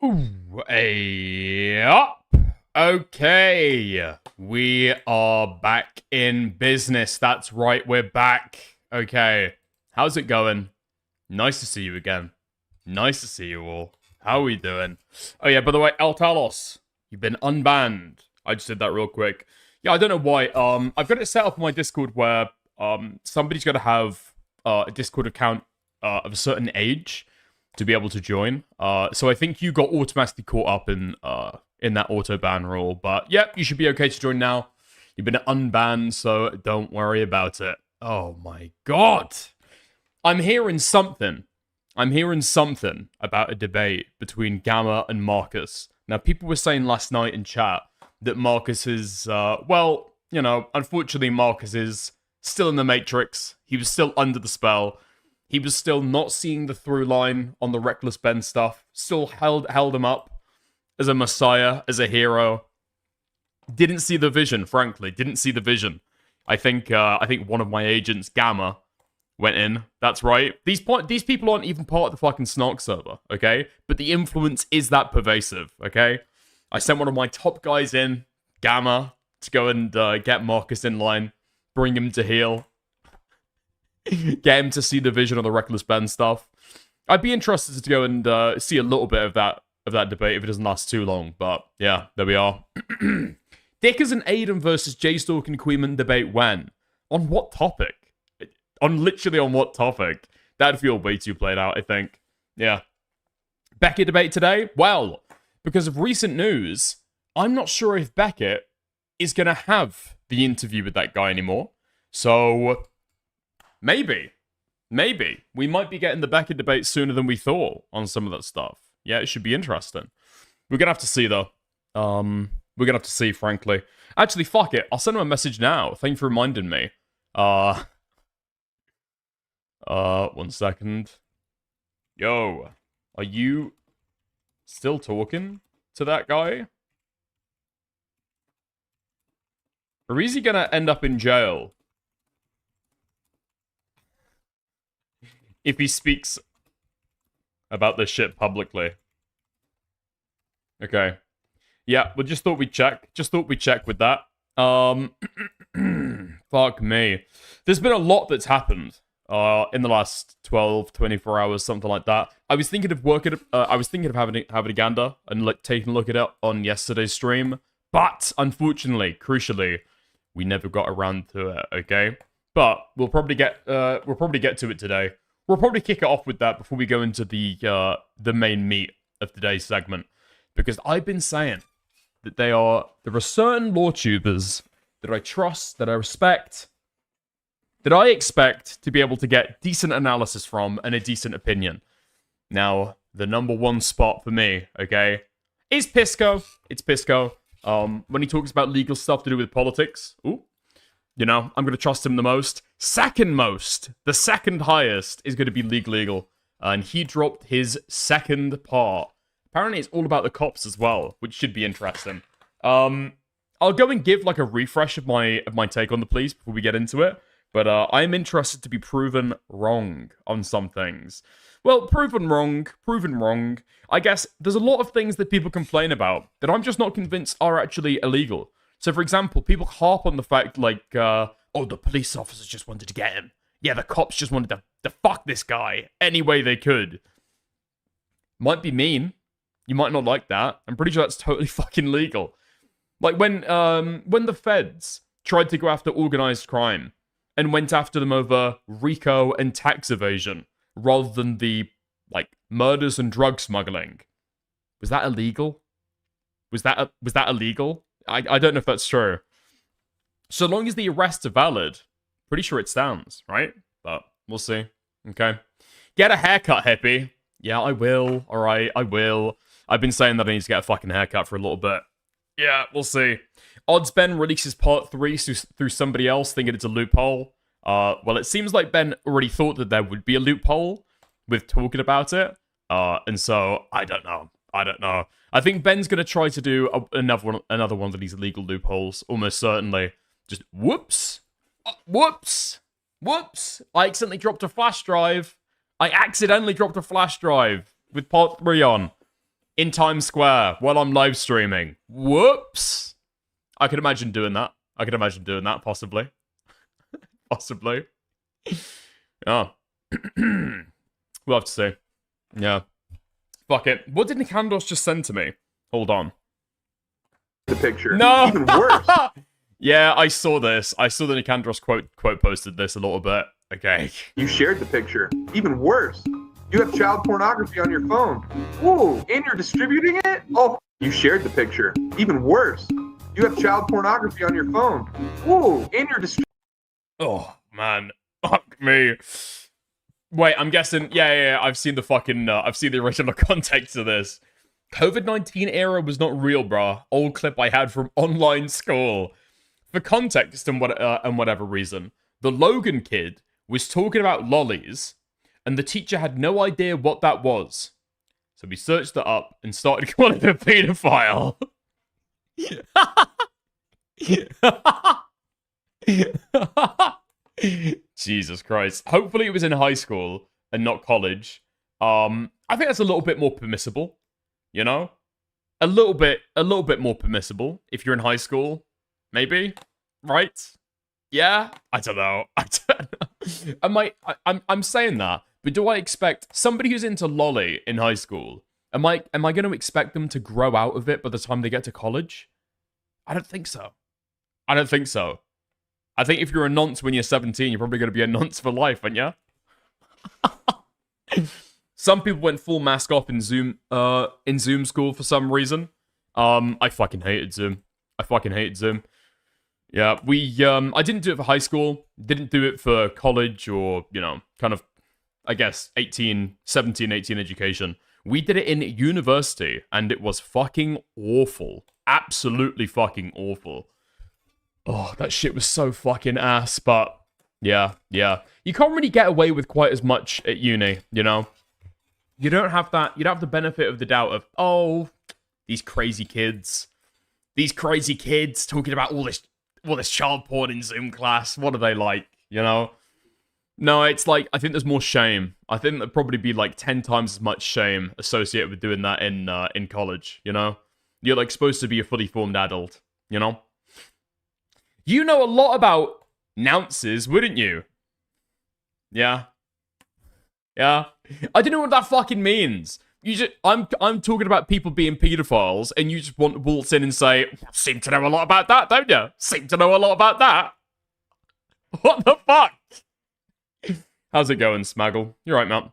Ooh, up. Okay, we are back in business. That's right, we're back. Okay, how's it going? Nice to see you again. Nice to see you all. How are we doing? Oh yeah, by the way, El Talos, you've been unbanned. I just did that real quick. Yeah, I don't know why. I've got it set up on my Discord where somebody's got to have a Discord account of a certain age to be able to join. So I think you got automatically caught up in that auto ban rule. But yep, you should be okay to join now. You've been unbanned, so don't worry about it. Oh my god. I'm hearing something. I'm hearing something about a debate between Gamma and Marcus. Now, people were saying last night in chat that Marcus is, well, you know, unfortunately Marcus is still in the Matrix. He was still under the spell. He was still not seeing the through line on the Reckless Ben stuff. Still held him up as a messiah, as a hero. Didn't see the vision, frankly. Didn't see the vision. I think one of my agents, Gamma, went in. That's right. These people aren't even part of the fucking Snark server, okay? But the influence is that pervasive, okay? I sent one of my top guys in, Gamma, to go and get Marcus in line, bring him to heal, get him to see the vision of the Reckless Ben stuff. I'd be interested to go and see a little bit of that debate if it doesn't last too long. But yeah, there we are. Dickers and Aiden versus J-Stalk and Queeman debate when? On what topic? Literally on what topic? That'd feel way too played out, I think. Yeah. Beckett debate today? Well, because of recent news, I'm not sure if Beckett is going to have the interview with that guy anymore. So, maybe. We might be getting the Beckett debate sooner than we thought on some of that stuff. Yeah, it should be interesting. We're going to have to see, though. We're going to have to see, frankly. Actually, fuck it. I'll send him a message now. Thank you for reminding me. 1 second. Yo, are you still talking to that guy? Or is he gonna end up in jail if he speaks about this shit publicly? Okay. Yeah, we just thought we'd check. With that. Fuck me. There's been a lot that's happened in the last 12, 24 hours, something like that. I was thinking of having a gander and taking a look at it on yesterday's stream, but unfortunately, crucially, we never got around to it. Okay, but we'll probably get to it today. We'll probably kick it off with that before we go into the main meat of today's segment, because I've been saying that there are certain law tubers that I trust, that I respect, that I expect to be able to get decent analysis from and a decent opinion. Now, the number one spot for me, okay, is Pisco. It's Pisco. When he talks about legal stuff to do with politics, I'm going to trust him the most. Second most, the second highest, is going to be Legal. And he dropped his second part. Apparently, it's all about the cops as well, which should be interesting. I'll go and give like a refresh of my take on the police before we get into it. But I'm interested to be proven wrong on some things. Well, proven wrong. I guess there's a lot of things that people complain about that I'm just not convinced are actually illegal. So, for example, people harp on the fact like, the police officers just wanted to get him. Yeah, the cops just wanted to fuck this guy any way they could. Might be mean. You might not like that. I'm pretty sure that's totally fucking legal. Like when the feds tried to go after organized crime and went after them over RICO and tax evasion, rather than the, murders and drug smuggling. Was that illegal? Was that illegal? I don't know if that's true. So long as the arrests are valid, pretty sure it stands, right? But we'll see. Okay. Get a haircut, hippie. Yeah, I will. Alright, I will. I've been saying that I need to get a fucking haircut for a little bit. Yeah, we'll see. Odds Ben releases part 3 through somebody else thinking it's a loophole. Well, it seems like Ben already thought that there would be a loophole with talking about it. And so, I don't know. I think Ben's going to try to do another one of these illegal loopholes, almost certainly. Just, whoops. Whoops. I accidentally dropped a flash drive with part 3 on. in Times Square while I'm live streaming. Whoops. I could imagine doing that. Possibly. Possibly. Oh. We'll have to see. Yeah. Fuck it. What did Nikandos just send to me? Hold on. The picture. No! Even worse. Yeah, I saw this. I saw the Nikandos quote posted this a little bit. Okay. You shared the picture. Even worse. You have child pornography on your phone. Ooh, and you're distributing it? Oh, you shared the picture. Even worse. You have child pornography on your phone. Ooh, and you're distributing. Oh, man. Fuck me. Wait, I'm guessing. Yeah. I've seen the fucking. I've seen the original context of this. COVID-19 era was not real, bruh. Old clip I had from online school. For context and whatever reason, the Logan kid was talking about lollies, and the teacher had no idea what that was. So we searched it up and started calling him a pedophile. Jesus Christ. Hopefully it was in high school and not college. I think that's a little bit more permissible, you know? A little bit more permissible if you're in high school, maybe, right? Yeah, I don't know. I'm saying that, but do I expect somebody who's into lolly in high school? Am I going to expect them to grow out of it by the time they get to college? I don't think so. I think if you're a nonce when you're 17, you're probably going to be a nonce for life, aren't you? Some people went full mask off in Zoom school for some reason. I fucking hated Zoom. Yeah, I didn't do it for high school, didn't do it for college or, kind of, I guess, 17, 18 education. We did it in university, and it was fucking awful. Absolutely fucking awful. Oh, that shit was so fucking ass, but yeah. You can't really get away with quite as much at uni, you know? You don't have that, you don't have the benefit of the doubt of, oh, these crazy kids talking about all this child porn in Zoom class. What are they like, you know? No, it's like, I think there's more shame. I think there'd probably be like 10 times as much shame associated with doing that in college, you know? You're like supposed to be a fully formed adult, you know? You know a lot about nounces, wouldn't you? Yeah. I don't know what that fucking means. I'm talking about people being pedophiles, and you just want to waltz in and say, seem to know a lot about that, don't you? Seem to know a lot about that. What the fuck? How's it going, Smaggle? You're right, man.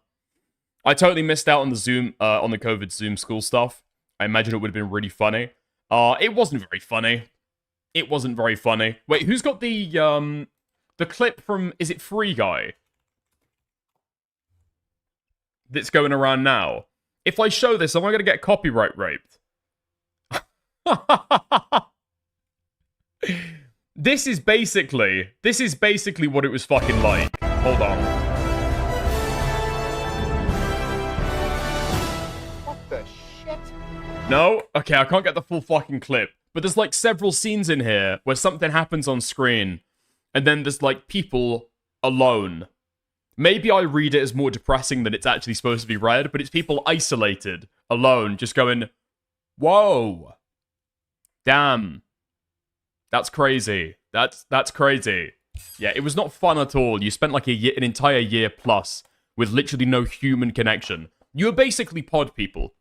I totally missed out on the Zoom, on the COVID Zoom school stuff. I imagine it would have been really funny. It wasn't very funny. Wait, who's got the clip from, is it Free Guy? That's going around now. If I show this, am I going to get copyright raped? This is basically what it was fucking like. Hold on. What the shit? No? Okay, I can't get the full fucking clip. But there's like several scenes in here where something happens on screen, and then there's like people alone. Maybe I read it as more depressing than it's actually supposed to be read, but it's people isolated, alone, just going, whoa. Damn. That's crazy. That's crazy. Yeah, it was not fun at all. You spent like an entire year plus with literally no human connection. You were basically pod people.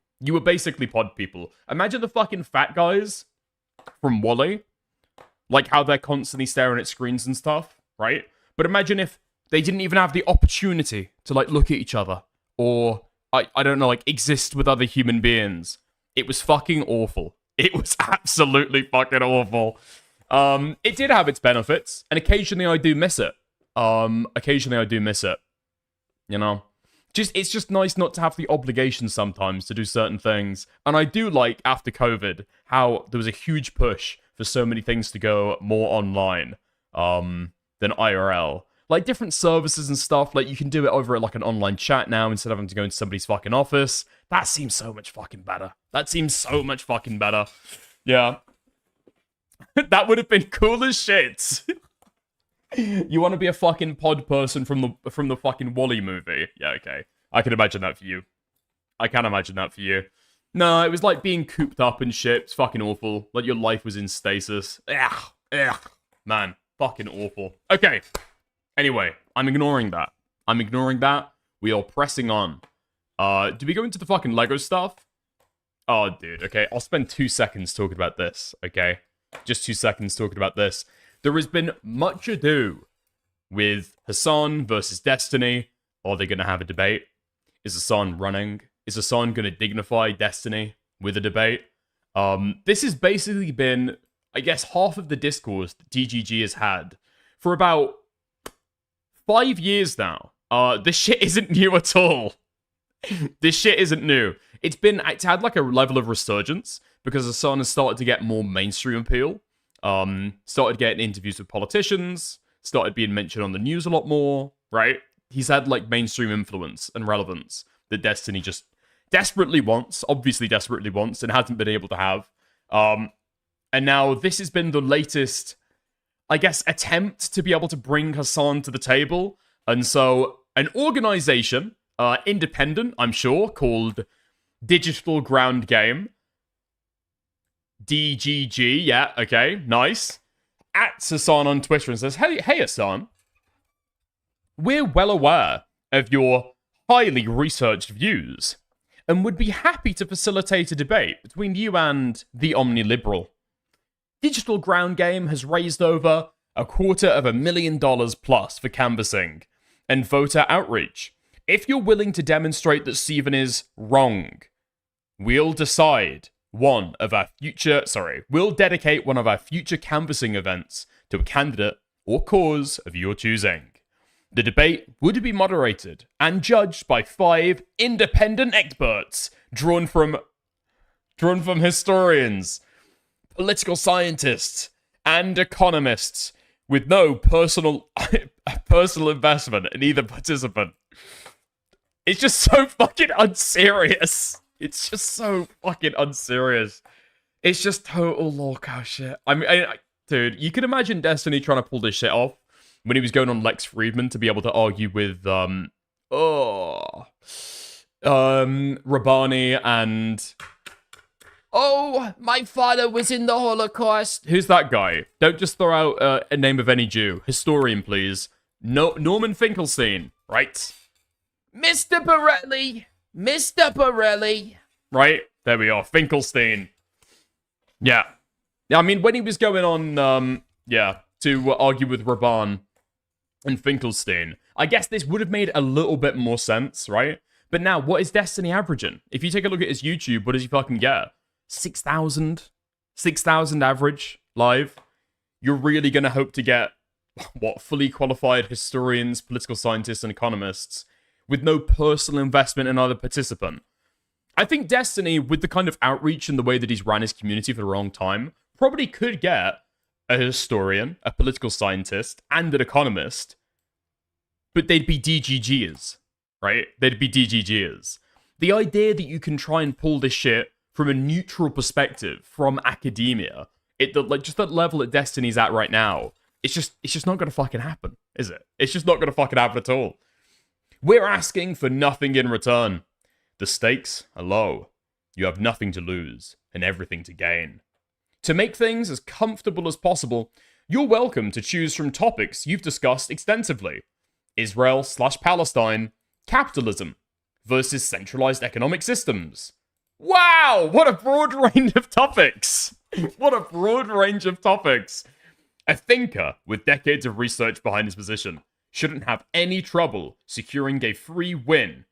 Imagine the fucking fat guys from WALL-E. Like how they're constantly staring at screens and stuff, right? But imagine if they didn't even have the opportunity to, like, look at each other. Or, I don't know, like, exist with other human beings. It was fucking awful. It was absolutely fucking awful. It did have its benefits. And occasionally I do miss it. You know? It's just nice not to have the obligation sometimes to do certain things. And I do like, after COVID, how there was a huge push for so many things to go more online than IRL. Like, different services and stuff, like, you can do it over at, like, an online chat now instead of having to go into somebody's fucking office. That seems so much fucking better. Yeah. That would have been cool as shit. You want to be a fucking pod person from the fucking WALL-E movie? Yeah, okay. I can imagine that for you. No, it was like being cooped up and shit. It's fucking awful. Like your life was in stasis. Ugh. Man, fucking awful. Okay. Anyway, I'm ignoring that. We are pressing on. Do we go into the fucking Lego stuff? Oh, dude, okay. I'll spend 2 seconds talking about this, okay? Just 2 seconds talking about this. There has been much ado with Hassan versus Destiny. Are they going to have a debate? Is Hassan running? Is Hassan going to dignify Destiny with a debate? This has basically been, I guess, half of the discourse that DGG has had for about 5 years now. This shit isn't new at all. This shit isn't new. It's had like a level of resurgence because Hassan has started to get more mainstream appeal. Started getting interviews with politicians, started being mentioned on the news a lot more, right? He's had like mainstream influence and relevance that Destiny just obviously desperately wants, and hasn't been able to have. And now this has been the latest, I guess, attempt to be able to bring Hassan to the table. And so an organization, independent, I'm sure, called Digital Ground Game, DGG, yeah, okay, nice, at Hassan on Twitter and says, hey Hassan, we're well aware of your highly researched views and would be happy to facilitate a debate between you and the Omniliberal. Digital Ground Game has raised over $250,000 plus for canvassing and voter outreach. If you're willing to demonstrate that Steven is wrong, we'll dedicate one of our future canvassing events to a candidate or cause of your choosing. The debate would be moderated and judged by 5 independent experts drawn from historians, political scientists, and economists with no personal investment in either participant. It's just so fucking unserious. It's just total lolcow shit. I mean, dude, you can imagine Destiny trying to pull this shit off when he was going on Lex Friedman to be able to argue with, Rabani and... Oh, my father was in the Holocaust. Who's that guy? Don't just throw out a name of any Jew. Historian, please. No, Norman Finkelstein, right? Mr. Borelli. Right? There we are. Finkelstein. Yeah. I mean, when he was going on, to argue with Raban and Finkelstein, I guess this would have made a little bit more sense, right? But now, what is Destiny averaging? If you take a look at his YouTube, what does he fucking get? 6,000 average live. You're really going to hope to get, fully qualified historians, political scientists, and economists with no personal investment in either participant. I think Destiny, with the kind of outreach and the way that he's ran his community for the long time, probably could get a historian, a political scientist, and an economist, but they'd be DGGers, right? They'd be DGGers. The idea that you can try and pull this shit from a neutral perspective, from academia, just that level that Destiny's at right now, it's just not gonna fucking happen, is it? It's just not gonna fucking happen at all. We're asking for nothing in return. The stakes are low. You have nothing to lose and everything to gain. To make things as comfortable as possible, you're welcome to choose from topics you've discussed extensively. Israel/Palestine, capitalism versus centralized economic systems. Wow, what a broad range of topics. A thinker with decades of research behind his position shouldn't have any trouble securing a free win,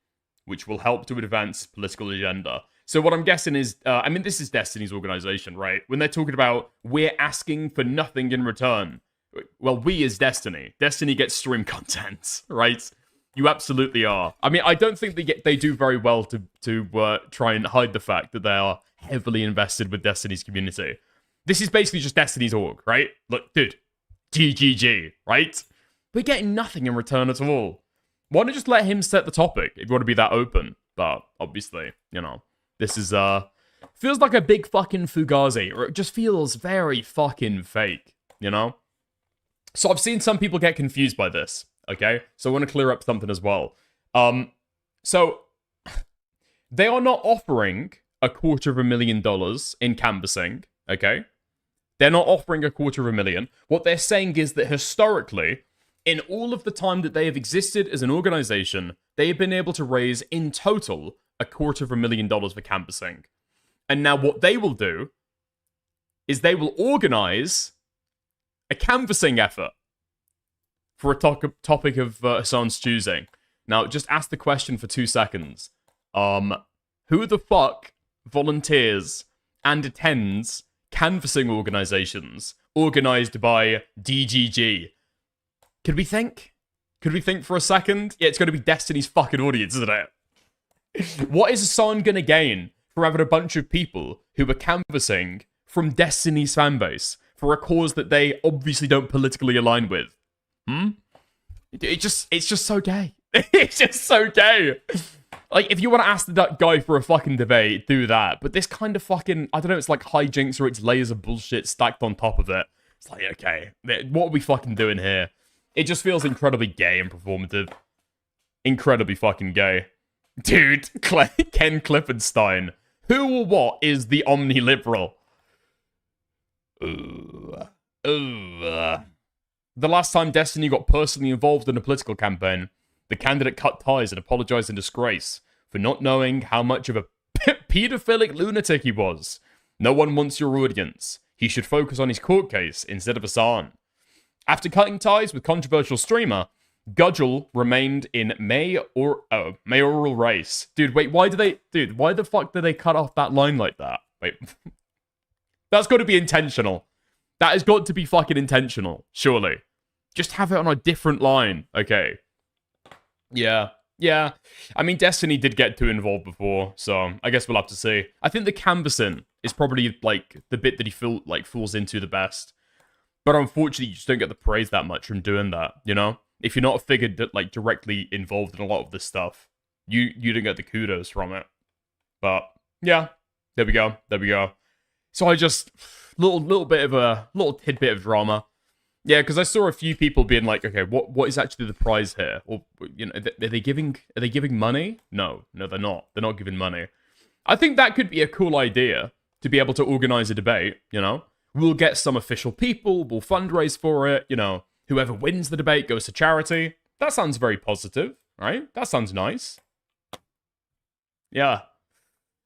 which will help to advance political agenda. So what I'm guessing is, this is Destiny's organization, right? When they're talking about, we're asking for nothing in return. Well, we as Destiny gets stream content, right? You absolutely are. I mean, I don't think they do very well to try and hide the fact that they are heavily invested with Destiny's community. This is basically just Destiny's org, right? Look, dude, GGG, right? We're getting nothing in return at all. Why not just let him set the topic if you want to be that open? But obviously, this is feels like a big fucking fugazi, or it just feels very fucking fake, So I've seen some people get confused by this. Okay, so I want to clear up something as well. So they are not offering $250,000 in canvassing, okay? They're not offering $250,000. What they're saying is that historically, in all of the time that they have existed as an organization, they have been able to raise in total $250,000 for canvassing. And now what they will do is they will organize a canvassing effort for a topic of Hassan's choosing. Now, just ask the question for 2 seconds. Who the fuck volunteers and attends canvassing organizations organized by DGG? Could we think? Could we think for a second? Yeah, it's going to be Destiny's fucking audience, isn't it? What is Hassan going to gain from having a bunch of people who are canvassing from Destiny's fanbase for a cause that they obviously don't politically align with? It's just so gay. It's just so gay. Like, if you want to ask that guy for a fucking debate, do that. But this kind of fucking, I don't know, it's like hijinks or it's layers of bullshit stacked on top of it. It's like, okay, what are we fucking doing here? It just feels incredibly gay and performative. Incredibly fucking gay. Dude, Ken Klippenstein. Who or what is the omni-liberal? The last time Destiny got personally involved in a political campaign, the candidate cut ties and apologized in disgrace for not knowing how much of a pedophilic lunatic he was. No one wants your audience. He should focus on his court case instead of Hassan. After cutting ties with controversial streamer, Gudgel remained in mayoral race. Dude, wait, why the fuck did they cut off that line like that? Wait. That's got to be intentional. That has got to be fucking intentional, surely. Just have it on a different line, okay? Yeah. I mean, Destiny did get too involved before, so I guess we'll have to see. I think the canvassing is probably, like, the bit that he falls into the best. But unfortunately, you just don't get the praise that much from doing that, you know? If you're not a figure that, like, directly involved in a lot of this stuff, you don't get the kudos from it. But, yeah, there we go. So I just, little tidbit of drama. Yeah, because I saw a few people being like, okay, what is actually the prize here? Or, you know, are they giving money? No, they're not. They're not giving money. I think that could be a cool idea to be able to organize a debate, you know? We'll get some official people, we'll fundraise for it, you know. Whoever wins the debate goes to charity. That sounds very positive, right? That sounds nice. Yeah.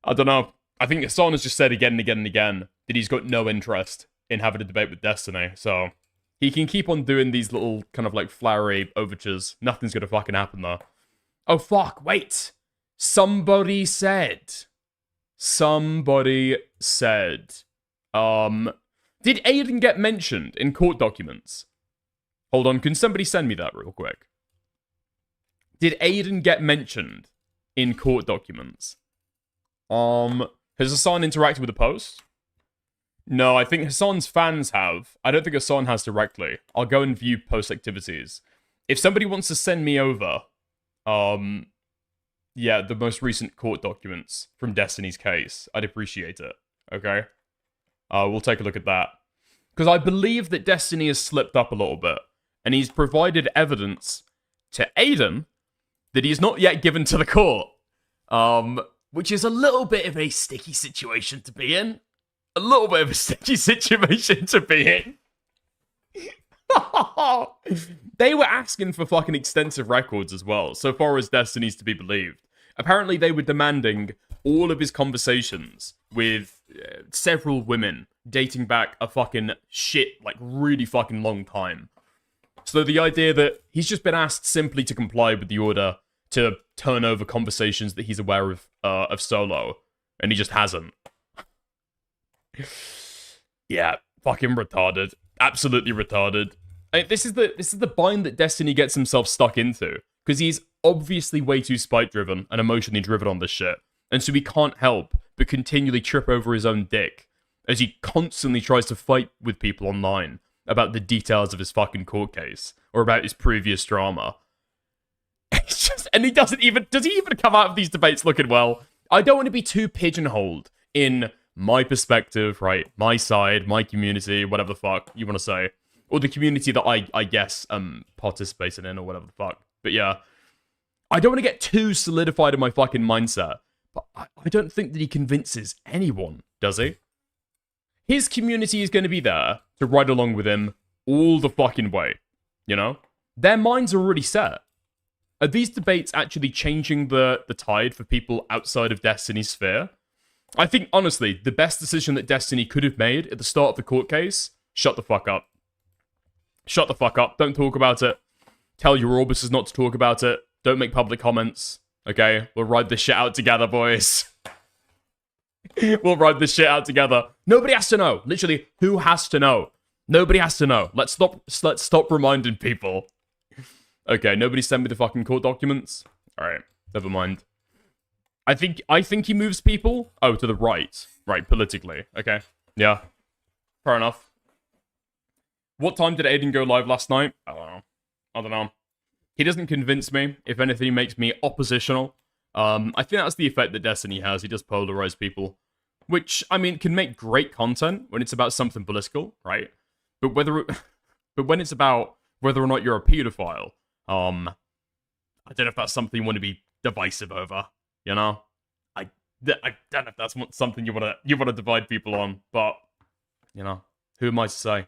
I don't know. I think Hassan has just said again and again and again that he's got no interest in having a debate with Destiny, so he can keep on doing these little kind of like flowery overtures. Nothing's gonna fucking happen though. Oh fuck, wait. Somebody said. Did Aiden get mentioned in court documents? Hold on, can somebody send me that real quick? Did Aiden get mentioned in court documents? Has Hassan interacted with the post? No, I think Hassan's fans have. I don't think Hassan has directly. I'll go and view post activities. If somebody wants to send me over, yeah, the most recent court documents from Destiny's case, I'd appreciate it. Okay? We'll take a look at that. Because I believe that Destiny has slipped up a little bit, and he's provided evidence to Aiden that he's not yet given to the court. Which is a little bit of a sticky situation to be in. A little bit of a sticky situation to be in. They were asking for fucking extensive records as well, so far as Destiny's to be believed. Apparently they were demanding all of his conversations with several women dating back a fucking really fucking long time. So the idea that he's just been asked simply to comply with the order to turn over conversations that he's aware of solo, and he just hasn't. Yeah, fucking retarded. Absolutely retarded. This is the bind that Destiny gets himself stuck into, because he's obviously way too spite-driven and emotionally driven on this shit, and so he can't help but continually trip over his own dick, as he constantly tries to fight with people online about the details of his fucking court case, or about his previous drama. It's just, and does he even come out of these debates looking well? I don't want to be too pigeonholed in my perspective, right? My side, my community, whatever the fuck you want to say. Or the community that I guess participating in, or whatever the fuck. But yeah, I don't want to get too solidified in my fucking mindset. But I don't think that he convinces anyone, does he? His community is going to be there to ride along with him all the fucking way, you know? Their minds are already set. Are these debates actually changing the tide for people outside of Destiny's sphere? I think, honestly, the best decision that Destiny could have made at the start of the court case, shut the fuck up. Shut the fuck up. Don't talk about it. Tell your Orbuses not to talk about it. Don't make public comments. Okay? We'll ride this shit out together, boys. We'll ride this shit out together. Nobody has to know. Literally, who has to know? Nobody has to know. Let's stop reminding people. Okay, nobody sent me the fucking court documents. Alright, never mind. I think he moves people. Oh, to the right. Right, politically. Okay. Yeah. Fair enough. What time did Aiden go live last night? I don't know. He doesn't convince me. If anything, he makes me oppositional. I think that's the effect that Destiny has. He does polarize people. Which, I mean, can make great content when it's about something political, right? But when it's about whether or not you're a pedophile, I don't know if that's something you want to be divisive over, you know? I don't know if that's something you want to divide people on, but, you know, who am I to say?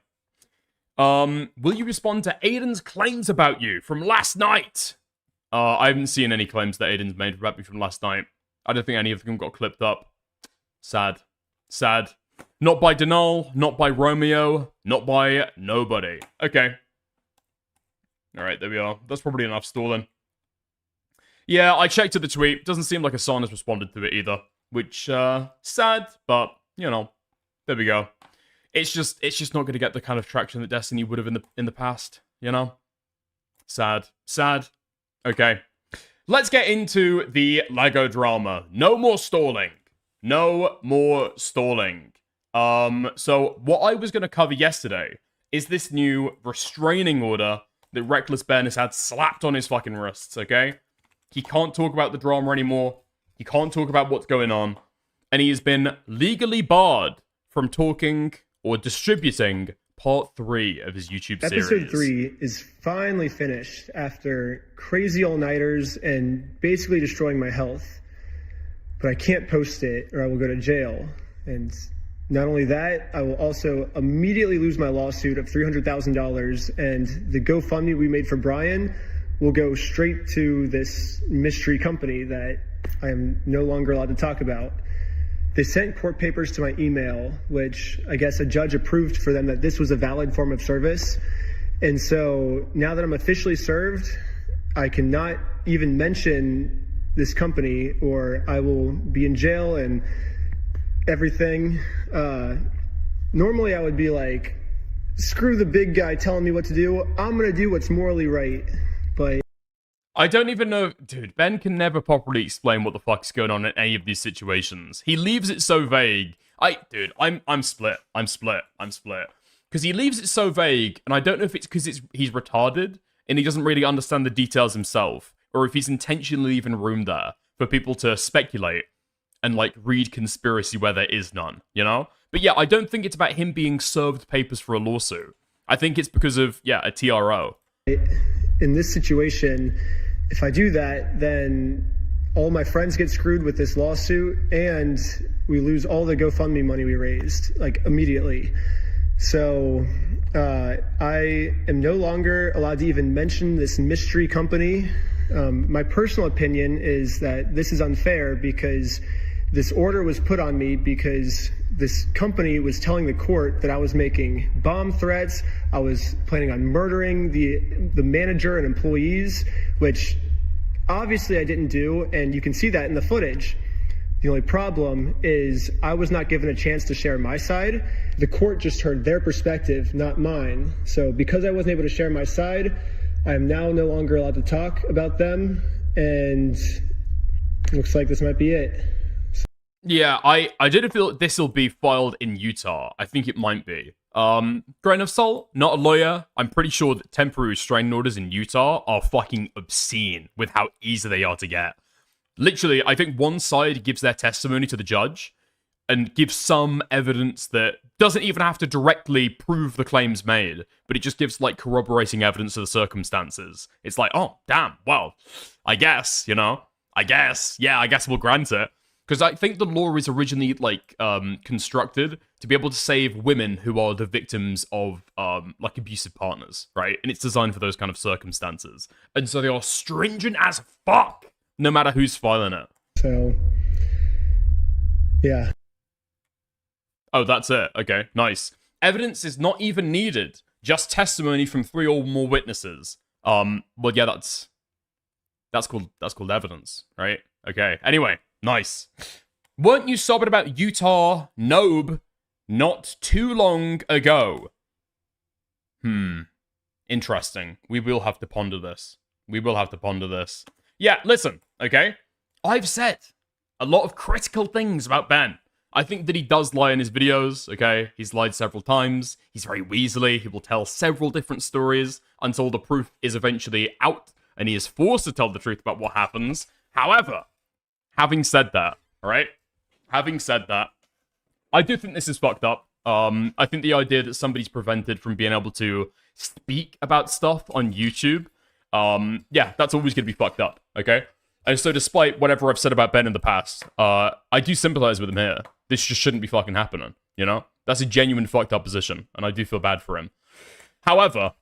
Will you respond to Aiden's claims about you from last night? I haven't seen any claims that Aiden's made about me from last night. I don't think any of them got clipped up. Sad. Sad. Not by Denal, not by Romeo, not by nobody. Okay. Alright, there we are. That's probably enough stalling. Yeah, I checked the tweet. Doesn't seem like Hassan has responded to it either. Which, sad, but, you know, there we go. It's just not going to get the kind of traction that Destiny would have in the past, you know? Sad. Sad. Okay. Let's get into the LEGO drama. No more stalling. No more stalling. So what I was going to cover yesterday is this new restraining order that Reckless Ben has had slapped on his fucking wrists, okay? He can't talk about the drama anymore. He can't talk about what's going on. And he has been legally barred from talking or distributing part 3 of his YouTube series. Episode 3 is finally finished after crazy all-nighters and basically destroying my health. But I can't post it or I will go to jail. And not only that, I will also immediately lose my lawsuit of $300,000, and the GoFundMe we made for Brian will go straight to this mystery company that I am no longer allowed to talk about. They sent court papers to my email, which I guess a judge approved for them that this was a valid form of service. And so now that I'm officially served, I cannot even mention this company or I will be in jail and everything. Normally I would be like, screw the big guy telling me what to do. I'm going to do what's morally right. But I don't even know, dude, Ben can never properly explain what the fuck's going on in any of these situations. He leaves it so vague. I'm split. Because he leaves it so vague, and I don't know if it's because he's retarded, and he doesn't really understand the details himself, or if he's intentionally leaving room there for people to speculate and, like, read conspiracy where there is none, you know? But yeah, I don't think it's about him being served papers for a lawsuit. I think it's because of, yeah, a TRO. in this situation, if I do that, then all my friends get screwed with this lawsuit and we lose all the GoFundMe money we raised, like, immediately. So I am no longer allowed to even mention this mystery company. My personal opinion is that this is unfair because this order was put on me because this company was telling the court that I was making bomb threats. I was planning on murdering the manager and employees, which obviously I didn't do, and you can see that in the footage. The only problem is I was not given a chance to share my side. The court just heard their perspective, not mine. So because I wasn't able to share my side, I am now no longer allowed to talk about them, and looks like this might be it. Yeah, I don't feel this will be filed in Utah. I think it might be. Grain of salt, not a lawyer. I'm pretty sure that temporary restraining orders in Utah are fucking obscene with how easy they are to get. Literally, I think one side gives their testimony to the judge and gives some evidence that doesn't even have to directly prove the claims made, but it just gives, like, corroborating evidence of the circumstances. It's like, oh, damn, well, I guess, you know? I guess we'll grant it. Because I think the law is originally, like, constructed to be able to save women who are the victims of, like, abusive partners, right? And it's designed for those kind of circumstances. And so they are stringent as fuck, no matter who's filing it. So, yeah. Oh, that's it. Okay, nice. Evidence is not even needed. Just testimony from 3 or more witnesses. Well, yeah, that's called evidence, right? Okay. Anyway, nice. Weren't you sobbing about Utah Nobe not too long ago? Interesting. We will have to ponder this. Yeah, listen, okay? I've said a lot of critical things about Ben. I think that he does lie in his videos, okay? He's lied several times. He's very weaselly. He will tell several different stories until the proof is eventually out and he is forced to tell the truth about what happens. However, having said that, alright? Having said that, I do think this is fucked up. I think the idea that somebody's prevented from being able to speak about stuff on YouTube, yeah, that's always going to be fucked up, okay? And so despite whatever I've said about Ben in the past, I do sympathize with him here. This just shouldn't be fucking happening, you know? That's a genuine fucked up position, and I do feel bad for him. However,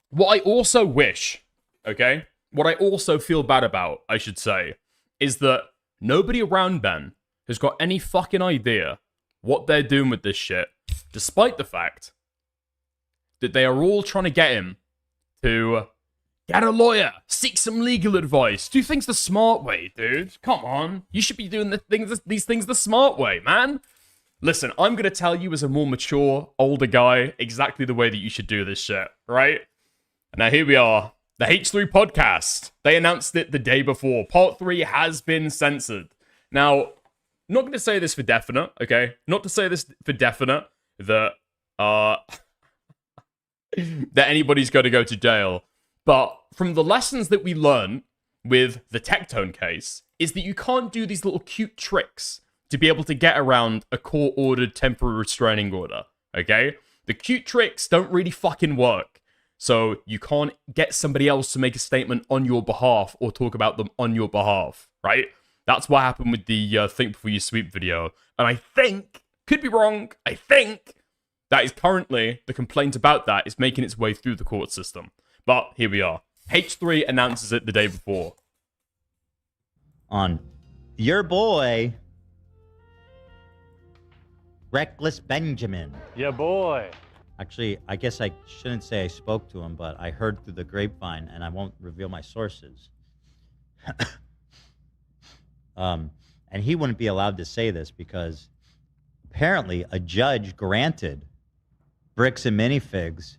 what I also wish, okay? What I also feel bad about, I should say, is that nobody around Ben has got any fucking idea what they're doing with this shit, despite the fact that they are all trying to get him to get a lawyer, seek some legal advice, do things the smart way, dude. Come on. You should be doing these things the smart way, man. Listen, I'm going to tell you as a more mature, older guy exactly the way that you should do this shit, right? Now here we are. The H3 podcast. They announced it the day before. Part 3 has been censored. Now, not going to say this for definite, okay? Not to say this for definite that, that anybody's going to go to jail. But from the lessons that we learn with the Tectone case is that you can't do these little cute tricks to be able to get around a court-ordered temporary restraining order, okay? The cute tricks don't really fucking work. So you can't get somebody else to make a statement on your behalf or talk about them on your behalf, right? That's what happened with the Think Before You Sweep video. And I think, could be wrong, I think that is currently, the complaint about that is making its way through the court system. But here we are. H3 announces it the day before. On your boy, Reckless Benjamin. Yeah, boy. Actually, I guess I shouldn't say I spoke to him, but I heard through the grapevine, and I won't reveal my sources. And he wouldn't be allowed to say this because apparently a judge granted Bricks and Minifigs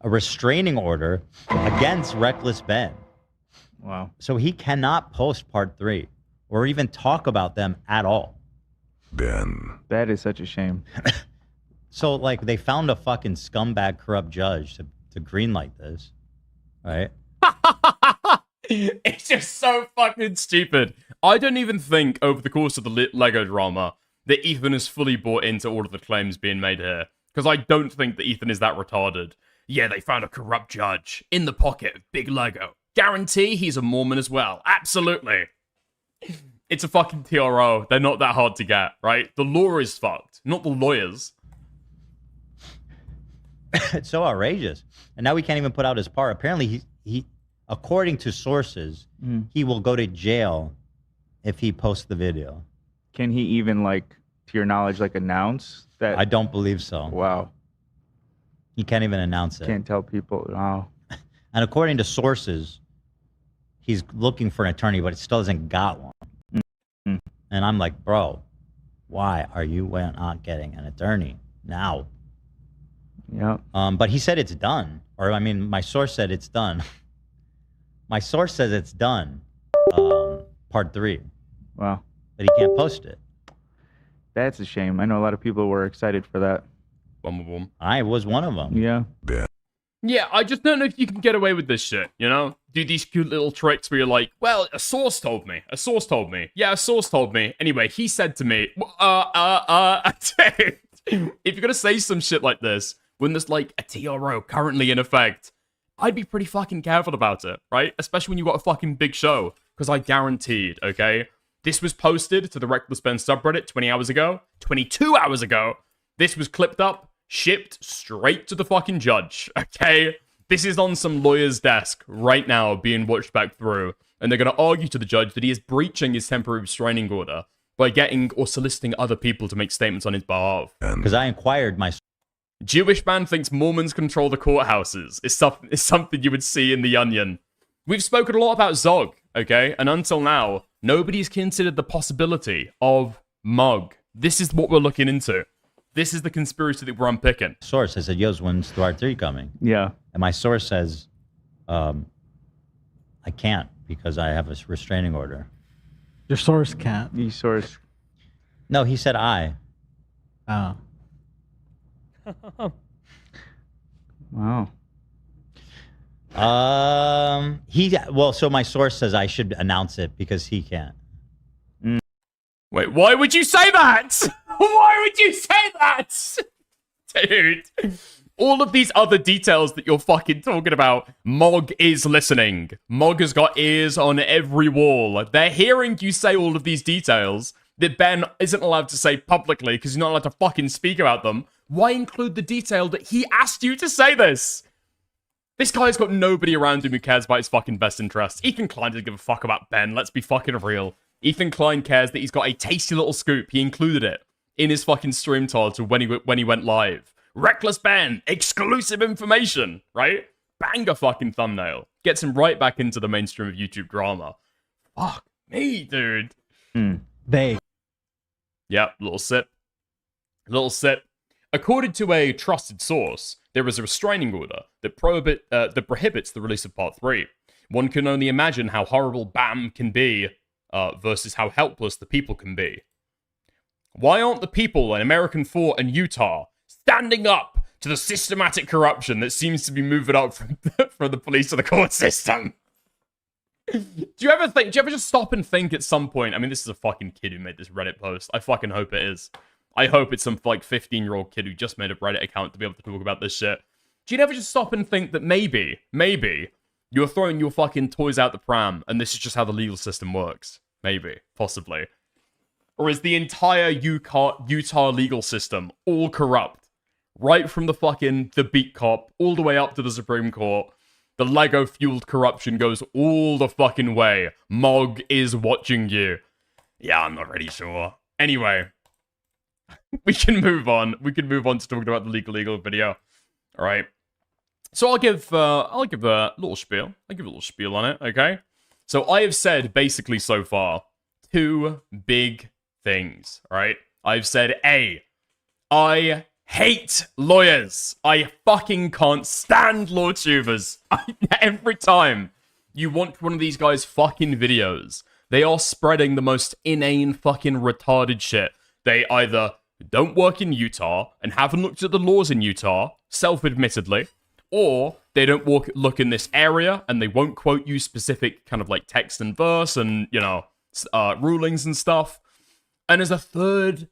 a restraining order against Reckless Ben. Wow. So he cannot post part 3 or even talk about them at all. Ben. That is such a shame. So, like, they found a fucking scumbag, corrupt judge to greenlight this, right? It's just so fucking stupid. I don't even think over the course of the Lego drama that Ethan is fully bought into all of the claims being made here. Because I don't think that Ethan is that retarded. Yeah, they found a corrupt judge in the pocket of Big Lego. Guarantee he's a Mormon as well. Absolutely. It's a fucking TRO. They're not that hard to get, right? The law is fucked, not the lawyers. It's so outrageous. And now we can't even put out his part. Apparently, he according to sources, he will go to jail if he posts the video. Can he even, like, to your knowledge, like, announce that? I don't believe so. Wow. He can't even announce it. Can't tell people. Wow. And according to sources, he's looking for an attorney, but it still hasn't got one. Mm-hmm. And I'm like, bro, why are you not getting an attorney now? Yeah. But he said it's done. Or, I mean, my source said it's done. My source says it's done. Part 3. Wow. But he can't post it. That's a shame. I know a lot of people were excited for that. Boom. I was one of them. Yeah. Ben. Yeah, I just don't know if you can get away with this shit, you know? Do these cute little tricks where you're like, well, a source told me. A source told me. Yeah, a source told me. Anyway, he said to me, dude, if you're gonna say some shit like this, when there's like a TRO currently in effect, I'd be pretty fucking careful about it, right? Especially when you've got a fucking big show. because I guaranteed, okay? This was posted to the Reckless Ben subreddit 20 hours ago, 22 hours ago. This was clipped up, shipped straight to the fucking judge, okay? This is on some lawyer's desk right now being watched back through, and they're going to argue to the judge that he is breaching his temporary restraining order by getting or soliciting other people to make statements on his behalf. Because I inquired my. Jewish man thinks Mormons control the courthouses. It's something you would see in The Onion. We've spoken a lot about Zog, okay? And until now, nobody's considered the possibility of Mug. This is what we're looking into. This is the conspiracy that we're unpicking. Source, I said, "Yo, when's Thor 3 coming?" Yeah. And my source says, "I can't because I have a restraining order." Your source can't. The source. No, he said I. Oh. Wow. So my source says I should announce it because he can't. Wait, why would you say that? Why would you say that? Dude. All of these other details that you're fucking talking about, Mog is listening. Mog has got ears on every wall. They're hearing you say all of these details that Ben isn't allowed to say publicly because he's not allowed to fucking speak about them. Why include the detail that he asked you to say this? This guy's got nobody around him who cares about his fucking best interests. Ethan Klein doesn't give a fuck about Ben. Let's be fucking real. Ethan Klein cares that he's got a tasty little scoop. He included it in his fucking stream title when he went live. Reckless Ben, exclusive information, right? Banger fucking thumbnail. Gets him right back into the mainstream of YouTube drama. Fuck me, dude. They. Yep, little sip. Little sip. According to a trusted source, there is a restraining order that prohibits the release of Part 3. One can only imagine how horrible BAM can be versus how helpless the people can be. Why aren't the people in American 4 and Utah standing up to the systematic corruption that seems to be moving up from the police to the court system? Do you ever just stop and think at some point? I mean, this is a fucking kid who made this Reddit post. I fucking hope it is. I hope it's some like 15-year-old kid who just made a Reddit account to be able to talk about this shit. Do you never just stop and think that maybe you're throwing your fucking toys out the pram and this is just how the legal system works? Maybe, possibly. Or is the entire Utah legal system all corrupt? Right from the beat cop all the way up to the Supreme Court. The Lego-fueled corruption goes all the fucking way. Mog is watching you. Yeah, I'm not really sure. Anyway, we can move on. We can move on to talking about the legal video. All right. So I'll give a little spiel. I'll give a little spiel on it, okay? So I have said basically so far 2 big things, all right? I've said A, I hate lawyers. I fucking can't stand law tubers. Every time you watch one of these guys' fucking videos, they are spreading the most inane fucking retarded shit. They either don't work in Utah and haven't looked at the laws in Utah, self-admittedly, or they don't look in this area and they won't quote you specific kind of like text and verse and, you know, rulings and stuff. And as a third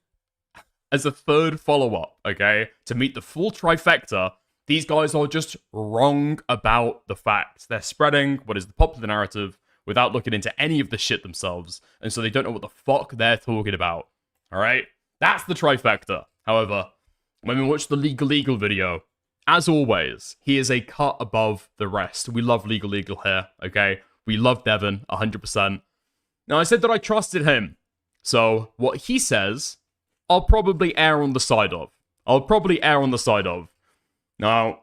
follow-up, okay, to meet the full trifecta, these guys are just wrong about the facts. They're spreading what is the popular narrative without looking into any of the shit themselves, and so they don't know what the fuck they're talking about. All right? That's the trifecta. However, when we watch the Legal video, as always, he is a cut above the rest. We love Legal here, okay? We love Devin, 100%. Now, I said that I trusted him. So, what he says, I'll probably err on the side of. Now,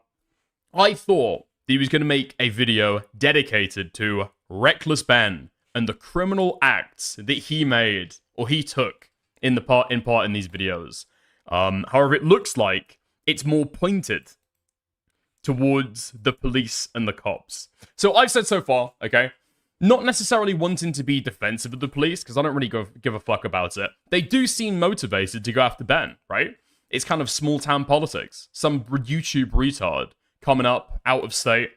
I thought that he was going to make a video dedicated to Reckless Ben and the criminal acts that he made, or he took, in part in these videos. However, it looks like it's more pointed towards the police and the cops. So I've said so far, okay, not necessarily wanting to be defensive of the police, because I don't really give a fuck about it. They do seem motivated to go after Ben, right? It's kind of small-town politics. Some YouTube retard coming up out of state,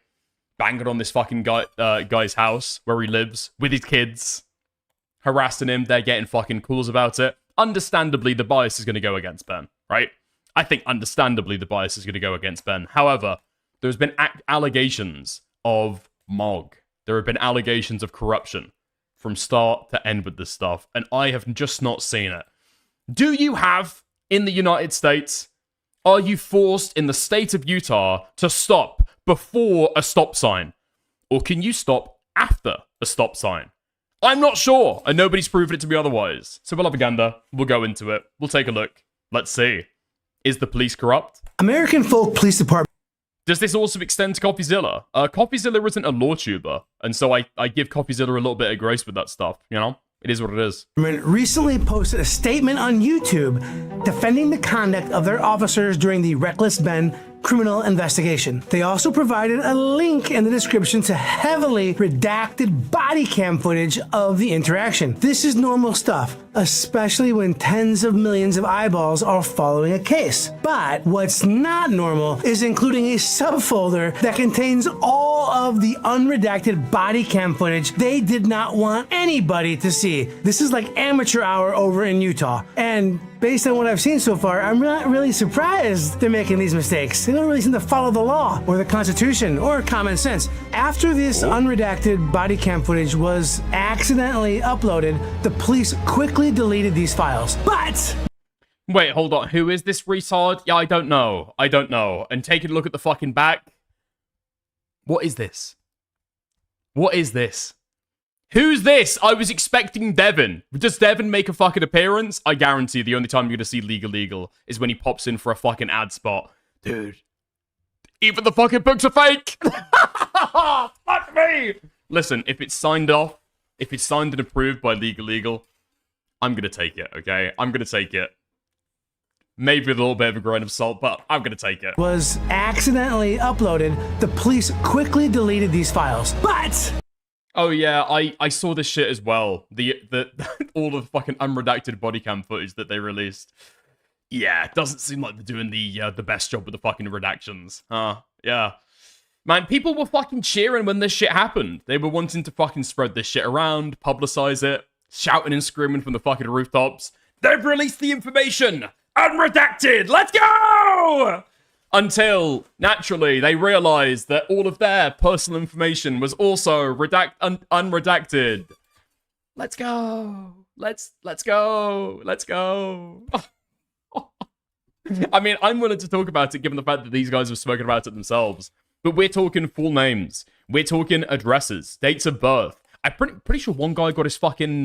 banging on this fucking guy's house where he lives with his kids, harassing him. They're getting fucking calls about it. Understandably, the bias is going to go against Ben, right? I think understandably the bias is going to go against Ben. However, there's been allegations of Mog. There have been allegations of corruption from start to end with this stuff, and I have just not seen it. Do you have, in the United States, are you forced in the state of Utah to stop before a stop sign? Or can you stop after a stop sign? I'm not sure, and nobody's proven it to be otherwise. So we'll have a gander, we'll go into it, we'll take a look. Let's see. Is the police corrupt? American Folk Police Department. Does this also extend to CopyZilla? CopyZilla isn't a law tuber, and so I give CopyZilla a little bit of grace with that stuff, you know? It is what it is. Recently posted a statement on YouTube defending the conduct of their officers during the Reckless Ben criminal investigation. They also provided a link in the description to heavily redacted body cam footage of the interaction. This is normal stuff, especially when tens of millions of eyeballs are following a case. But what's not normal is including a subfolder that contains all of the unredacted body cam footage they did not want anybody to see. This is like amateur hour over in Utah. And based on what I've seen so far, I'm not really surprised they're making these mistakes. They don't really seem to follow the law or the Constitution or common sense. After this unredacted body cam footage was accidentally uploaded, the police quickly deleted these files. But wait, hold on. Who is this retard? Yeah, I don't know. I don't know. And taking a look at the fucking back. What is this? What is this? Who's this? I was expecting Devin. Does Devin make a fucking appearance? I guarantee the only time you're gonna see Legal is when he pops in for a fucking ad spot. Dude. Even the fucking books are fake! Fuck me! Listen, if it's signed off, if it's signed and approved by Legal, I'm gonna take it, okay? I'm gonna take it. Maybe with a little bit of a grain of salt, but I'm gonna take it. Was accidentally uploaded. The police quickly deleted these files. But oh yeah, I saw this shit as well. The all of the fucking unredacted body cam footage that they released. Yeah, it doesn't seem like they're doing the best job with the fucking redactions. Yeah. Man, people were fucking cheering when this shit happened. They were wanting to fucking spread this shit around, publicize it, shouting and screaming from the fucking rooftops. They've released the information! Unredacted! Let's go! Until, naturally, they realized that all of their personal information was also unredacted. Let's go. Let's go. Let's go. I mean, I'm willing to talk about it given the fact that these guys have spoken about it themselves. But we're talking full names. We're talking addresses, dates of birth. I'm pretty sure one guy got his fucking,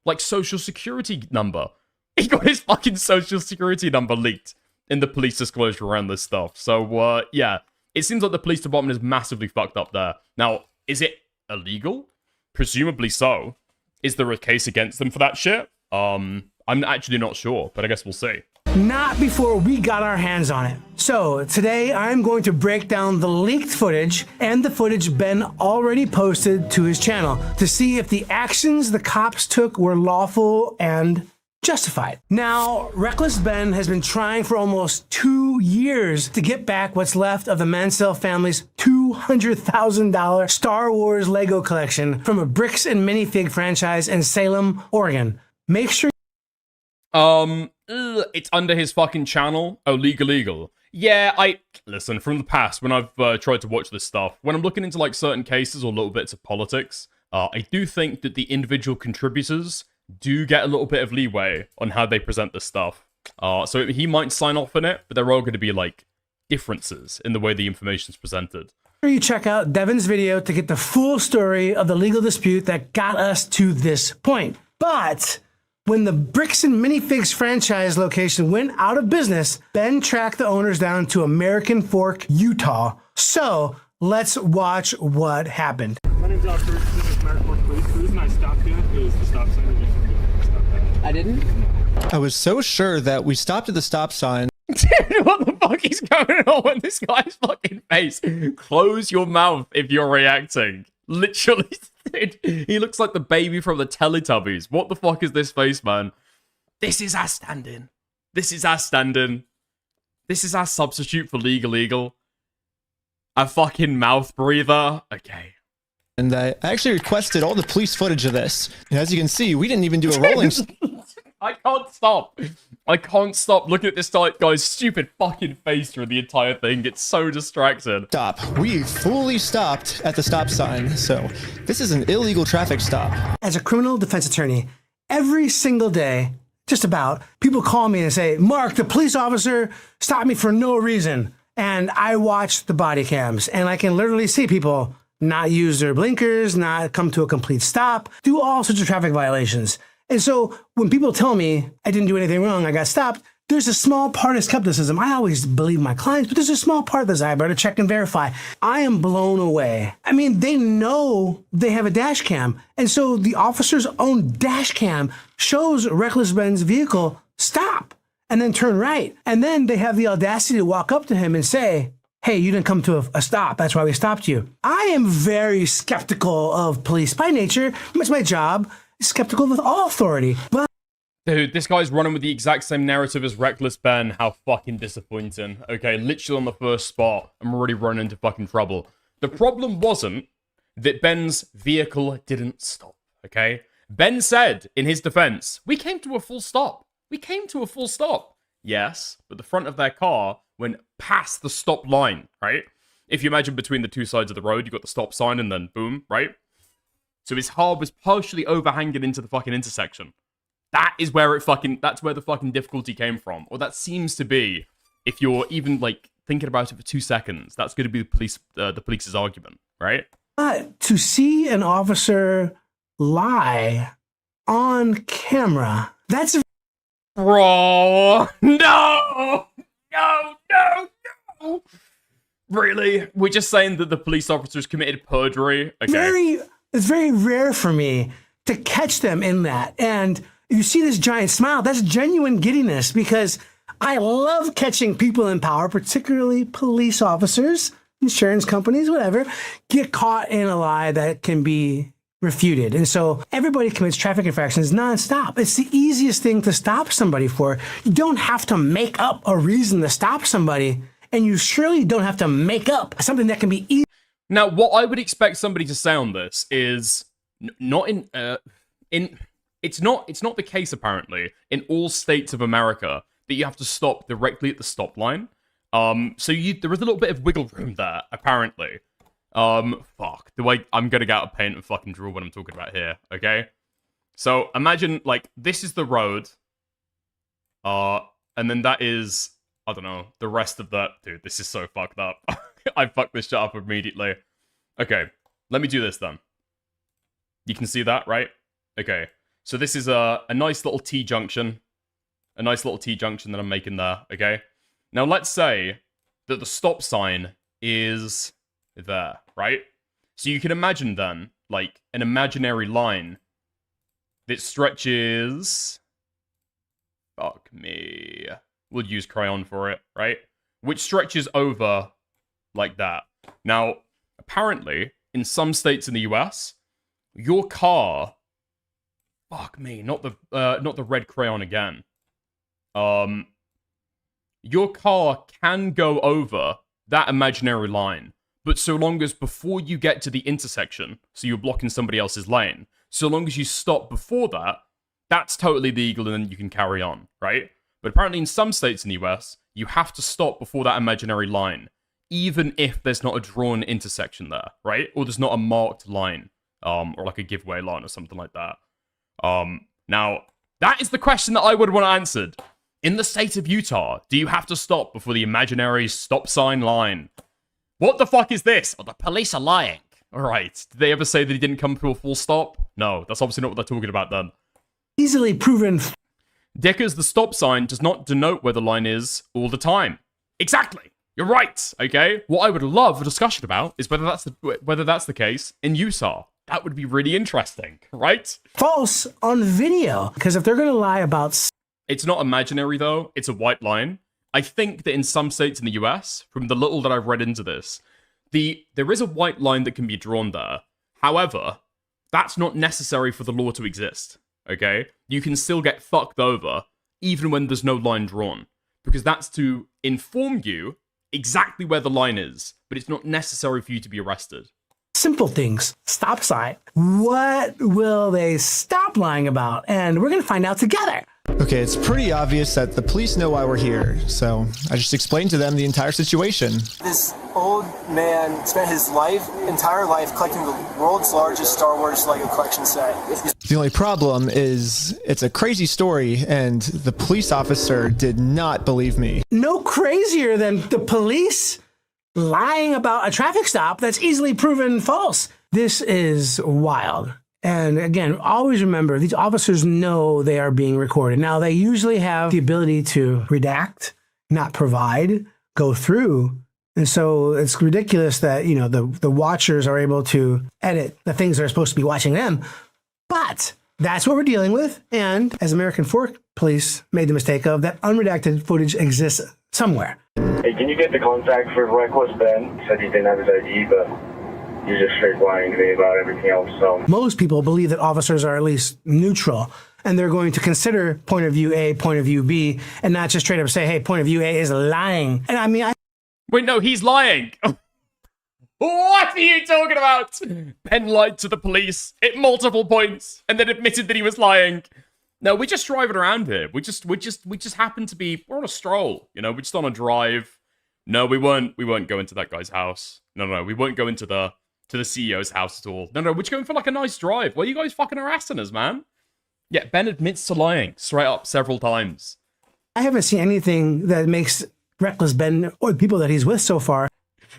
like, social security number. He got his fucking social security number leaked in the police disclosure around this stuff. So, yeah. It seems like the police department is massively fucked up there. Now, is it illegal? Presumably so. Is there a case against them for that shit? I'm actually not sure, but I guess we'll see. not before we got our hands on it. So today I'm going to break down the leaked footage and the footage Ben already posted to his channel to see if the actions the cops took were lawful and justified. Now, Reckless Ben has been trying for almost 2 years to get back what's left of the Mansell family's $200,000 Star Wars Lego collection from a bricks and minifig franchise in Salem, Oregon. Make sure it's under his fucking channel. Oh, legal. Yeah, listen, from the past, when I've tried to watch this stuff, when I'm looking into, like, certain cases or little bits of politics, I do think that the individual contributors do get a little bit of leeway on how they present this stuff. So he might sign off on it, but there are going to be, like, differences in the way the information's presented. you check out Devin's video to get the full story of the legal dispute that got us to this point. But when the Bricks and Minifigs franchise location went out of business, Ben tracked the owners down to American Fork, Utah. So let's watch what happened. My name's Oscar. This is American Fork Police. The reason I stopped you is the stop sign. I didn't? I was so sure that we stopped at the stop sign. Dude, what the fuck is going on with this guy's fucking face? Close your mouth if you're reacting. Literally, dude, he looks like the baby from the Teletubbies. What the fuck is this face, man? This is our stand-in. This is our stand-in. This is our substitute for legal. A fucking mouth breather. Okay. And I actually requested all the police footage of this. And as you can see, we didn't even do a rolling... I can't stop. I can't stop looking at this guy's stupid fucking face through the entire thing. It's so distracting. Stop. We fully stopped at the stop sign, so this is an illegal traffic stop. As a criminal defense attorney, every single day, just about, people call me and say, Mark, the police officer stopped me for no reason. And I watch the body cams, and I can literally see people not use their blinkers, not come to a complete stop, do all sorts of traffic violations. And so when people tell me I didn't do anything wrong, I got stopped, there's a small part of skepticism. I always believe my clients, but there's a small part that's I better check and verify. I am blown away. I mean, they know they have a dash cam. And so the officer's own dash cam shows Reckless Ben's vehicle stop and then turn right. And then they have the audacity to walk up to him and say, hey, you didn't come to a stop. That's why we stopped you. I am very skeptical of police by nature. It's my job. Skeptical with all authority. But dude, this guy's running with the exact same narrative as Reckless Ben. How fucking disappointing. Okay, literally on the first spot, I'm already running into fucking trouble. The problem wasn't that Ben's vehicle didn't stop, okay? Ben said, in his defense, we came to a full stop. We came to a full stop. Yes, but the front of their car went past the stop line, right? If you imagine between the two sides of the road, you've got the stop sign and then boom, right? So his car was partially overhanging into the fucking intersection. That is where that's where the fucking difficulty came from. Or that seems to be, if you're even, like, thinking about it for 2 seconds, that's going to be the police's argument, right? To see an officer lie on camera, that's... Bro, no! No, no, no! Really? We're just saying that the police officers committed perjury? Okay. It's very rare for me to catch them in that. And if you see this giant smile, that's genuine giddiness, because I love catching people in power, particularly police officers, insurance companies, whatever, get caught in a lie that can be refuted. And so everybody commits traffic infractions nonstop. It's the easiest thing to stop somebody for. You don't have to make up a reason to stop somebody, and you surely don't have to make up something that can be easy. Now, what I would expect somebody to say on this is it's not the case, apparently, in all states of America that you have to stop directly at the stop line. So there is a little bit of wiggle room there, apparently. Fuck. I'm gonna get out of paint and fucking draw what I'm talking about here, okay? So imagine, like, this is the road. And then that is, I don't know, the rest of that. Dude, this is so fucked up. I fucked this shit up immediately. Okay, let me do this then. You can see that, right? Okay, so this is a nice little T-junction. A nice little T-junction that I'm making there, okay? Now, let's say that the stop sign is there, right? So you can imagine then, like, an imaginary line that stretches... Fuck me. We'll use crayon for it, right? Which stretches over like that. Now, apparently, in some states in the US, your car... Fuck me, not the red crayon again. Your car can go over that imaginary line, but so long as before you get to the intersection, so you're blocking somebody else's lane, so long as you stop before that, that's totally legal and then you can carry on, right? But apparently in some states in the US, you have to stop before that imaginary line, even if there's not a drawn intersection there, right? Or there's not a marked line, or like a giveaway line or something like that. Now, that is the question that I would want answered. In the state of Utah, do you have to stop before the imaginary stop sign line? What the fuck is this? Oh, the police are lying. Alright, did they ever say that he didn't come to a full stop? No, that's obviously not what they're talking about then. Easily proven. Dickers, the stop sign does not denote where the line is all the time. Exactly! You're right, okay? What I would love a discussion about is whether that's the case in Utah. That would be really interesting, right? False on video. Because if they're going to lie about... It's not imaginary, though. It's a white line. I think that in some states in the US, from the little that I've read into this, there is a white line that can be drawn there. However, that's not necessary for the law to exist, okay? You can still get fucked over, even when there's no line drawn. Because that's to inform you exactly where the line is, but it's not necessary for you to be arrested. Simple things. Stop sign. What will they stop lying about? And we're going to find out together. Okay, it's pretty obvious that the police know why we're here, so I just explained to them the entire situation. This old man spent his entire life collecting the world's largest Star Wars Lego collection set. The only problem is it's a crazy story, and the police officer did not believe me. No crazier than the police lying about a traffic stop that's easily proven false. This is wild. And again, always remember, these officers know they are being recorded. Now, they usually have the ability to redact, not provide, go through. And so it's ridiculous that, you know, the watchers are able to edit the things that are supposed to be watching them. But that's what we're dealing with. And as American Fork Police made the mistake of, that unredacted footage exists somewhere. Hey, can you get the contact for Reckless Ben? He said he didn't have his ID, but you're just straight lying to me about everything else. So most people believe that officers are at least neutral, and they're going to consider point of view A, point of view B, and not just straight up say, hey, point of view A is lying. And I mean, Wait, no, he's lying. What are you talking about? Ben lied to the police at multiple points and then admitted that he was lying. No, we're just driving around here. We just happen to be, we're on a stroll, you know, we're just on a drive. No, we weren't going to that guy's house. No, we won't go into the CEO's house at all. No, we're just going for like a nice drive. Why are you guys fucking harassing us, man? Yeah, Ben admits to lying straight up several times. I haven't seen anything that makes Reckless Ben or the people that he's with so far.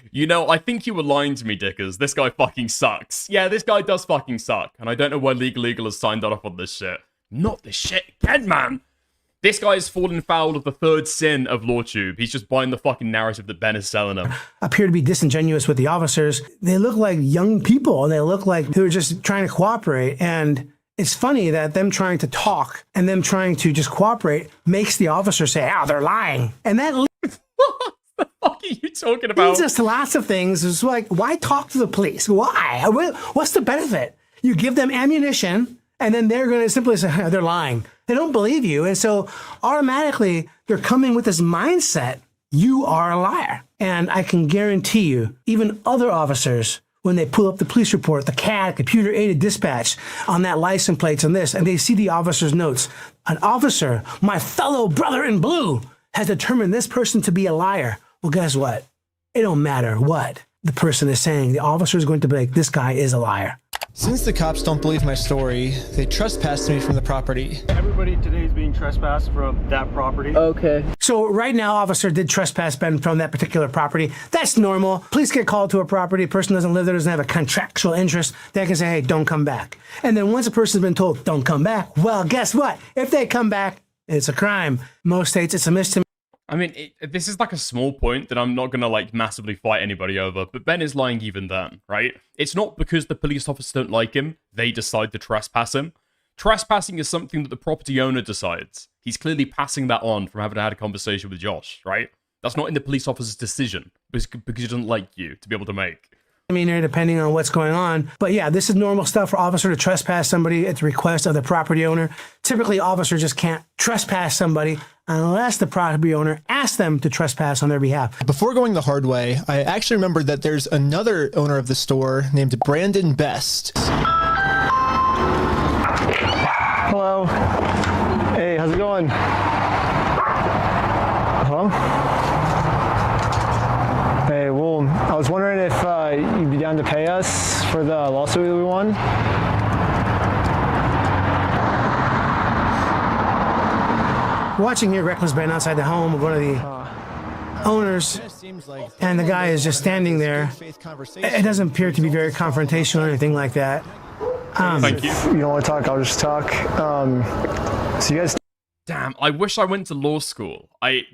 You know, I think you were lying to me, Dickers. This guy fucking sucks. Yeah, this guy does fucking suck. And I don't know why Legal has signed off on this shit. Not this shit again, man. This guy has fallen foul of the third sin of LawTube. He's just buying the fucking narrative that Ben is selling him. Appear to be disingenuous with the officers. They look like young people, and they look like they're just trying to cooperate. And it's funny that them trying to talk and them trying to just cooperate makes the officer say, they're lying. And that What the fuck are you talking about? leads us to lots of things. It's like, why talk to the police? Why? What's the benefit? You give them ammunition, and then they're going to simply say, they're lying. They don't believe you. And so automatically they're coming with this mindset, you are a liar. And I can guarantee you, even other officers, when they pull up the police report, the CAD, computer-aided dispatch, on that license plates and this, and they see the officer's notes, an officer, my fellow brother in blue, has determined this person to be a liar. Well, guess what? It don't matter what the person is saying. The officer is going to be like, this guy is a liar. Since the cops don't believe my story, they trespassed me from the property. Everybody today is being trespassed from that property. Okay. So right now, officer did trespass Ben from that particular property. That's normal. Police get called to a property. A person doesn't live there, doesn't have a contractual interest. They can say, hey, don't come back. And then once a person's been told, don't come back, well, guess what? If they come back, it's a crime. Most states, it's a misdemeanor. I mean, this is like a small point that I'm not going to like massively fight anybody over, but Ben is lying even then, right? It's not because the police officers don't like him, they decide to trespass him. Trespassing is something that the property owner decides. He's clearly passing that on from having had a conversation with Josh, right? That's not in the police officer's decision because he doesn't like you to be able to make. Depending on what's going on. But yeah, this is normal stuff for officer to trespass somebody at the request of the property owner. Typically, officer just can't trespass somebody unless the property owner asks them to trespass on their behalf. Before going the hard way, I actually remembered that there's another owner of the store named Brandon Best. Hello. Hey, how's it going? Hello? Hey, well, I was wondering if you'd be down to pay us for the lawsuit that we won. Watching here, Reckless Ben outside the home of one of the owners, and the guy is just standing there. It doesn't appear to be very confrontational or anything like that. Thank you. If you don't want to talk, I'll just talk. So you guys... Damn, I wish I went to law school.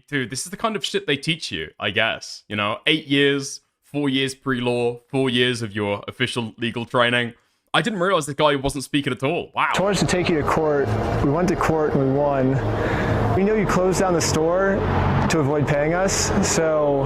Dude, this is the kind of shit they teach you, I guess. You know, 8 years, 4 years pre-law, 4 years of your official legal training. I didn't realize this guy wasn't speaking at all. Wow. Told us to take you to court. We went to court and we won. We know you closed down the store to avoid paying us, so...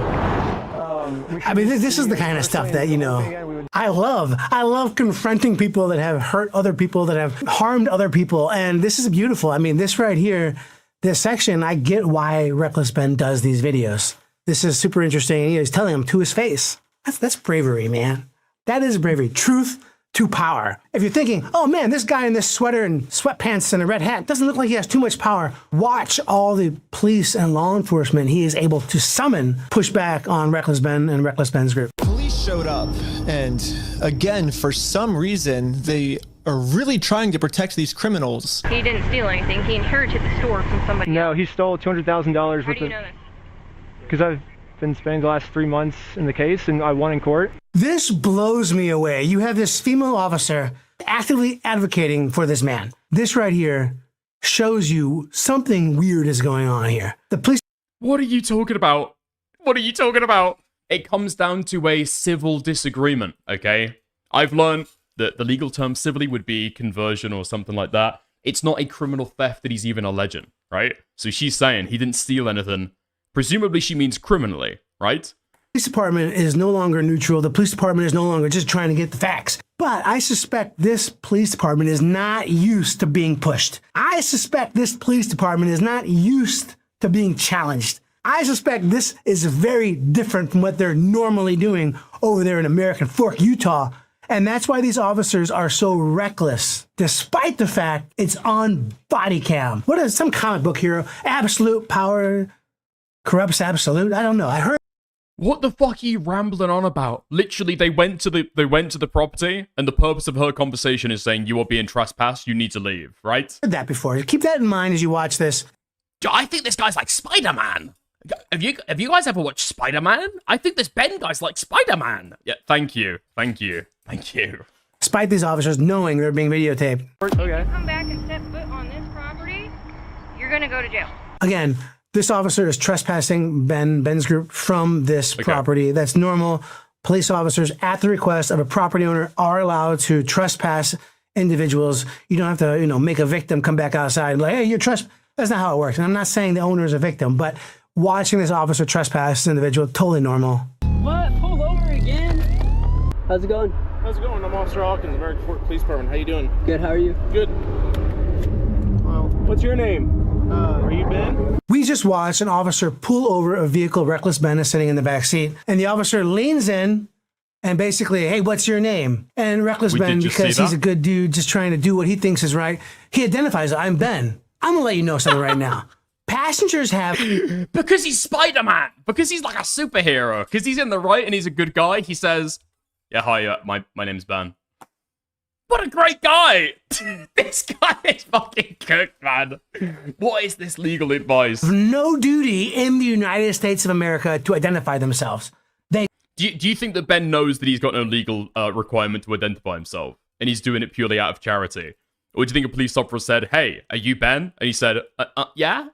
I mean, this is the kind of stuff that, you know, I love. I love confronting people that have hurt other people, that have harmed other people, and this is beautiful. I mean, this right here, this section, I get why Reckless Ben does these videos. This is super interesting. He's telling him to his face. That's bravery, man. That is bravery. Truth to power. If you're thinking, oh man, this guy in this sweater and sweatpants and a red hat doesn't look like he has too much power, watch all the police and law enforcement he is able to summon, push back on Reckless Ben and Reckless Ben's group. Police showed up, and again, for some reason, they are really trying to protect these criminals. He didn't steal anything. He inherited the store from somebody No, else. he stole $200,000. How do you know this? Because I've been spending the last 3 months in the case, and I won in court. This blows me away. You have this female officer actively advocating for this man. This right here shows you something weird is going on here. The police. What are you talking about? What are you talking about? It comes down to a civil disagreement, okay? I've learned that the legal term civilly would be conversion or something like that. It's not a criminal theft that he's even alleging, right? So she's saying he didn't steal anything. Presumably she means criminally, right? The police department is no longer neutral. The police department is no longer just trying to get the facts. But I suspect this police department is not used to being pushed. I suspect this police department is not used to being challenged. I suspect this is very different from what they're normally doing over there in American Fork, Utah. And that's why these officers are so reckless, despite the fact it's on body cam. What is some comic book hero? Absolute power corrupts absolute? I don't know. I heard. What the fuck are you rambling on about? Literally, they went to the property, and the purpose of her conversation is saying you are being trespassed, you need to leave, right? Heard that before. Keep that in mind as you watch this. I think this guy's like Spider-Man. Have you guys ever watched Spider-Man? I think this Ben guy's like Spider-Man. Yeah, thank you. Despite these officers knowing they're being videotaped. Okay. If you come back and step foot on this property, you're gonna go to jail. Again, this officer is trespassing Ben's group from this property. That's normal. Police officers, at the request of a property owner, are allowed to trespass individuals. You don't have to, make a victim come back outside and like, hey, you're trespassing. That's not how it works. And I'm not saying the owner is a victim, but watching this officer trespass this individual, totally normal. What? Pulled over again? How's it going? How's it going? I'm Officer Hawkins, American Fork Police Department. How you doing? Good, how are you? Good. Well, what's your name? Are you Ben? We just watched an officer pull over a vehicle. Reckless Ben is sitting in the back seat, and the officer leans in and basically, hey, what's your name? And Reckless Ben, because he's a good dude, just trying to do what he thinks is right, he identifies, I'm Ben. I'm gonna let you know something right now. Passengers have... Because he's Spider-Man. Because he's like a superhero. Because he's in the right and he's a good guy. He says, yeah, hi, my name's Ben. What a great guy! This guy is fucking cooked, man. What is this legal advice? No duty in the United States of America to identify themselves. Do you think that Ben knows that he's got no legal requirement to identify himself? And he's doing it purely out of charity? Or do you think a police officer said, hey, are you Ben? And he said, yeah?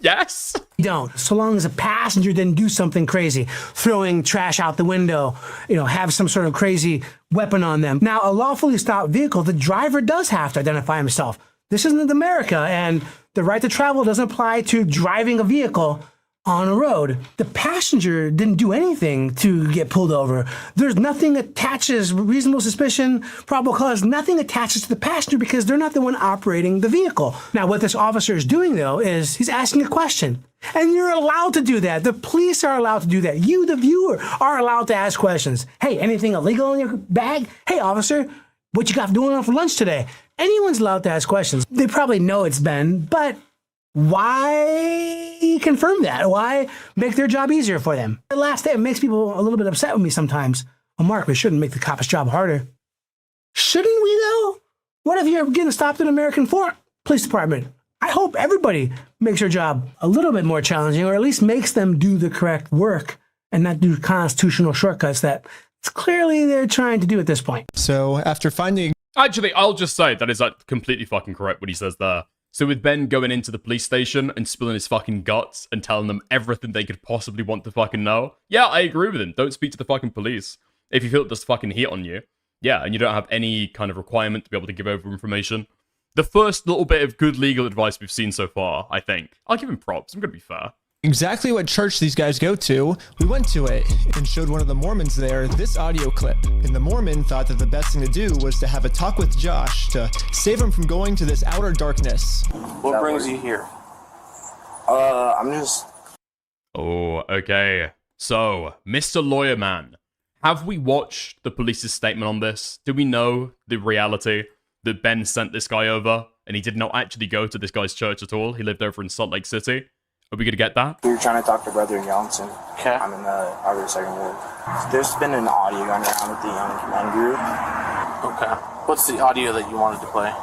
Yes? You don't. So long as a passenger didn't do something crazy, throwing trash out the window, have some sort of crazy weapon on them. Now, a lawfully stopped vehicle, the driver does have to identify himself. This isn't America, and the right to travel doesn't apply to driving a vehicle on a road. The passenger didn't do anything to get pulled over. There's nothing attaches, reasonable suspicion, probable cause, nothing attaches to the passenger because they're not the one operating the vehicle. Now, what this officer is doing, though, is he's asking a question. And you're allowed to do that. The police are allowed to do that. You, the viewer, are allowed to ask questions. Hey, anything illegal in your bag? Hey, officer, what you got going on for lunch today? Anyone's allowed to ask questions. They probably know it's Ben, but why confirm that? Why make their job easier for them? The last day, it makes people a little bit upset with me sometimes. Well, Mark, we shouldn't make the cop's job harder. Shouldn't we, though? What if you're getting stopped in American Fork Police Department? I hope everybody makes their job a little bit more challenging, or at least makes them do the correct work and not do constitutional shortcuts that it's clearly they're trying to do at this point. So after finding... Actually, I'll just say that is completely fucking correct what he says there. So with Ben going into the police station and spilling his fucking guts and telling them everything they could possibly want to fucking know, yeah, I agree with him. Don't speak to the fucking police if you feel that there's fucking heat on you. Yeah, and you don't have any kind of requirement to be able to give over information. The first little bit of good legal advice we've seen so far, I think. I'll give him props. I'm gonna be fair. Exactly what church these guys go to. We went to it and showed one of the Mormons there this audio clip. And the Mormon thought that the best thing to do was to have a talk with Josh to save him from going to this outer darkness. What brings you here? I'm just... Oh, okay. So, Mr. Lawyer Man, Have we watched the police's statement on this? Do we know the reality that Ben sent this guy over and he did not actually go to this guy's church at all? He lived over in Salt Lake City. Are we going to get that? We were trying to talk to Brother Johnson. Okay. I'm in the other second ward. There's been an audio going around with the young men group. Okay. What's the audio that you wanted to play?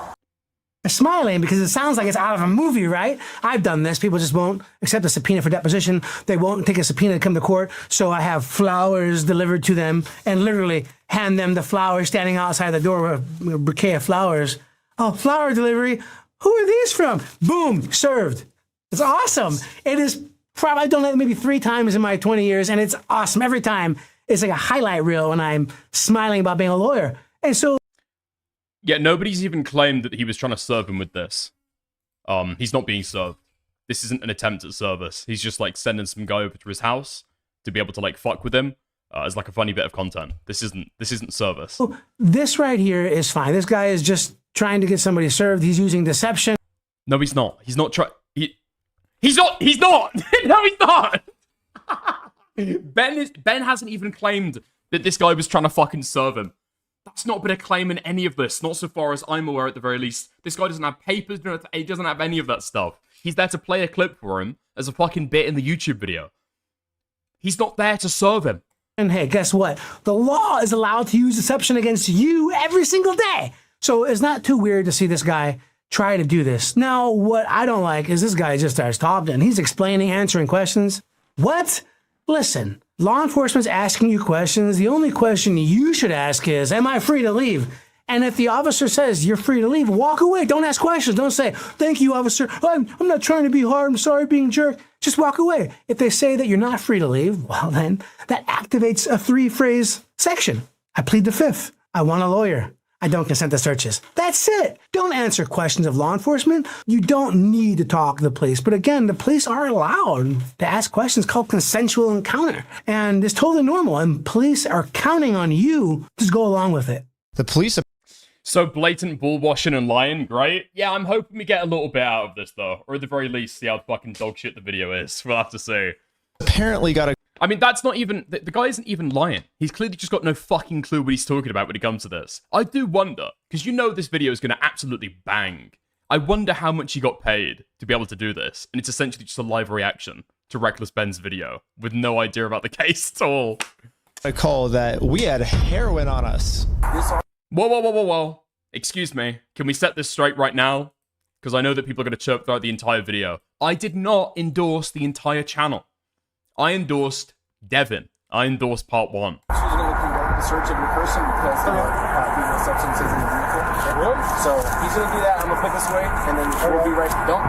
I'm smiling because it sounds like it's out of a movie, right? I've done this. People just won't accept a subpoena for deposition. They won't take a subpoena to come to court. So I have flowers delivered to them and literally hand them the flowers standing outside the door with a bouquet of flowers. Oh, flower delivery. Who are these from? Boom, served. It's awesome. It is probably, I've done it maybe 3 times in my 20 years, and it's awesome. Every time it's like a highlight reel when I'm smiling about being a lawyer. And so, yeah, nobody's even claimed that he was trying to serve him with this. He's not being served. This isn't an attempt at service. He's just like sending some guy over to his house to be able to like fuck with him as like a funny bit of content. This isn't service. this right here is fine. This guy is just trying to get somebody served. He's using deception. No, he's not. He's not trying. He's not. He's not. No, he's not. Ben hasn't even claimed that this guy was trying to fucking serve him. That's not been a claim in any of this. Not so far as I'm aware, at the very least. This guy doesn't have papers. He doesn't have any of that stuff. He's there to play a clip for him as a fucking bit in the YouTube video. He's not there to serve him. And hey, guess what? The law is allowed to use deception against you every single day. So it's not too weird to see this guy try to do this. Now, what I don't like is this guy just starts talking. He's explaining, answering questions. What? Listen, law enforcement's asking you questions. The only question you should ask is, am I free to leave? And if the officer says you're free to leave, walk away. Don't ask questions. Don't say, thank you, officer. I'm not trying to be hard. I'm sorry being a jerk. Just walk away. If they say that you're not free to leave, well, then that activates a 3-phrase section. I plead the 5th. I want a lawyer. I don't consent to searches. That's it. Don't answer questions of law enforcement. You don't need to talk to the police. But again, the police are allowed to ask questions called consensual encounter. And it's totally normal. And police are counting on you to go along with it. The police... So blatant bullwashing and lying, great. Yeah, I'm hoping we get a little bit out of this, though. Or at the very least, see how fucking dog shit the video is. We'll have to see. Apparently got a... I mean, that's not even... The guy isn't even lying. He's clearly just got no fucking clue what he's talking about when it comes to this. I do wonder, because you know this video is going to absolutely bang. I wonder how much he got paid to be able to do this. And it's essentially just a live reaction to Reckless Ben's video with no idea about the case at all. I call that we had heroin on us. Whoa. Excuse me. Can we set this straight right now? Because I know that people are going to chirp throughout the entire video. I did not endorse the entire channel. I endorsed Devin. I endorsed part 1. She's going to conduct the search of your person because there being no substances in the vehicle. Really? So he's going to do that. I'm going to put this away, and then we'll be right. Don't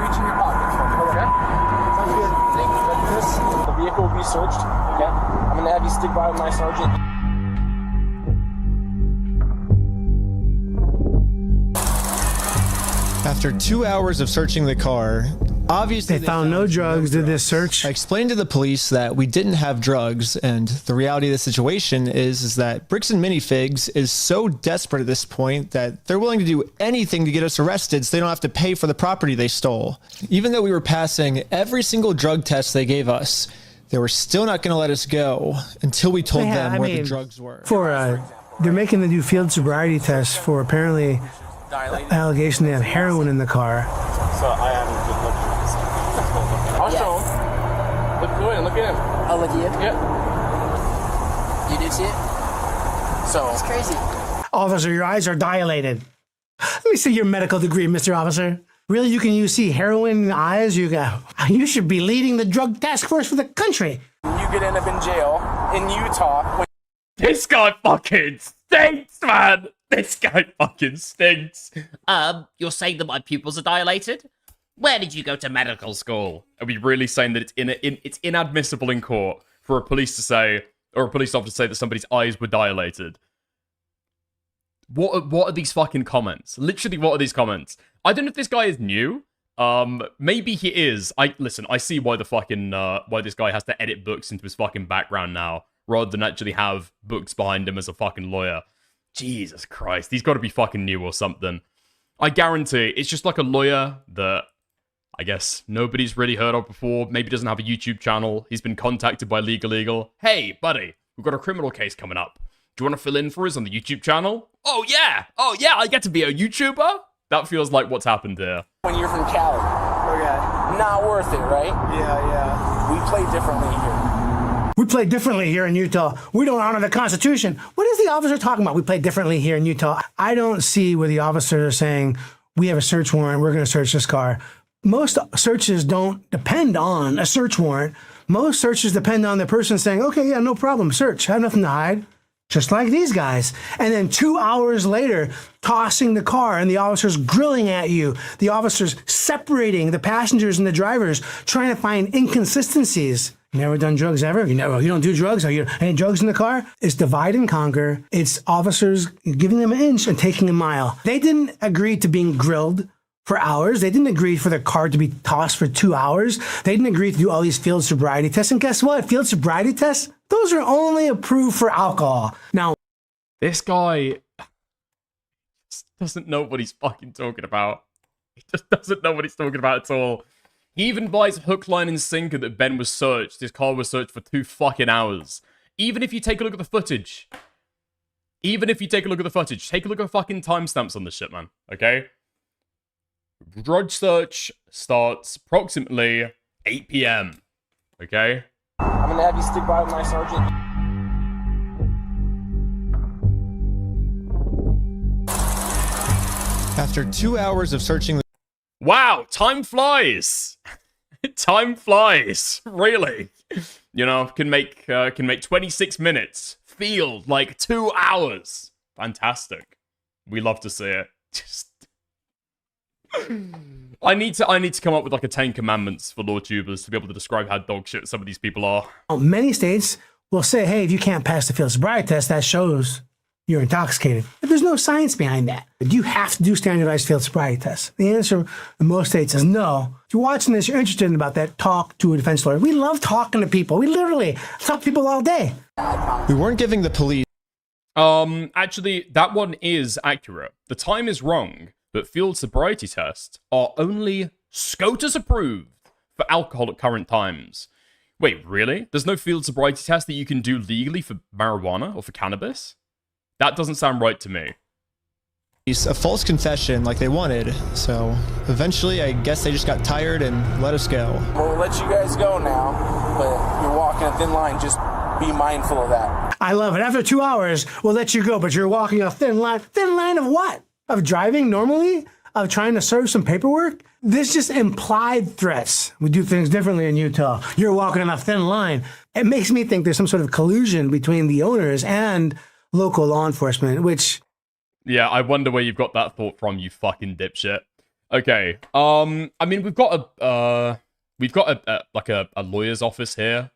reach in your pockets for me, okay? Sounds good. Thank you. The vehicle will be searched, okay? I'm going to have you stick by my sergeant. After 2 hours of searching the car, obviously they found no drugs in this search. I explained to the police that we didn't have drugs, and the reality of the situation is that Bricks and Minifigs is so desperate at this point that they're willing to do anything to get us arrested so they don't have to pay for the property they stole. Even though we were passing every single drug test they gave us, they were still not going to let us go until we told them where the drugs were. They're making them do field sobriety tests for apparently allegation they have heroin in the car. So I am just looking at this. I'll show him. Look at him. Oh, look at you? Yep. You did see it? So it's crazy. Officer, your eyes are dilated. Let me see your medical degree, Mr. Officer. Really, you see heroin in the eyes? You should be leading the drug task force for the country. You could end up in jail in Utah. This guy fucking stinks, man. This guy fucking stinks. You're saying that my pupils are dilated? Where did you go to medical school? Are we really saying that it's inadmissible in court for a police to say, or a police officer to say that somebody's eyes were dilated? What are these fucking comments? Literally, what are these comments? I don't know if this guy is new. Maybe he is. I see why the fucking why this guy has to edit books into his fucking background now, rather than actually have books behind him as a fucking lawyer. Jesus Christ, he's got to be fucking new or something. I guarantee it's just like a lawyer that I guess nobody's really heard of before, maybe doesn't have a YouTube channel. He's been contacted by Legal. Hey, buddy, we've got a criminal case coming up. Do you want to fill in for us on the YouTube channel? Oh yeah, I get to be a YouTuber? That feels like what's happened here. When you're from Cali. Okay. Not worth it, right? Yeah. We play differently here. We play differently here in Utah. We don't honor the Constitution. What is the officer talking about? We play differently here in Utah. I don't see where the officers are saying, we have a search warrant, we're going to search this car. Most searches don't depend on a search warrant. Most searches depend on the person saying, okay, yeah, no problem, search. I have nothing to hide. Just like these guys. And then 2 hours later, tossing the car and the officers grilling at you. The officers separating the passengers and the drivers, trying to find inconsistencies. You never done drugs ever? You don't do drugs? Are you any drugs in the car? It's divide and conquer. It's officers giving them an inch and taking a mile. They didn't agree to being grilled for hours. They didn't agree for their car to be tossed for 2 hours. They didn't agree to do all these field sobriety tests. And guess what? Field sobriety tests, those are only approved for alcohol. Now, this guy just doesn't know what he's fucking talking about. He just doesn't know what he's talking about at all. He even buys hook, line, and sinker that Ben was searched. His car was searched for 2 fucking hours. Even if you take a look at the footage. Take a look at the fucking timestamps on this shit, man. Okay? Drug search starts approximately 8 p.m. Okay? I'm gonna have you stick by with my sergeant. After 2 hours of searching... Wow, time flies! Time flies, really. You know, can make 26 minutes feel like 2 hours. Fantastic. We love to see it. Just... I need to come up with like a 10 commandments for law tubers to be able to describe how dog shit some of these people are. many states will say, hey, if you can't pass the field sobriety test, that shows you're intoxicated. But there's no science behind that. Do you have to do standardized field sobriety tests? The answer in most states is no. If you're watching this, you're interested in about that, talk to a defense lawyer. We love talking to people. We literally talk to people all day. We weren't giving the police... Actually, that one is accurate. The time is wrong, but field sobriety tests are only SCOTUS approved for alcohol at current times. Wait, really? There's no field sobriety test that you can do legally for marijuana or for cannabis? That doesn't sound right to me. A false confession like they wanted, so eventually I guess they just got tired and let us go. We'll let you guys go now, but you're walking a thin line. Just be mindful of that. I love it. After 2 hours, we'll let you go, but you're walking a thin line. Thin line of what? Of driving normally? Of trying to serve some paperwork? This just implied threats. We do things differently in Utah. You're walking on a thin line. It makes me think there's some sort of collusion between the owners and local law enforcement, which... Yeah, I wonder where you've got that thought from, you fucking dipshit. Okay, I mean, we've got a lawyer's office here.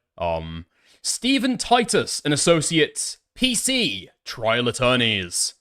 Stephen Titus and Associates, PC, trial attorneys.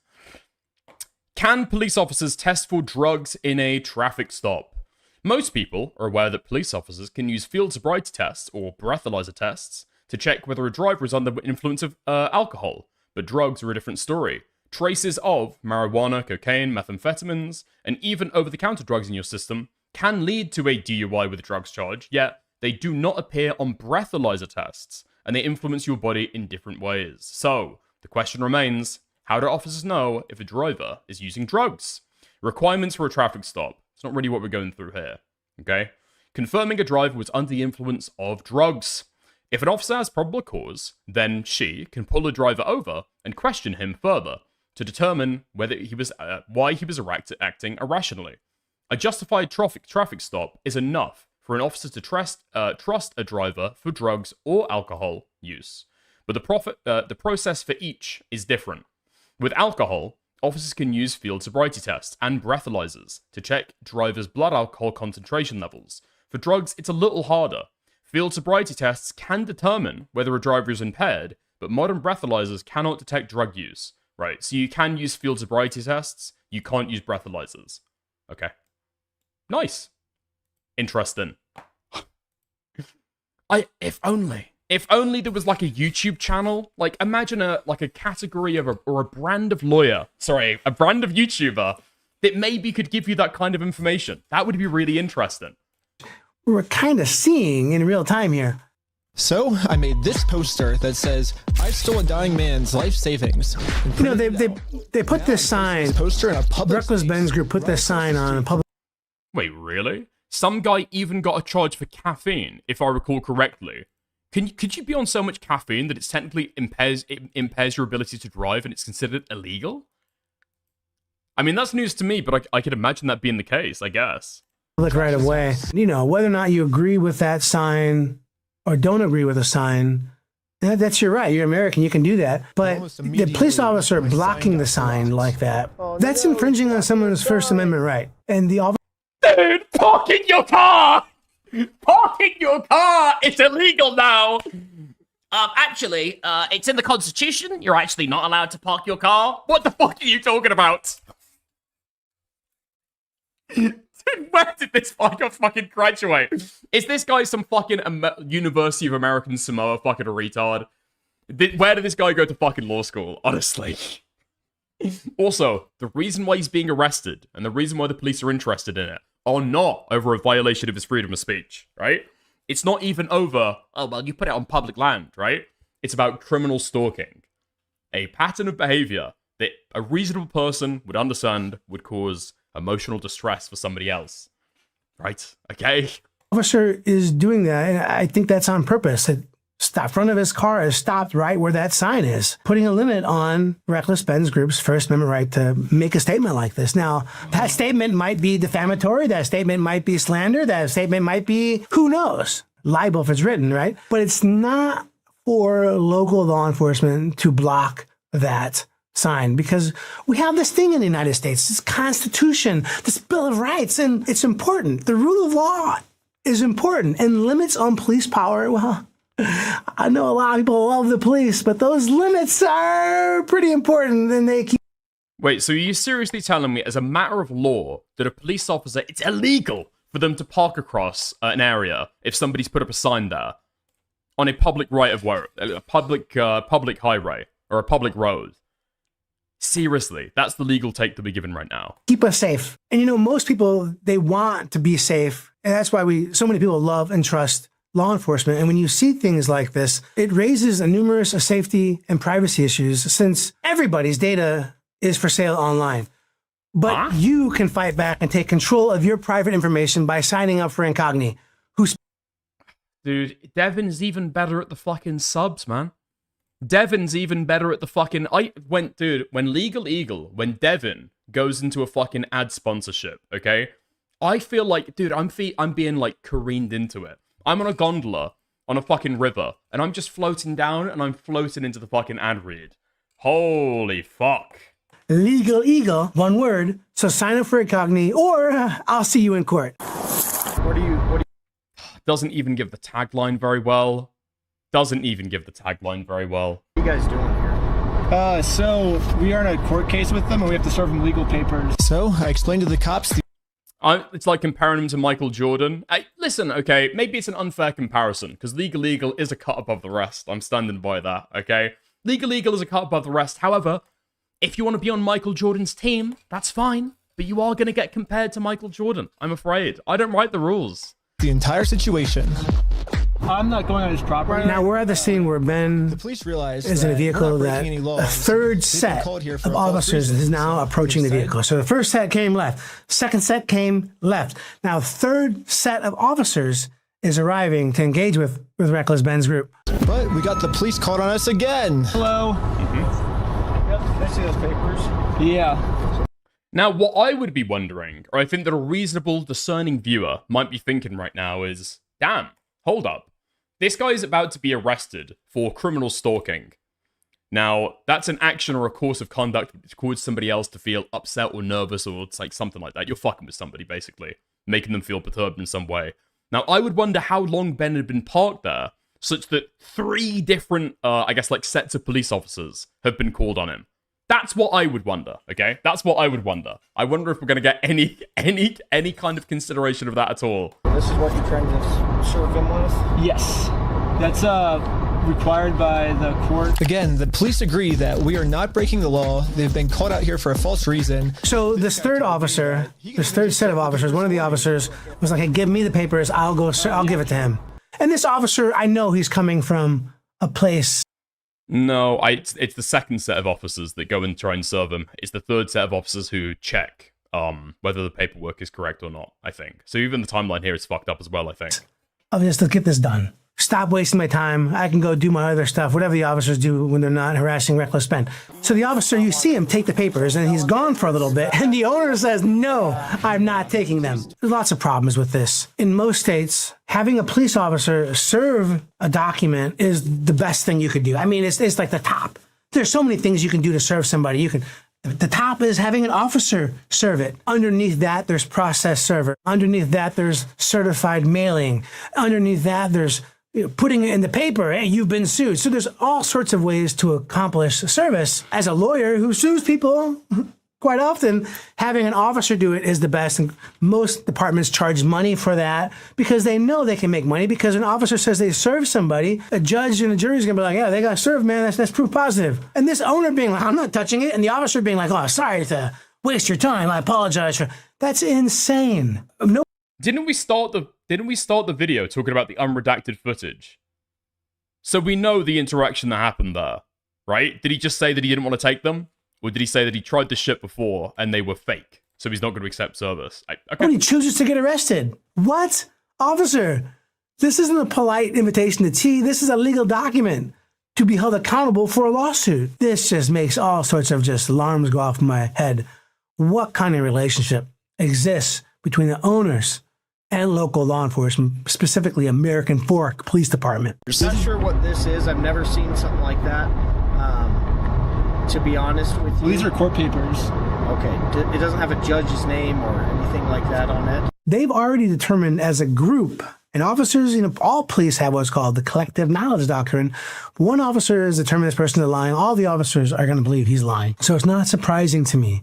Can police officers test for drugs in a traffic stop? Most people are aware that police officers can use field sobriety tests or breathalyzer tests to check whether a driver is under the influence of alcohol, but drugs are a different story. Traces of marijuana, cocaine, methamphetamines, and even over-the-counter drugs in your system can lead to a DUI with a drugs charge, yet they do not appear on breathalyzer tests, and they influence your body in different ways. So, the question remains, how do officers know if a driver is using drugs? Requirements for a traffic stop. It's not really what we're going through here, okay? Confirming a driver was under the influence of drugs. If an officer has probable cause, then she can pull a driver over and question him further to determine whether he was why he was acting irrationally. A justified traffic stop is enough for an officer to trust a driver for drugs or alcohol use. But the process for each is different. With alcohol, officers can use field sobriety tests and breathalyzers to check drivers' blood alcohol concentration levels. For drugs, it's a little harder. Field sobriety tests can determine whether a driver is impaired, but modern breathalyzers cannot detect drug use. Right, so you can use field sobriety tests, you can't use breathalyzers. Okay. Nice. Interesting. If only there was like a YouTube channel. Like, imagine a category of or a brand of lawyer. Sorry, a brand of YouTuber that maybe could give you that kind of information. That would be really interesting. we're kind of seeing in real time here. So I made this poster that says, "I stole a dying man's life savings." You know, they put this sign. Poster in a public. Reckless Ben's group put this sign on a public. Wait, really? Some guy even got a charge for caffeine, if I recall correctly. Could you be on so much caffeine that it's technically impairs your ability to drive and it's considered illegal? I mean, that's news to me, but I could imagine that being the case, I guess. Public right away. You know, whether or not you agree with that sign or don't agree with a sign, that's your right. You're American, you can do that. But the police officer blocking the sign like that, that's infringing on someone's First Amendment right. And the officer... Dude, parking your car! Parking your car! It's illegal now! Actually, it's in the Constitution. You're actually not allowed to park your car. What the fuck are you talking about? Dude, where did this fucking graduate? Is this guy some fucking University of American Samoa fucking retard? Where did this guy go to fucking law school? Honestly. Also, the reason why he's being arrested and the reason why the police are interested in it are not over a violation of his freedom of speech, right? It's not even over, oh, well, you put it on public land, right? It's about criminal stalking. A pattern of behavior that a reasonable person would understand would cause emotional distress for somebody else. Right? Okay? Officer is doing that, and I think that's on purpose. The front of his car is stopped right where that sign is, putting a limit on Reckless Ben's group's First Amendment right to make a statement like this. Now, that statement might be defamatory, that statement might be slander, that statement might be, who knows, libel if it's written, right? But it's not for local law enforcement to block that sign, because we have this thing in the United States, this Constitution, this Bill of Rights, and it's important. The rule of law is important, and limits on police power, well, I know a lot of people love the police, but those limits are pretty important, and they keep... Wait, so are you seriously telling me, as a matter of law, that a police officer, it's illegal for them to park across an area if somebody's put up a sign there on a public right of way, a public highway, or a public road? Seriously, that's the legal take to be given right now. Keep us safe. And you know, most people, they want to be safe. And that's why so many people love and trust law enforcement. And when you see things like this, it raises a numerous safety and privacy issues, since everybody's data is for sale online. But you can fight back and take control of your private information by signing up for Incogni. Dude, Devin's even better at the fucking subs, man. Devin's even better at the fucking... when Legal Eagle, when Devin goes into a fucking ad sponsorship, okay? I feel like, dude, I'm being, like, careened into it. I'm on a gondola on a fucking river, and I'm just floating down, and I'm floating into the fucking ad read. Holy fuck. Legal Eagle, one word. So sign up for Incogni, or I'll see you in court. What do you... Doesn't even give the tagline very well. Doesn't even give the tagline very well. What are you guys doing here? So we are in a court case with them, and we have to serve them legal papers. So I explained to the cops. It's like comparing him to Michael Jordan. Listen, okay, maybe it's an unfair comparison, because Legal Eagle is a cut above the rest. I'm standing by that, okay? Legal Eagle is a cut above the rest. However, if you want to be on Michael Jordan's team, that's fine. But you are going to get compared to Michael Jordan, I'm afraid. I don't write the rules. The entire situation. I'm not going on his property. Now we're at the scene where Ben is in a vehicle that a third set of officers is now approaching the vehicle. So the first set came left, second set came left. Now third set of officers is arriving to engage with Reckless Ben's group. But we got the police called on us again. Hello. Yep. Can I see those papers? Yeah. Now, what I would be wondering, or I think that a reasonable, discerning viewer might be thinking right now is, damn, hold up. This guy is about to be arrested for criminal stalking. Now, that's an action or a course of conduct which causes somebody else to feel upset or nervous, or it's like something like that. You're fucking with somebody, basically, making them feel perturbed in some way. Now, I would wonder how long Ben had been parked there, such that 3 different, sets of police officers have been called on him. That's what I would wonder, okay? That's what I would wonder. I wonder if we're going to get any kind of consideration of that at all. This is what you're trying to serve him with? Yes. That's required by the court. Again, the police agree that we are not breaking the law. They've been caught out here for a false reason. So this third officer, this third set of officers, one of the officers was like, hey, give me the papers. I'll give it to him. And this officer, I know he's coming from a place. No, it's the second set of officers that go and try and serve him. It's the third set of officers who check whether the paperwork is correct or not, I think. So even the timeline here is fucked up as well, I think. Let's get this done. Stop wasting my time. I can go do my other stuff, whatever the officers do when they're not harassing reckless spend. So the officer, you see him take the papers, and he's gone for a little bit, and the owner says, no, I'm not taking them. There's lots of problems with this. In most states, having a police officer serve a document is the best thing you could do. I mean, it's like the top. There's so many things you can do to serve somebody. The top is having an officer serve it. Underneath that, there's process server. Underneath that, there's certified mailing. Underneath that, there's putting it in the paper, hey, you've been sued. So there's all sorts of ways to accomplish service. As a lawyer who sues people quite often, having an officer do it is the best. And most departments charge money for that because they know they can make money because an officer says they serve somebody, a judge and a jury is going to be like, yeah, they got served, man. That's proof positive. And this owner being like, I'm not touching it. And the officer being like, oh, sorry to waste your time. I apologize for. That's insane. No. Didn't we start the video talking about the unredacted footage? So we know the interaction that happened there, right? Did he just say that he didn't want to take them? Or did he say that he tried this shit before and they were fake? So he's not going to accept service. Okay. When he chooses to get arrested. What? Officer, this isn't a polite invitation to tea. This is a legal document to be held accountable for a lawsuit. This just makes all sorts of just alarms go off in my head. What kind of relationship exists between the owners and local law enforcement, specifically American Fork Police Department? I'm not sure what this is. I've never seen something like that, to be honest with you. Well, these are court papers. Okay. It doesn't have a judge's name or anything like that on it? They've already determined as a group, and officers, all police have what's called the collective knowledge doctrine. One officer has determined this person is lying. All the officers are going to believe he's lying. So it's not surprising to me.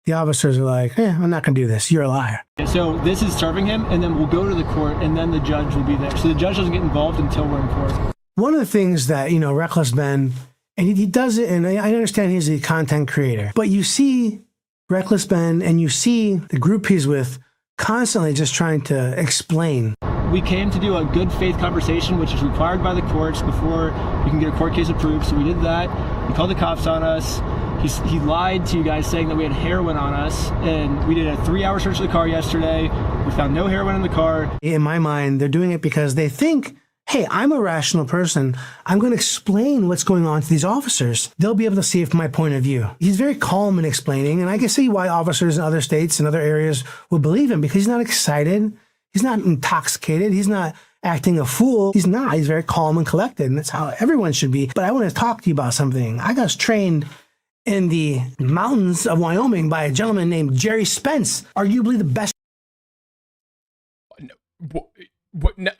The officers are like, I'm not going to do this. You're a liar. So this is serving him, and then we'll go to the court, and then the judge will be there. So the judge doesn't get involved until we're in court. One of the things that, Reckless Ben, and he does it, and I understand he's a content creator, but you see Reckless Ben and you see the group he's with constantly just trying to explain. We came to do a good faith conversation, which is required by the courts before you can get a court case approved. So we did that. He called the cops on us. He lied to you guys saying that we had heroin on us, and we did a 3-hour search of the car yesterday. We found no heroin in the car. In my mind, they're doing it because they think, hey, I'm a rational person. I'm going to explain what's going on to these officers. They'll be able to see it from my point of view. He's very calm in explaining, and I can see why officers in other states and other areas would believe him because he's not excited. He's not intoxicated. He's not acting a fool. He's not. He's very calm and collected, and that's how everyone should be. But I want to talk to you about something. I got trained in the mountains of Wyoming by a gentleman named Jerry Spence, arguably the best.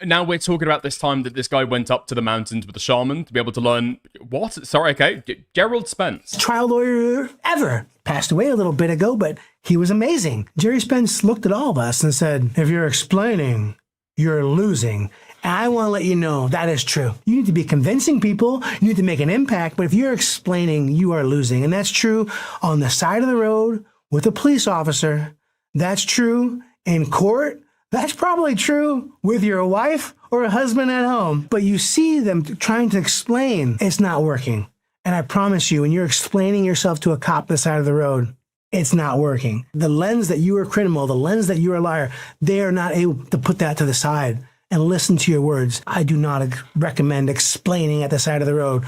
Now we're talking about this time that this guy went up to the mountains with a shaman to be able to learn what? Sorry, okay. Gerald Spence. Trial lawyer ever. Passed away a little bit ago, but he was amazing. Jerry Spence looked at all of us and said, if you're explaining, you're losing. And I want to let you know that is true. You need to be convincing people. You need to make an impact. But if you're explaining, you are losing. And that's true on the side of the road with a police officer. That's true in court. That's probably true with your wife or a husband at home. But you see them trying to explain, it's not working. And I promise you, when you're explaining yourself to a cop on the side of the road, it's not working. The lens that you are criminal, the lens that you are a liar, they are not able to put that to the side and listen to your words. I do not recommend explaining at the side of the road.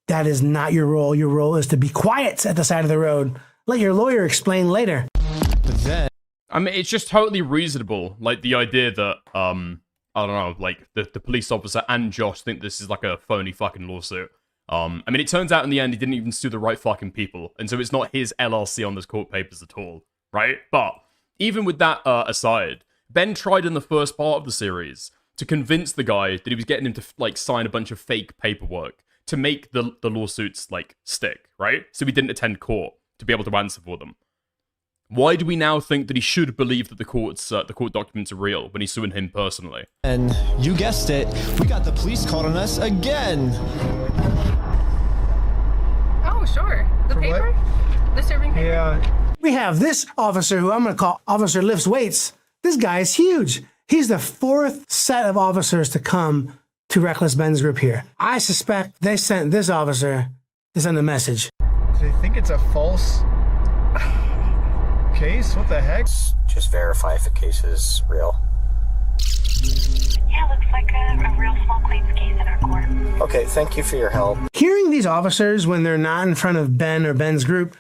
That is not your role. Your role is to be quiet at the side of the road. Let your lawyer explain later. But then, I mean, it's just totally reasonable. Like the idea that, I don't know, like the police officer and Josh think this is like a phony fucking lawsuit. I mean, it turns out in the end he didn't even sue the right fucking people, and so it's not his LLC on those court papers at all, right? But even with that aside, Ben tried in the first part of the series to convince the guy that he was getting him to like sign a bunch of fake paperwork to make the lawsuits like stick, right? So he didn't attend court to be able to answer for them. Why do we now think that he should believe that the court documents are real when he's suing him personally? and you guessed it, we got the police called on us again. Sure. The For paper? The serving paper? Yeah. We have this officer who I'm going to call Officer Lifts Weights. This guy is huge. He's the fourth set of officers to come to Reckless Ben's group here. I suspect they sent this officer to send a message. Do they think it's a false case? What the heck? Just verify if the case is real. Yeah, looks like a real small claims case in our court. Okay, thank you for your help. Hearing these officers when they're not in front of Ben or Ben's group,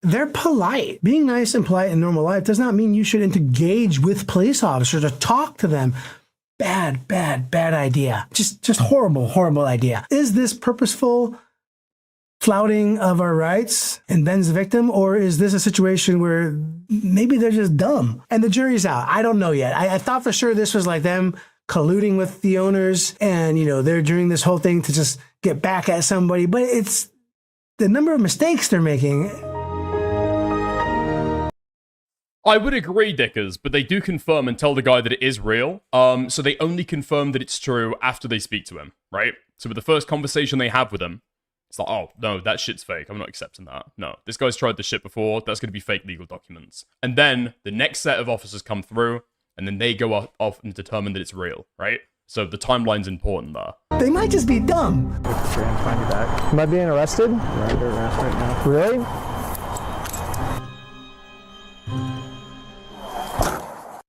they're polite. Being nice and polite in normal life does not mean you should engage with police officers or talk to them. Bad idea. Just horrible idea. Is this purposeful flouting of our rights and Ben's the victim, or is this a situation where maybe they're just dumb and the jury's out? I don't know yet. I thought for sure this was like them colluding with the owners and, they're doing this whole thing to just get back at somebody, but it's the number of mistakes they're making. I would agree, Dickers, but they do confirm and tell the guy that it is real. So they only confirm that it's true after they speak to him, right? So with the first conversation they have with him, it's like, oh, no, that shit's fake. I'm not accepting that. No, this guy's tried this shit before. That's going to be fake legal documents. And then the next set of officers come through, and then they go off and determine that it's real, right? So the timeline's important there. They might just be dumb. Am I being arrested? You're under arrest right now. Really?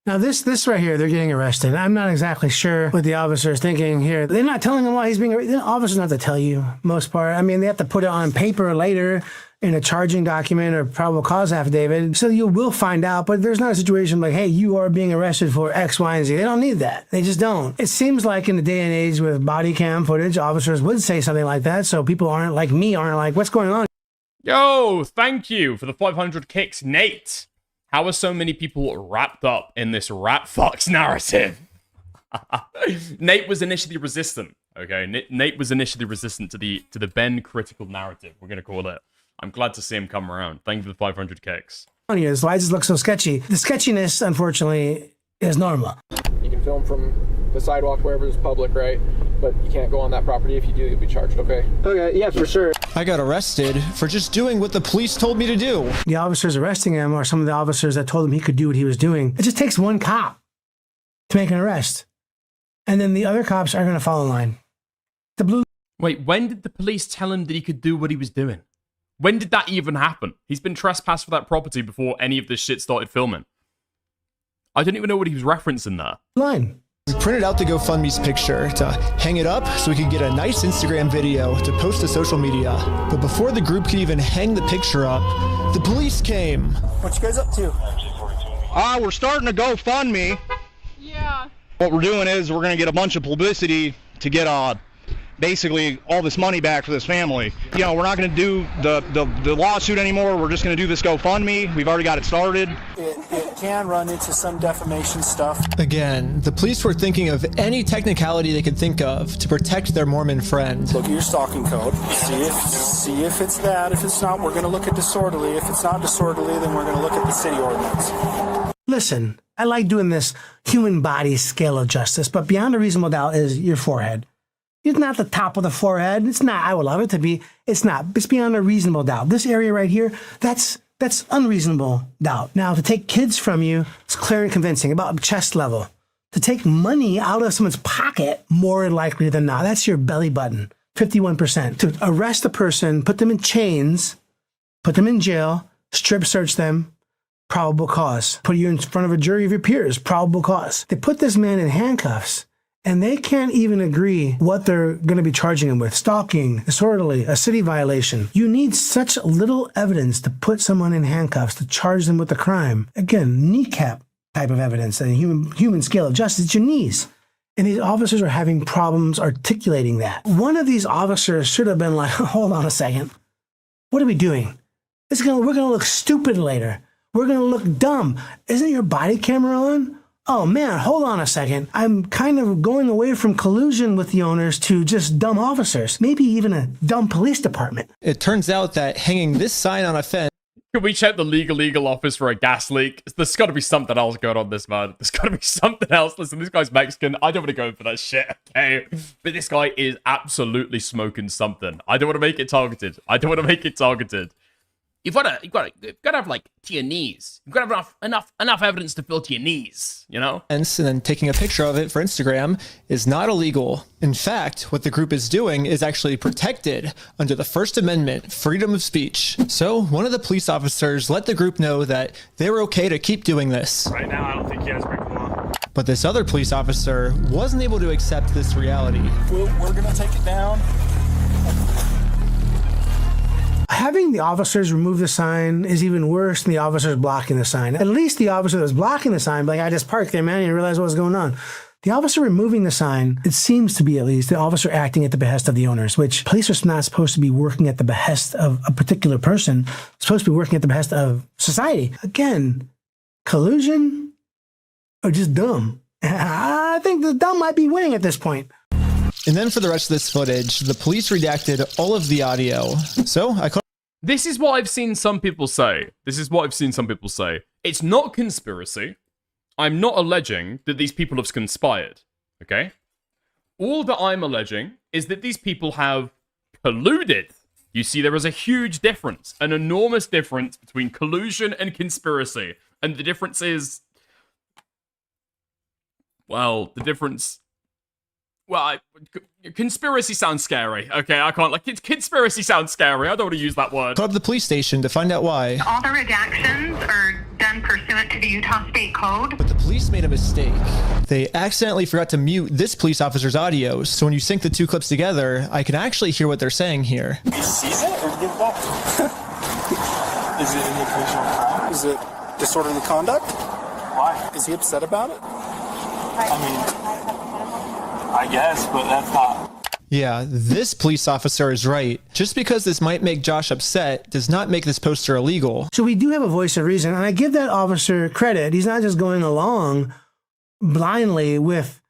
Now, this right here, they're getting arrested. I'm not exactly sure what the officer is thinking here. They're not telling him why he's being arrested. The officers don't have to tell you, most part. I mean, they have to put it on paper later in a charging document or probable cause affidavit. So you will find out, but there's not a situation like, hey, you are being arrested for X, Y, and Z. They don't need that. They just don't. It seems like in the day and age with body cam footage, officers would say something like that. So people aren't like, what's going on? Yo, thank you for the 500 kicks, Nate. How are so many people wrapped up in this rat fucks narrative? Nate was initially resistant, okay? Nate was initially resistant to the Ben critical narrative, we're going to call it. I'm glad to see him come around. Thank you for the 500 kicks. Why does this look so sketchy? The sketchiness, unfortunately, is normal. You can film from the sidewalk wherever it's public, right? But you can't go on that property. If you do, you'll be charged, okay? Okay, yeah, for sure. I got arrested for just doing what the police told me to do. The officers arresting him are some of the officers that told him he could do what he was doing. It just takes one cop to make an arrest. And then the other cops are going to fall in line. Wait, when did the police tell him that he could do what he was doing? When did that even happen? He's been trespassed for that property before any of this shit started filming. I don't even know what he was referencing there. Line. We printed out the GoFundMe's picture to hang it up so we could get a nice Instagram video to post to social media. But before the group could even hang the picture up, the police came. What you guys up to? We're starting a GoFundMe. Yeah. What we're doing is we're going to get a bunch of publicity to get basically all this money back for this family. We're not going to do the lawsuit anymore. We're just going to do this GoFundMe. We've already got it started. It can run into some defamation stuff. Again, the police were thinking of any technicality they could think of to protect their Mormon friend. Look at your stalking code. See if it's that. If it's not, we're going to look at disorderly. If it's not disorderly, then we're going to look at the city ordinance. Listen, I like doing this human body scale of justice, but beyond a reasonable doubt is your forehead. It's not the top of the forehead. It's not. I would love it to be. It's not. It's beyond a reasonable doubt. This area right here, that's unreasonable doubt. Now, to take kids from you, it's clear and convincing, about chest level. To take money out of someone's pocket, more likely than not, that's your belly button, 51%. To arrest a person, put them in chains, put them in jail, strip search them, probable cause. Put you in front of a jury of your peers, probable cause. They put this man in handcuffs, and they can't even agree what they're going to be charging him with. Stalking, disorderly, a city violation. You need such little evidence to put someone in handcuffs, to charge them with a crime. Again, kneecap type of evidence, and human scale of justice, it's your knees. And these officers are having problems articulating that. One of these officers should have been like, hold on a second. What are we doing? We're going to look stupid later. We're going to look dumb. Isn't your body camera on? Oh man, hold on a second. I'm kind of going away from collusion with the owners to just dumb officers. Maybe even a dumb police department. It turns out that hanging this sign on a fence. Can we check the legal office for a gas leak? There's got to be something else going on this, man. There's got to be something else. Listen, this guy's Mexican. I don't want to go for that shit, okay? But this guy is absolutely smoking something. I don't want to make it targeted. You've got to have, like, to your knees. You've got to have enough evidence to fill to your knees, you know? And then taking a picture of it for Instagram is not illegal. In fact, what the group is doing is actually protected under the First Amendment, freedom of speech. So one of the police officers let the group know that they were okay to keep doing this. Right now, I don't think you guys break the law. But this other police officer wasn't able to accept this reality. We're going to take it down. Having the officers remove the sign is even worse than the officers blocking the sign. At least the officer that was blocking the sign, like, I just parked there, man, and realized what was going on. The officer removing the sign, it seems to be at least the officer acting at the behest of the owners, which police are not supposed to be working at the behest of a particular person. They're supposed to be working at the behest of society. Again, collusion or just dumb? I think the dumb might be winning at this point. And then for the rest of this footage, the police redacted all of the audio. So I called. This is what I've seen some people say. It's not conspiracy. I'm not alleging that these people have conspired. Okay? All that I'm alleging is that these people have colluded. You see, there is a huge difference, an enormous difference between collusion and conspiracy. And the difference is... Well, conspiracy sounds scary. Okay, I can't, like, conspiracy sounds scary. I don't want to use that word. Called the police station to find out why. All the redactions are done pursuant to the Utah State Code. But the police made a mistake. They accidentally forgot to mute this police officer's audio. So when you sync the two clips together, I can actually hear what they're saying here. He sees it or give it back? Is it an occasional crime? Is it disorderly conduct? Why? Is he upset about it? I mean, I guess, but that's not. Yeah, this police officer is right. Just because this might make Josh upset does not make this poster illegal. So we do have a voice of reason, and I give that officer credit. He's not just going along blindly with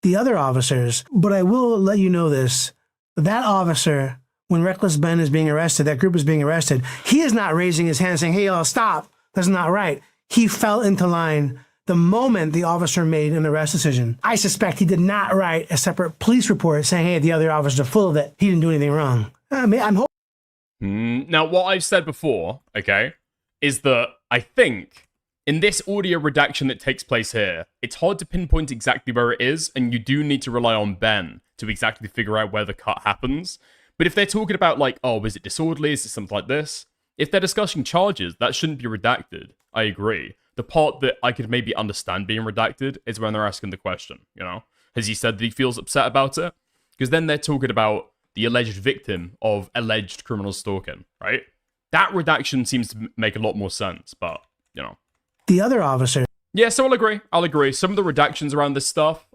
the other officers. But I will let you know this. That officer, when Reckless Ben is being arrested, that group is being arrested, he is not raising his hand saying, hey, y'all, stop. That's not right. He fell into line the moment the officer made an arrest decision. I suspect he did not write a separate police report saying, hey, the other officers are full of it. He didn't do anything wrong. I mean, I'm hoping. Now, what I've said before, okay, is that I think in this audio redaction that takes place here, it's hard to pinpoint exactly where it is, and you do need to rely on Ben to exactly figure out where the cut happens. But if they're talking about, like, oh, is it disorderly? Is it something like this? If they're discussing charges, that shouldn't be redacted. I agree. The part that I could maybe understand being redacted is when they're asking the question, you know? Has he said that he feels upset about it? Because then they're talking about the alleged victim of alleged criminal stalking, right? That redaction seems to make a lot more sense, but, you know. The other officer. Yeah, so I'll agree. Some of the redactions around this stuff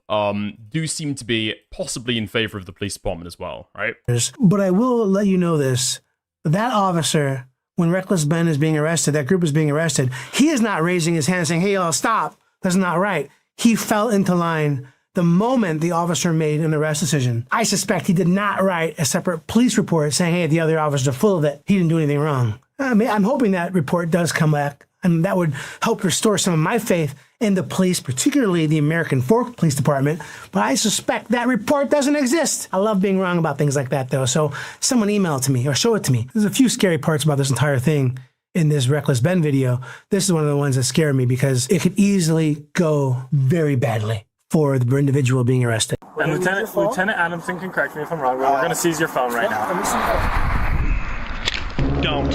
do seem to be possibly in favor of the police department as well, right? But I will let you know this. That officer, when Reckless Ben is being arrested, that group is being arrested, he is not raising his hand saying, hey, y'all, stop. That's not right. He fell into line the moment the officer made an arrest decision. I suspect he did not write a separate police report saying, hey, the other officers are full of it. He didn't do anything wrong. I mean, I'm hoping that report does come back, and that would help restore some of my faith in the police, particularly the American Fork Police Department. But I suspect that report doesn't exist. I love being wrong about things like that, though. So someone email it to me or show it to me. There's a few scary parts about this entire thing in this Reckless Ben video. This is one of the ones that scare me because it could easily go very badly for the individual being arrested. And Lieutenant Adamson can correct me if I'm wrong, but we're going to seize your phone right now. Don't.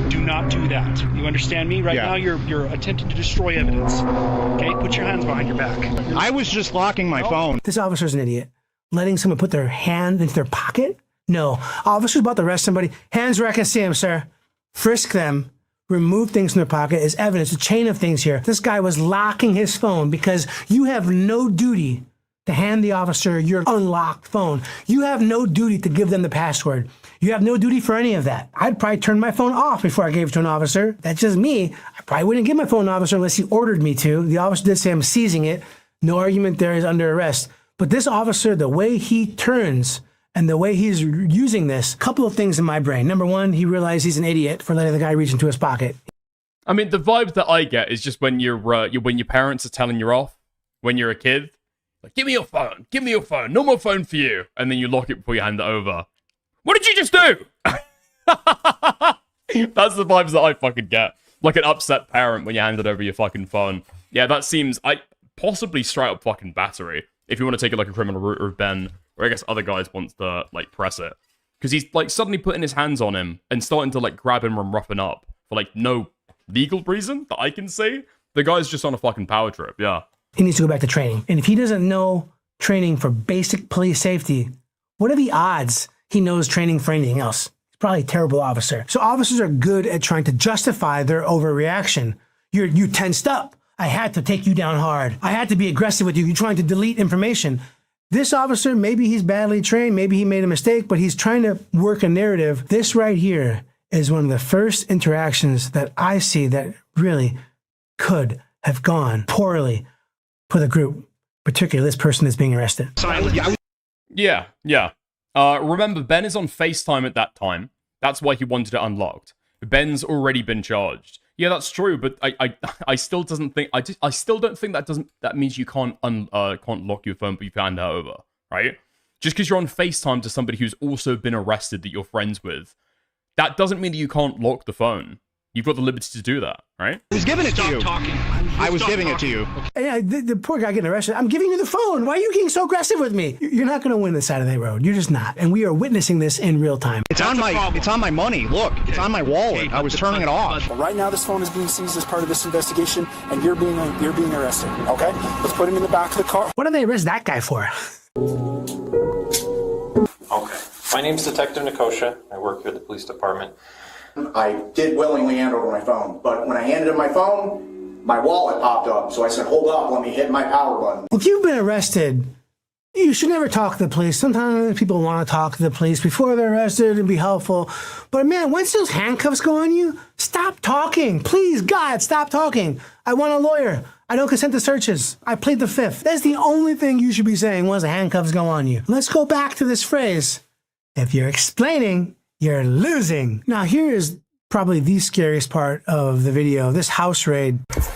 Do not do that. You understand me? Right now you're attempting to destroy evidence. Okay? Put your hands behind your back. I was just locking my phone. This officer's an idiot. Letting someone put their hand into their pocket? No. Officer's about to arrest somebody. Hands where I can see them, sir. Frisk them. Remove things from their pocket as evidence. A chain of things here. This guy was locking his phone because you have no duty to hand the officer your unlocked phone. You have no duty to give them the password. You have no duty for any of that. I'd probably turn my phone off before I gave it to an officer. That's just me. I probably wouldn't give my phone to an officer unless he ordered me to. The officer did say I'm seizing it. No argument there is under arrest. But this officer, the way he turns And the way he's using this, couple of things in my brain. Number one, he realized he's an idiot for letting the guy reach into his pocket. I mean, the vibe that I get is just when when your parents are telling you off when you're a kid, like, give me your phone, no more phone for you, and then you lock it before you hand it over. What did you just do? That's the vibes that I fucking get. Like an upset parent when you handed over your fucking phone. Yeah, that seems possibly straight up fucking battery. If you want to take it like a criminal route of Ben, or I guess other guys want to like press it, because he's like suddenly putting his hands on him and starting to like grab him and rough him up for like no legal reason that I can see. The guy's just on a fucking power trip. Yeah. He needs to go back to training. And if he doesn't know training for basic police safety, what are the odds he knows training for anything else? He's probably a terrible officer. So officers are good at trying to justify their overreaction. You tensed up. I had to take you down hard. I had to be aggressive with you. You're trying to delete information. This officer, maybe he's badly trained. Maybe he made a mistake, but he's trying to work a narrative. This right here is one of the first interactions that I see that really could have gone poorly for the group, particularly this person that's being arrested. Yeah. Remember, Ben is on FaceTime at that time. That's why he wanted it unlocked. Ben's already been charged. Yeah, that's true, but I still don't think that means you can't lock your phone, but you can hand it over, right? Just because you're on FaceTime to somebody who's also been arrested that you're friends with, that doesn't mean that you can't lock the phone. You've got the liberty to do that, right? I was giving it to you. I was giving it to you. Yeah, the poor guy getting arrested. I'm giving you the phone. Why are you getting so aggressive with me? You're not going to win this side of the road. You're just not. And we are witnessing this in real time. It's on my money. Look, it's on my wallet. I was turning it off. Right now, this phone is being seized as part of this investigation, and you're being arrested. Okay, let's put him in the back of the car. What do they arrest that guy for? Okay. My name's Detective Nikosha. I work here at the police department. I did willingly hand over my phone, but when I handed him my phone, my wallet popped up. So I said, hold up, let me hit my power button. Well, if you've been arrested, you should never talk to the police. Sometimes people want to talk to the police before they're arrested and be helpful. But man, once those handcuffs go on you, stop talking. Please, God, stop talking. I want a lawyer. I don't consent to searches. I plead the fifth. That's the only thing you should be saying once the handcuffs go on you. Let's go back to this phrase. If you're explaining, you're losing. Now, here is probably the scariest part of the video, this house raid. Police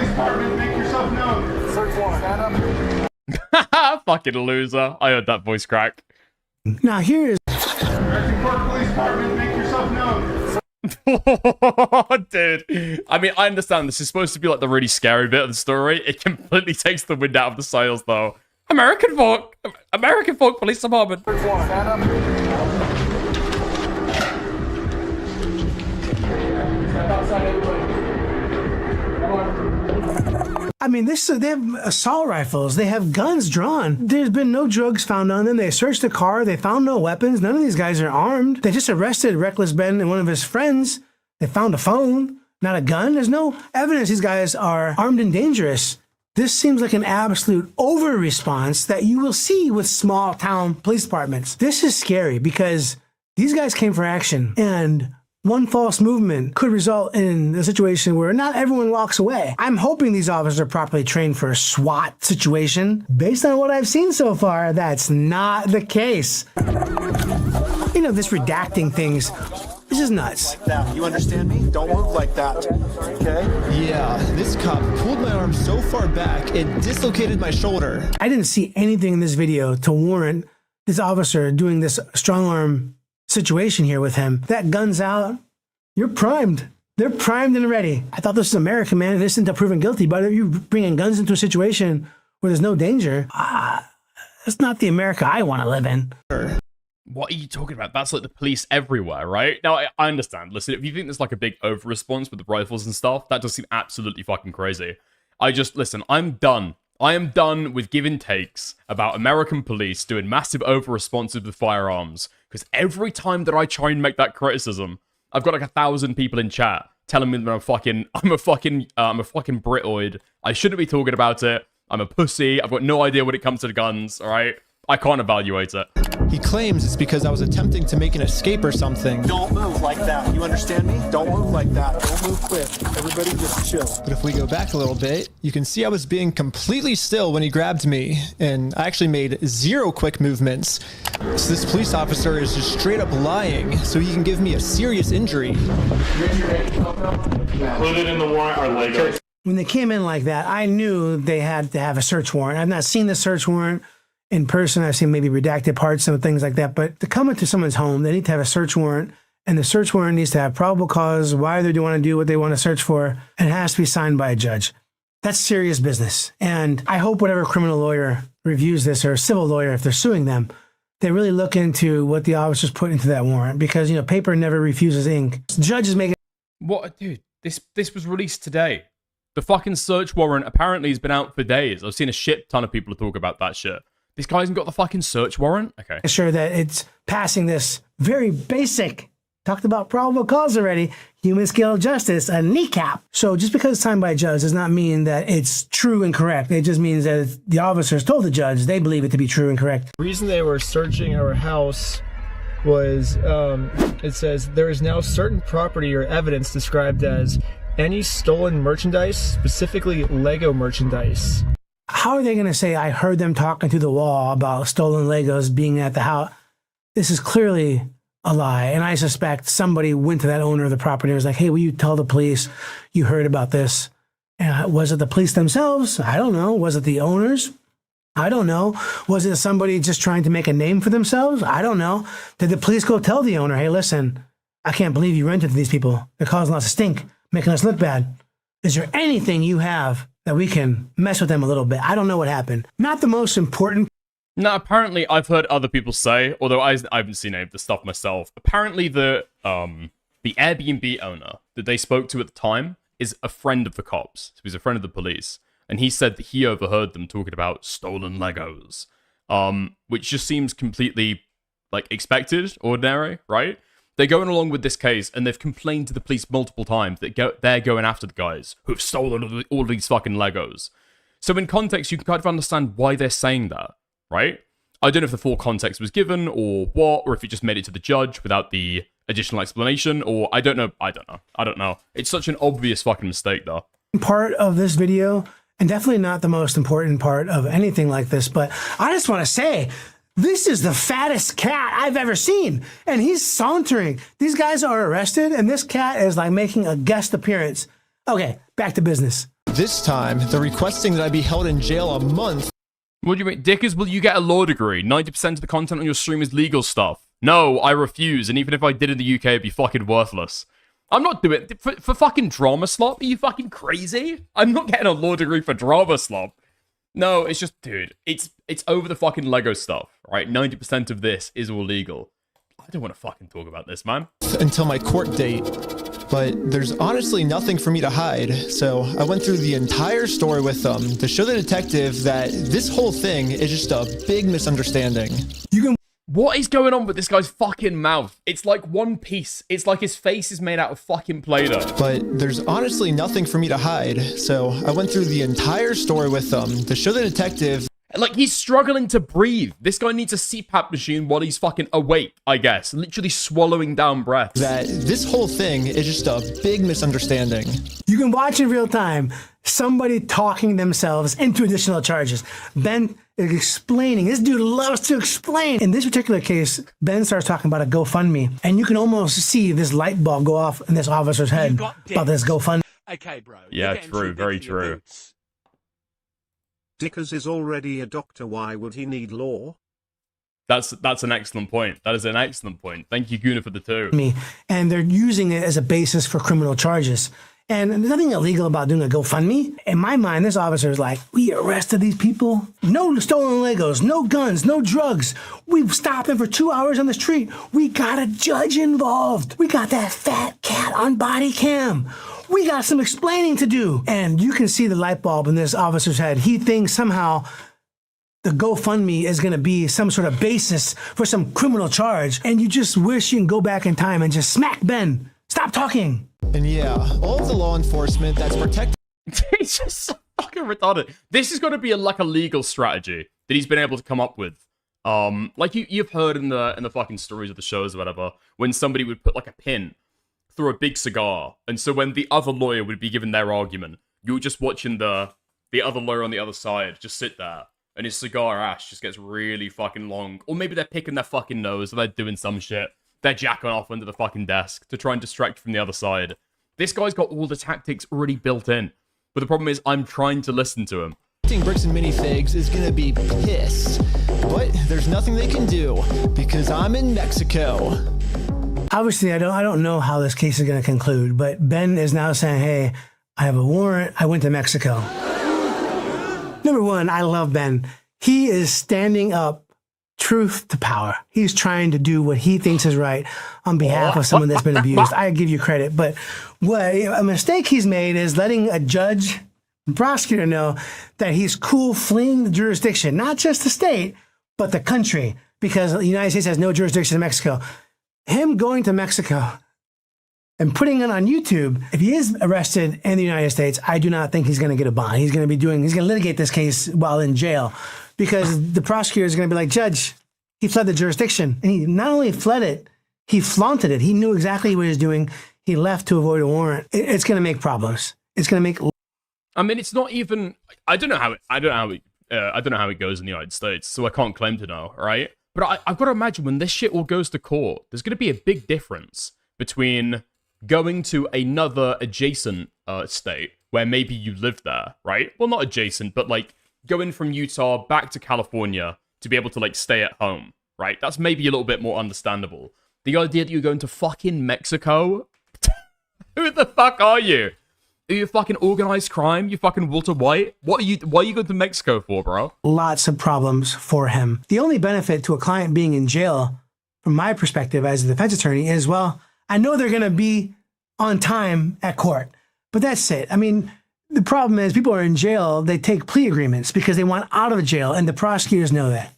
Department, make yourself known. Search warrant, stand up. Fucking loser. I heard that voice crack. Now, here is... Police Department, make yourself known. Dude. I mean, I understand this is supposed to be like the really scary bit of the story. It completely takes the wind out of the sails, though. American folk police department. I mean, they have assault rifles. They have guns drawn. There's been no drugs found on them. They searched the car. They found no weapons. None of these guys are armed. They just arrested Reckless Ben and one of his friends. They found a phone, not a gun. There's no evidence these guys are armed and dangerous. This seems like an absolute over-response that you will see with small-town police departments. This is scary because these guys came for action, and one false movement could result in a situation where not everyone walks away. I'm hoping these officers are properly trained for a SWAT situation. Based on what I've seen so far, that's not the case. You know, this redacting things, this is nuts. You understand me? Don't move like that, okay? Yeah, this cop pulled my arm so far back, it dislocated my shoulder. I didn't see anything in this video to warrant this officer doing this strong arm situation here with him. That gun's out. You're primed. They're primed and ready. I thought this was America, man, innocent until proven guilty. But if you bringing guns into a situation where there's no danger, that's not the America I want to live in. What are you talking about? That's like the police everywhere, right? Now, I understand. Listen, if you think there's like a big over-response with the rifles and stuff, that does seem absolutely fucking crazy. Listen, I'm done. I am done with give and takes about American police doing massive over-responses with firearms. Because every time that I try and make that criticism, I've got like 1,000 people in chat telling me that I'm a fucking Britoid. I shouldn't be talking about it. I'm a pussy. I've got no idea when it comes to the guns, all right? I can't evaluate it. He claims it's because I was attempting to make an escape or something. Don't move like that. You understand me? Don't move like that. Don't move quick. Everybody just chill. But if we go back a little bit, you can see I was being completely still when he grabbed me, and I actually made 0 quick movements. So this police officer is just straight up lying so he can give me a serious injury. Included in the warrant are Legos. When they came in like that, I knew they had to have a search warrant. I've not seen the search warrant in person. I've seen maybe redacted parts and things like that. But to come into someone's home, they need to have a search warrant. And the search warrant needs to have probable cause, why they want to do what they want to search for. And it has to be signed by a judge. That's serious business. And I hope whatever criminal lawyer reviews this, or civil lawyer, if they're suing them, they really look into what the officers put into that warrant. Because, you know, paper never refuses ink. Judges make it. What, dude? This was released today. The fucking search warrant apparently has been out for days. I've seen a shit ton of people talk about that shit. This guy hasn't got the fucking search warrant? Okay. Sure that it's passing this very basic, talked about probable cause already, human scale of justice, a kneecap. So just because it's signed by a judge does not mean that it's true and correct. It just means that the officers told the judge they believe it to be true and correct. The reason they were searching our house was, it says, there is now certain property or evidence described as any stolen merchandise, specifically Lego merchandise. How are they going to say, I heard them talking through the wall about stolen Legos being at the house? This is clearly a lie. And I suspect somebody went to that owner of the property and was like, hey, will you tell the police you heard about this? And was it the police themselves? I don't know. Was it the owners? I don't know. Was it somebody just trying to make a name for themselves? I don't know. Did the police go tell the owner, hey, listen, I can't believe you rented to these people. They're causing lots of stink, making us look bad. Is there anything you have that we can mess with them a little bit? I don't know what happened. Not the most important. No, apparently I've heard other people say, although I haven't seen any of the stuff myself, apparently the Airbnb owner that they spoke to at the time is a friend of the cops. So he's a friend of the police. And he said that he overheard them talking about stolen Legos, which just seems completely, like, expected, ordinary, right? They're going along with this case, and they've complained to the police multiple times that they're going after the guys who've stolen all these fucking Legos. So in context, you can kind of understand why they're saying that, right? I don't know if the full context was given, or what, or if it just made it to the judge without the additional explanation, or I don't know. It's such an obvious fucking mistake, though. Part of this video, and definitely not the most important part of anything like this, but I just want to say, this is the fattest cat I've ever seen. And he's sauntering. These guys are arrested, and this cat is like making a guest appearance. Okay, back to business. This time, they're requesting that I be held in jail a month. What do you mean? Dickers, will you get a law degree? 90% of the content on your stream is legal stuff. No, I refuse, and even if I did in the UK, it'd be fucking worthless. I'm not doing it for fucking drama slop. Are you fucking crazy? I'm not getting a law degree for drama slop. No, it's just, dude, it's over the fucking Lego stuff, right? 90% of this is all legal. I don't want to fucking talk about this, man. Until my court date. But there's honestly nothing for me to hide, so I went through the entire story with them to show the detective that this whole thing is just a big misunderstanding. What is going on with this guy's fucking mouth? It's like one piece. It's like his face is made out of fucking Play-Doh. But there's honestly nothing for me to hide, so I went through the entire story with them to show the detective. Like, he's struggling to breathe. This guy needs a CPAP machine while he's fucking awake, I guess. Literally swallowing down breath. That this whole thing is just a big misunderstanding. You can watch in real time somebody talking themselves into additional charges. Ben is explaining. This dude loves to explain. In this particular case, Ben starts talking about a GoFundMe, and you can almost see this light bulb go off in this officer's head about this GoFundMe. Okay, bro. Yeah, true. Very true. Dickers is already a doctor. Why would he need law? That's an excellent point. That is an excellent point. Thank you, Guna, for the two. And they're using it as a basis for criminal charges. And there's nothing illegal about doing a GoFundMe. In my mind, this officer is like, we arrested these people. No stolen Legos, no guns, no drugs. We've stopped them for 2 hours on the street. We got a judge involved. We got that fat cat on body cam. We got some explaining to do. And you can see the light bulb in this officer's head. He thinks somehow the GoFundMe is going to be some sort of basis for some criminal charge. And you just wish you can go back in time and just smack Ben. Stop talking. And yeah, all of the law enforcement that's protecting... He's just so fucking retarded. This is going to be like a legal strategy that he's been able to come up with Like you've heard in the fucking stories of the shows or whatever, when somebody would put like a pin through a big cigar, and so when the other lawyer would be given their argument, you were just watching the other lawyer on the other side just sit there, and his cigar ash just gets really fucking long. Or maybe they're picking their fucking nose, or they're doing some shit. They're jacking off under the fucking desk to try and distract from the other side. This guy's got all the tactics already built in. But the problem is, I'm trying to listen to him. Bricks and minifigs is gonna be pissed. But there's nothing they can do, because I'm in Mexico. Obviously, I don't know how this case is going to conclude, but Ben is now saying, hey, I have a warrant. I went to Mexico. Number one, I love Ben. He is standing up truth to power. He's trying to do what he thinks is right on behalf of someone that's been abused. I give you credit. But what a mistake he's made is letting a judge and prosecutor know that he's cool fleeing the jurisdiction, not just the state, but the country, because the United States has no jurisdiction in Mexico. Him going to Mexico and putting it on YouTube, if he is arrested in the United States, I do not think he's going to get a bond. He's going to litigate this case while in jail, because the prosecutor is going to be like, Judge, he fled the jurisdiction. And he not only fled it, he flaunted it. He knew exactly what he was doing. He left to avoid a warrant. It's going to make problems. It's going to make. I mean, it's not even. I don't know how it goes in the United States, so I can't claim to know, right? But I've got to imagine when this shit all goes to court, there's going to be a big difference between going to another adjacent state where maybe you live there, right? Well, not adjacent, but like going from Utah back to California to be able to like stay at home, right? That's maybe a little bit more understandable. The idea that you're going to fucking Mexico? Who the fuck are you? Are you fucking organized crime? You fucking Walter White? Why are you going to Mexico for, bro? Lots of problems for him. The only benefit to a client being in jail, from my perspective as a defense attorney, is, well, I know they're going to be on time at court. But that's it. I mean, the problem is people are in jail, they take plea agreements because they want out of jail, and the prosecutors know that.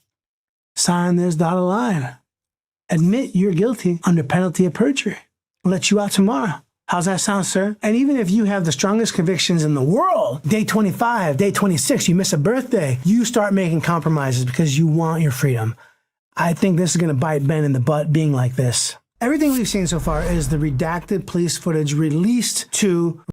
Sign this dotted line. Admit you're guilty under penalty of perjury. We'll let you out tomorrow. How's that sound, sir? And even if you have the strongest convictions in the world, day 25, day 26, you miss a birthday, you start making compromises because you want your freedom. I think this is going to bite Ben in the butt being like this. Everything we've seen so far is the redacted police footage released to...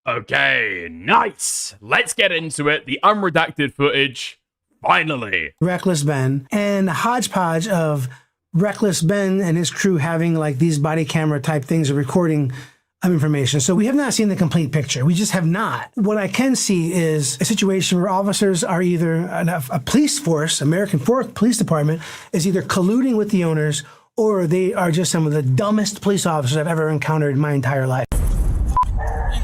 Okay, nice. Let's get into it. The unredacted footage, finally. Reckless Ben, and a hodgepodge of Reckless Ben and his crew having like these body camera type things of recording of information. So we have not seen the complete picture. We just have not. What I can see is a situation where officers are either a police force, American Police Department, is either colluding with the owners, or they are just some of the dumbest police officers I've ever encountered in my entire life.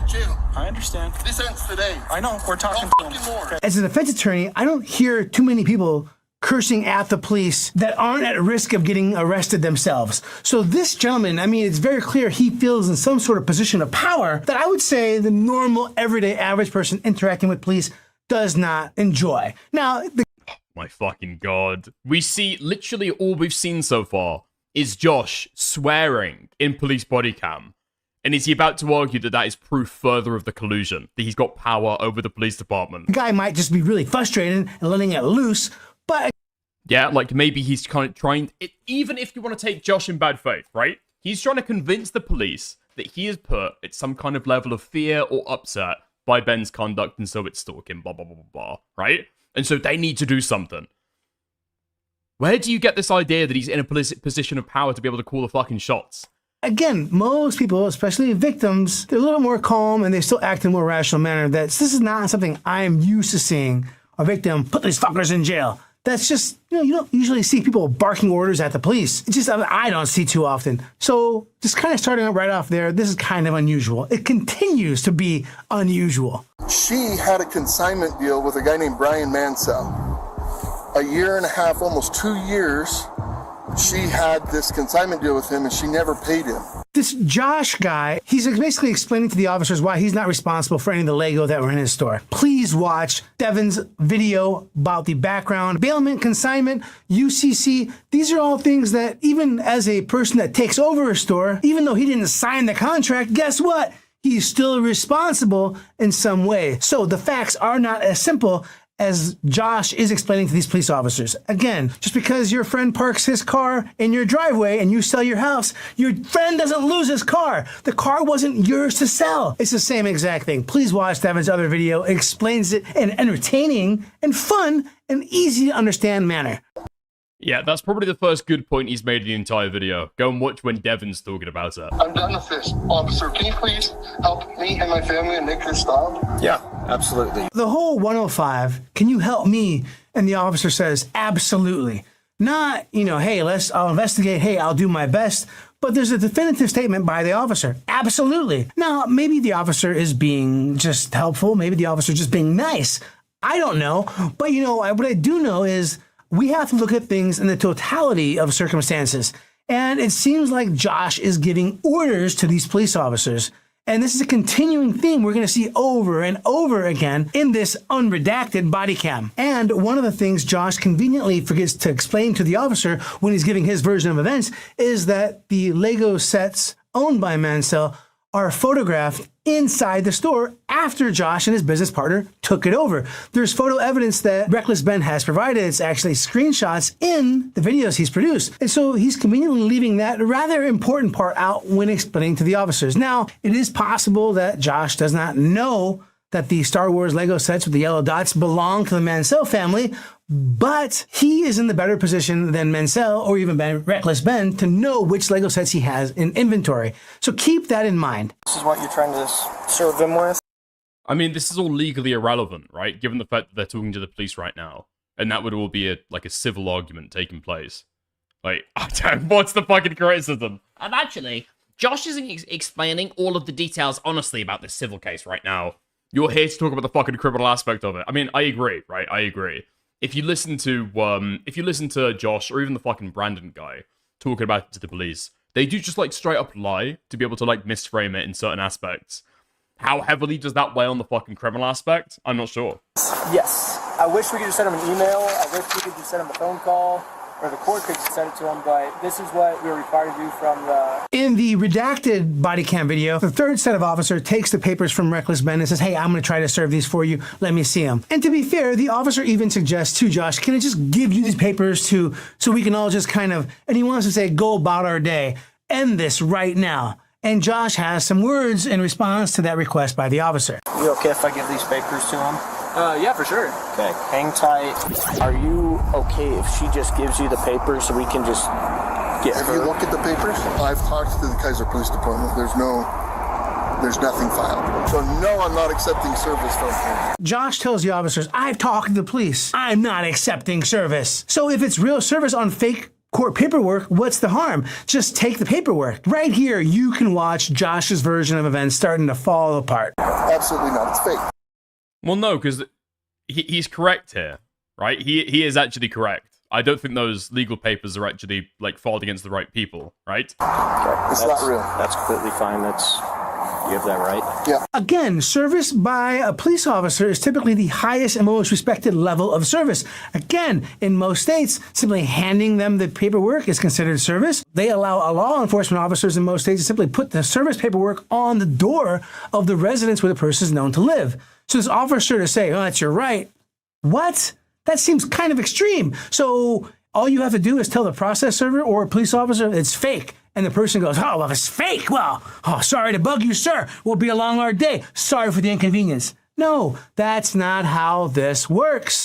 Chill. I understand. This ends today. I know. We're talking to him. As a defense attorney, I don't hear too many people cursing at the police that aren't at risk of getting arrested themselves. So this gentleman, I mean, it's very clear he feels in some sort of position of power that I would say the normal, everyday, average person interacting with police does not enjoy. Now, my fucking God. We see, literally all we've seen so far is Josh swearing in police body cam. And is he about to argue that that is proof further of the collusion, that he's got power over the police department? The guy might just be really frustrated and letting it loose, but... Yeah, like maybe he's kind of trying... even if you want to take Josh in bad faith, right? He's trying to convince the police that he is put at some kind of level of fear or upset by Ben's conduct, and so it's stalking, blah, blah, blah, blah, blah, right? And so they need to do something. Where do you get this idea that he's in a position of power to be able to call the fucking shots? Again, most people, especially victims, they're a little more calm and they still act in a more rational manner. This is not something I am used to seeing a victim put these fuckers in jail. That's just, you don't usually see people barking orders at the police. It's just, I don't see too often. So just kind of starting out right off there, this is kind of unusual. It continues to be unusual. She had a consignment deal with a guy named Brian Mansell. A year and a half, almost 2 years, she had this consignment deal with him and she never paid him. This Josh guy, he's basically explaining to the officers why he's not responsible for any of the Lego that were in his store. Please watch Devin's video about the background, bailment, consignment, UCC. These are all things that even as a person that takes over a store, even though he didn't sign the contract, guess what? He's still responsible in some way. So the facts are not as simple as Josh is explaining to these police officers. Again, just because your friend parks his car in your driveway and you sell your house, your friend doesn't lose his car. The car wasn't yours to sell. It's the same exact thing. Please watch Devin's other video. It explains it in an entertaining and fun and easy to understand manner. Yeah, that's probably the first good point he's made in the entire video. Go and watch when Devin's talking about it. I'm done with this. Officer, can you please help me and my family and Nick stop? Yeah, absolutely. The whole 105, can you help me? And the officer says, absolutely. Not, hey, I'll investigate. Hey, I'll do my best. But there's a definitive statement by the officer. Absolutely. Now, maybe the officer is being just helpful. Maybe the officer is just being nice. I don't know. But, what I do know is we have to look at things in the totality of circumstances. And it seems like Josh is giving orders to these police officers. And this is a continuing theme we're going to see over and over again in this unredacted body cam. And one of the things Josh conveniently forgets to explain to the officer when he's giving his version of events is that the Lego sets owned by Mansell are photographed inside the store after Josh and his business partner took it over. There's photo evidence that Reckless Ben has provided. It's actually screenshots in the videos he's produced. And so he's conveniently leaving that rather important part out when explaining to the officers. Now, it is possible that Josh does not know that the Star Wars Lego sets with the yellow dots belong to the Mansell family, but he is in the better position than Mansell or even Reckless Ben to know which Lego sets he has in inventory. So keep that in mind. This is what you're trying to serve them with? I mean, this is all legally irrelevant, right? Given the fact that they're talking to the police right now. And that would all be a civil argument taking place. What's the fucking criticism? And actually, Josh isn't explaining all of the details honestly about this civil case right now. You're here to talk about the fucking criminal aspect of it. I mean, I agree, right? I agree. If you listen to Josh or even the fucking Brandon guy talking about it to the police, they do just straight up lie to be able to misframe it in certain aspects. How heavily does that weigh on the fucking criminal aspect? I'm not sure. Yes. I wish we could just send him an email. I wish we could just send him a phone call. Or the court could just send it to him, but this is what we're required to do from the... In the redacted body cam video, the third set of officer takes the papers from Reckless Ben and says, hey, I'm going to try to serve these for you. Let me see them. And to be fair, the officer even suggests to Josh, can I just give you these papers so we can all just and he wants to say, go about our day. End this right now. And Josh has some words in response to that request by the officer. You okay if I give these papers to him? Yeah, for sure. Okay, hang tight. Are you okay if she just gives you the papers so we can just get Have her? you looked at the papers? I've talked to the Kaiser Police Department. There's nothing filed. So no, I'm not accepting service from him. Josh tells the officers, I've talked to the police. I'm not accepting service. So if it's real service on fake court paperwork, what's the harm? Just take the paperwork. Right here, you can watch Josh's version of events starting to fall apart. Absolutely not. It's fake. Well, no, because he's correct here, right? He is actually correct. I don't think those legal papers are actually filed against the right people, right? Okay, it's not real. That's completely fine. You have that right? Yeah. Again, service by a police officer is typically the highest and most respected level of service. Again, in most states, simply handing them the paperwork is considered service. They allow law enforcement officers in most states to simply put the service paperwork on the door of the residence where the person is known to live. So this officer to say, oh, that's your right. What? That seems kind of extreme. So all you have to do is tell the process server or a police officer it's fake. And the person goes, oh, well, if it's fake, well, sorry to bug you, sir. We'll be along our day. Sorry for the inconvenience. No, that's not how this works.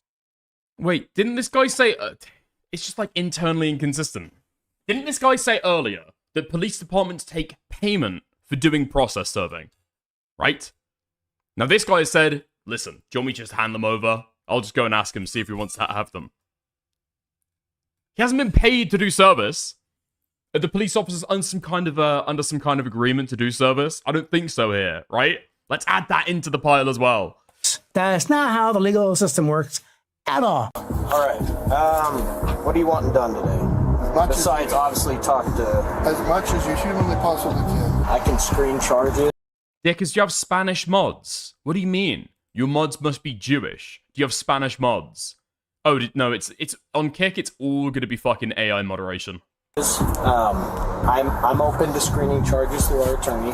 Wait, didn't this guy say... it's just internally inconsistent. Didn't this guy say earlier that police departments take payment for doing process serving? Right? Now this guy said, listen, do you want me to just hand them over? I'll just go and ask him, see if he wants to have them. He hasn't been paid to do service. Are the police officers under some kind of agreement to do service? I don't think so here, right? Let's add that into the pile as well. That's not how the legal system works at all. All right. What are you wanting done today? Besides, obviously, talk to... As much as you humanly possibly can. I can screen charges. Yeah, because you have Spanish mods. What do you mean? Your mods must be Jewish. Do you have Spanish mods? Oh, no, it's on Kick, it's all going to be fucking AI moderation. I'm open to screening charges through our attorney.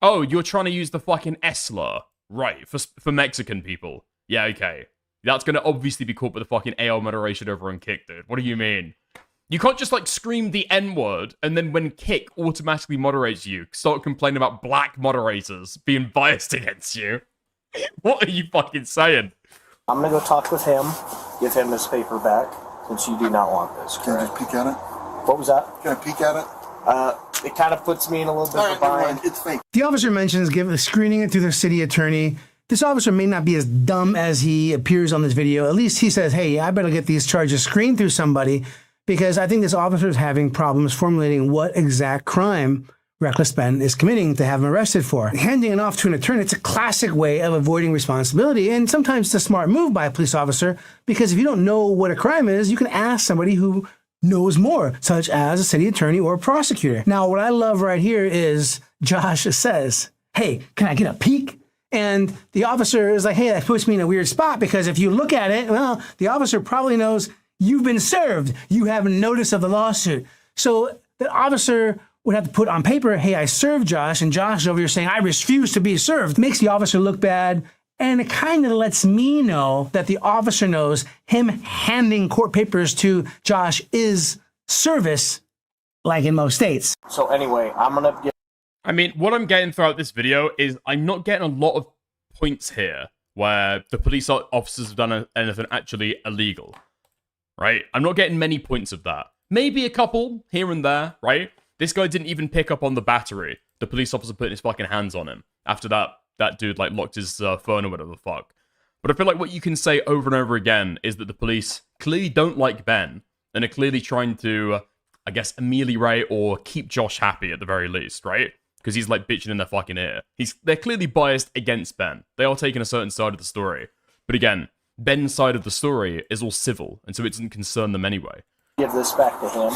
Oh, you're trying to use the fucking ESLA. Right, for Mexican people. Yeah, okay. That's going to obviously be caught with the fucking AR moderation over on Kick, dude. What do you mean? You can't just, like, scream the N-word, and then when Kick automatically moderates you, start complaining about black moderators being biased against you. What are you fucking saying? I'm gonna go talk with him, give him his paper back, since you do not want this. Can I just peek at it? What was that? Can I peek at it? It kind of puts me in a little bit of a bind. It's fake. The officer mentions screening it through the city attorney. This officer may not be as dumb as he appears on this video. At least he says, hey, I better get these charges screened through somebody, because I think this officer is having problems formulating what exact crime Reckless Ben is committing to have him arrested for. Handing it off to an attorney, it's a classic way of avoiding responsibility, and sometimes it's a smart move by a police officer, because if you don't know what a crime is, you can ask somebody who knows more, such as a city attorney or a prosecutor. Now, what I love right here is Josh says, hey, can I get a peek? And the officer is like, hey, that puts me in a weird spot, because if you look at it, well, the officer probably knows you've been served. You have notice of the lawsuit. So the officer would have to put on paper, hey, I served Josh, and Josh is over here saying, I refuse to be served. Makes the officer look bad, and it kind of lets me know that the officer knows him handing court papers to Josh is service, like in most states. So anyway, I'm gonna get... I mean, what I'm getting throughout this video is I'm not getting a lot of points here where the police officers have done anything actually illegal, right? I'm not getting many points of that. Maybe a couple here and there, right? This guy didn't even pick up on the battery. The police officer putting his fucking hands on him after that dude, like, locked his phone or whatever the fuck. But I feel like what you can say over and over again is that the police clearly don't like Ben and are clearly trying to, I guess, ameliorate or keep Josh happy at the very least, right? Because he's, like, bitching in their fucking ear. They're clearly biased against Ben. They are taking a certain side of the story. But again, Ben's side of the story is all civil, and so it doesn't concern them anyway. Give this back to him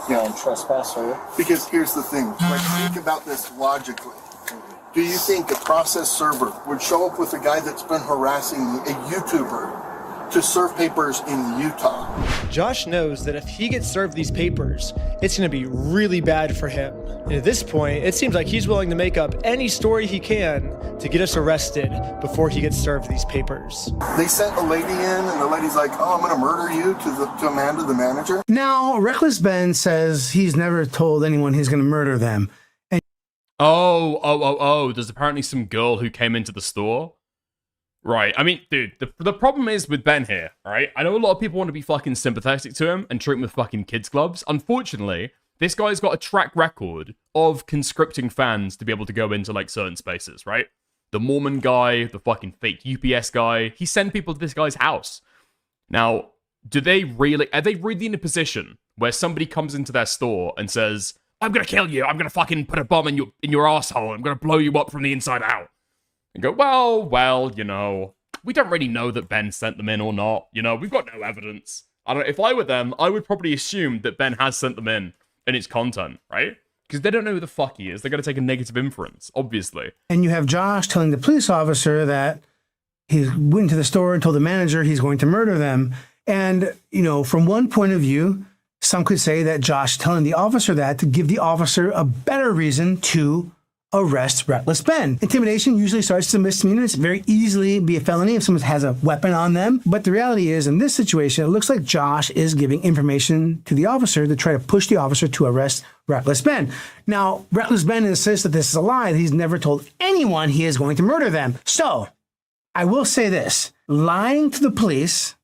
and trespass her. Because here's the thing, like, think about this logically. Do you think a process server would show up with a guy that's been harassing a YouTuber to serve papers in Utah? Josh knows that if he gets served these papers, it's going to be really bad for him. And at this point, it seems like he's willing to make up any story he can to get us arrested before he gets served these papers. They sent a lady in, and the lady's like, oh, I'm going to murder you, to Amanda, the manager. Now, Reckless Ben says he's never told anyone he's going to murder them. And There's apparently some girl who came into the store. Right, I mean, dude, the problem is with Ben here, right? I know a lot of people want to be fucking sympathetic to him and treat him with fucking kids clubs. Unfortunately, this guy's got a track record of conscripting fans to be able to go into, like, certain spaces, right? The Mormon guy, the fucking fake UPS guy, he sent people to this guy's house. Now, are they really in a position where somebody comes into their store and says, I'm gonna kill you, I'm gonna fucking put a bomb in your asshole, I'm gonna blow you up from the inside out? And go, well, you know, we don't really know that Ben sent them in or not. You know, we've got no evidence. I don't know, if I were them, I would probably assume that Ben has sent them in its content, right? Because they don't know who the fuck he is. They're going to take a negative inference, obviously. And you have Josh telling the police officer that he went to the store and told the manager he's going to murder them. And, you know, from one point of view, some could say that Josh telling the officer that to give the officer a better reason to arrest Reckless Ben. Intimidation usually starts as a misdemeanor. It's very easily be a felony if someone has a weapon on them. But the reality is, in this situation, it looks like Josh is giving information to the officer to try to push the officer to arrest Reckless Ben. Now, Reckless Ben insists that this is a lie, that he's never told anyone he is going to murder them. So, I will say this. Lying to the police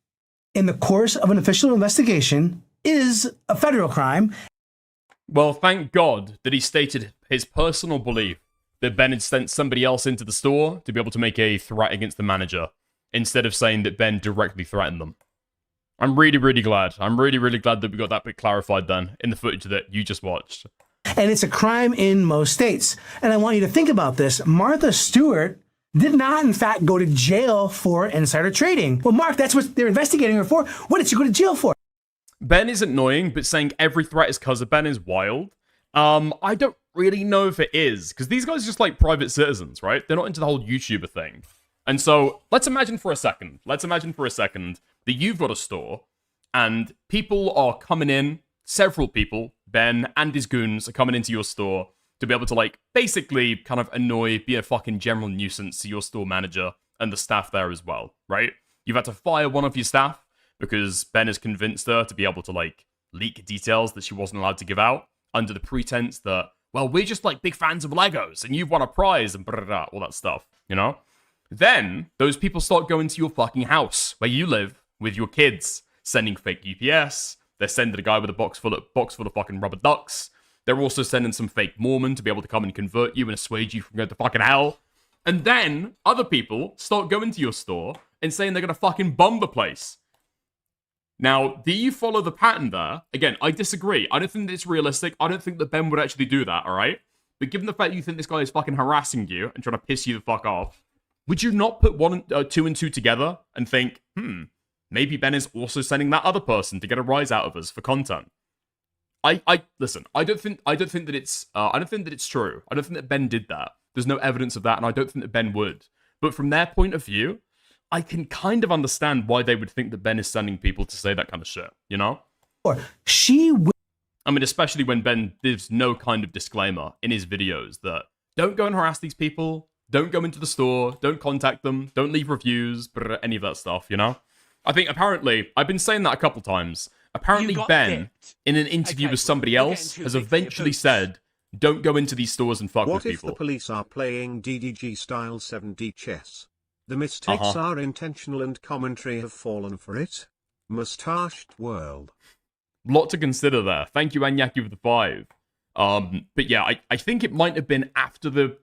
in the course of an official investigation is a federal crime. Well, thank God that he stated his personal belief that Ben had sent somebody else into the store to be able to make a threat against the manager, instead of saying that Ben directly threatened them. I'm really, really glad. I'm really, really glad that we got that bit clarified then in the footage that you just watched. And it's a crime in most states. And I want you to think about this. Martha Stewart did not, in fact, go to jail for insider trading. Well, Mark, that's what they're investigating her for. What did she go to jail for? Ben is annoying, but saying every threat is because of Ben is wild. I don't really know if it is, because these guys are just like private citizens, right? They're not into the whole YouTuber thing. And so, let's imagine for a second that you've got a store, and people are coming in, several people, Ben and his goons, are coming into your store to be able to, like, basically kind of annoy, be a fucking general nuisance to your store manager and the staff there as well, right? You've had to fire one of your staff because Ben has convinced her to be able to, like, leak details that she wasn't allowed to give out under the pretense that, well, we're just, like, big fans of Legos and you've won a prize and blah, all that stuff, you know? Then those people start going to your fucking house where you live with your kids, sending fake UPS. They're sending a guy with a box full of fucking rubber ducks. They're also sending some fake Mormon to be able to come and convert you and assuage you from going to fucking hell. And then other people start going to your store and saying they're gonna fucking bomb the place. Now, do you follow the pattern there? Again, I disagree. I don't think that it's realistic. I don't think that Ben would actually do that, alright? But given the fact you think this guy is fucking harassing you and trying to piss you the fuck off, would you not put two and two together and think, maybe Ben is also sending that other person to get a rise out of us for content? Listen, I don't think that it's true. I don't think that Ben did that. There's no evidence of that, and I don't think that Ben would. But from their point of view, I can kind of understand why they would think that Ben is sending people to say that kind of shit, you know? I mean, especially when Ben gives no kind of disclaimer in his videos that don't go and harass these people, don't go into the store, don't contact them, don't leave reviews, any of that stuff, you know? I think apparently, I've been saying that a couple times, apparently Ben, in an interview with somebody else, has eventually said, don't go into these stores and fuck with people. What if the police are playing DDG style 7D chess? The mistakes are intentional and commentary have fallen for it. Mustached world. Lot to consider there. Thank you, Anyaki, for the 5. But yeah, I think it might have been after the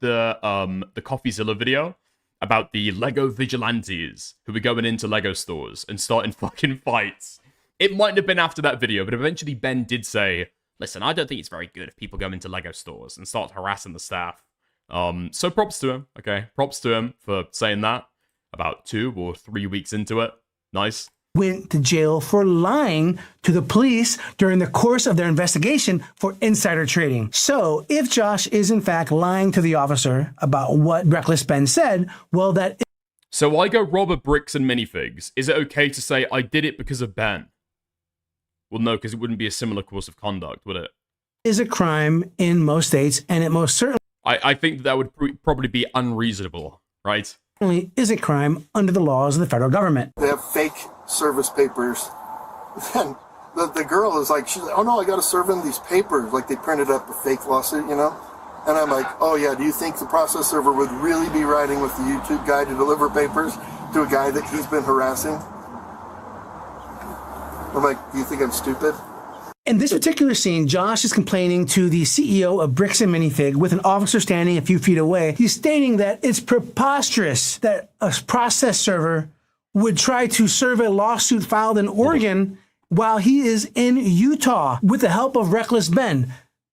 CoffeeZilla video about the Lego vigilantes who were going into Lego stores and starting fucking fights. It might have been after that video, but eventually Ben did say, listen, I don't think it's very good if people go into Lego stores and start harassing the staff. So props to him, okay? Props to him for saying that about 2 or 3 weeks into it. Nice. Went to jail for lying to the police during the course of their investigation for insider trading. So if Josh is in fact lying to the officer about what Reckless Ben said, well, that... So I go rob a bricks and minifigs. Is it okay to say I did it because of Ben? Well, no, because it wouldn't be a similar course of conduct, would it? Is a crime in most states, and it most certainly... I think that would probably be unreasonable, right? Is a crime under the laws of the federal government. They have fake service papers. Then the girl is like, she's like, oh no, I got to serve in these papers. Like they printed up a fake lawsuit, you know? And I'm like, oh yeah, do you think the process server would really be riding with the YouTube guy to deliver papers to a guy that he's been harassing? I'm like, do you think I'm stupid? In this particular scene, Josh is complaining to the CEO of Bricks and Minifig with an officer standing a few feet away. He's stating that it's preposterous that a process server would try to serve a lawsuit filed in Oregon while he is in Utah with the help of Reckless Ben.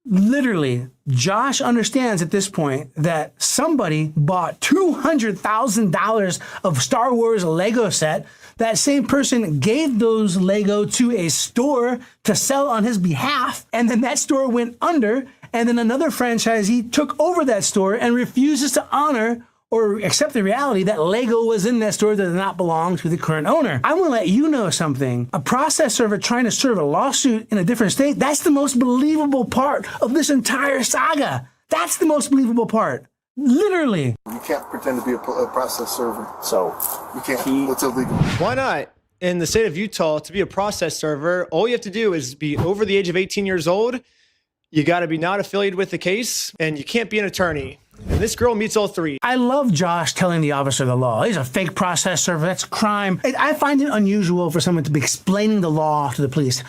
Literally, Josh understands at this point that somebody bought $200,000 of Star Wars Lego set. That same person gave those Lego to a store to sell on his behalf, and then that store went under, and then another franchisee took over that store and refuses to honor or accept the reality that Lego was in that store that did not belong to the current owner. I'm gonna let you know something. A process server trying to serve a lawsuit in a different state, that's the most believable part of this entire saga. That's the most believable part. Literally. You can't pretend to be a process server. So you can't. It's illegal. Why not? In the state of Utah, to be a process server, all you have to do is be over the age of 18 years old. You got to be not affiliated with the case, and you can't be an attorney. And this girl meets all 3. I love Josh telling the officer the law. He's a fake process server. That's a crime. I find it unusual for someone to be explaining the law to the police.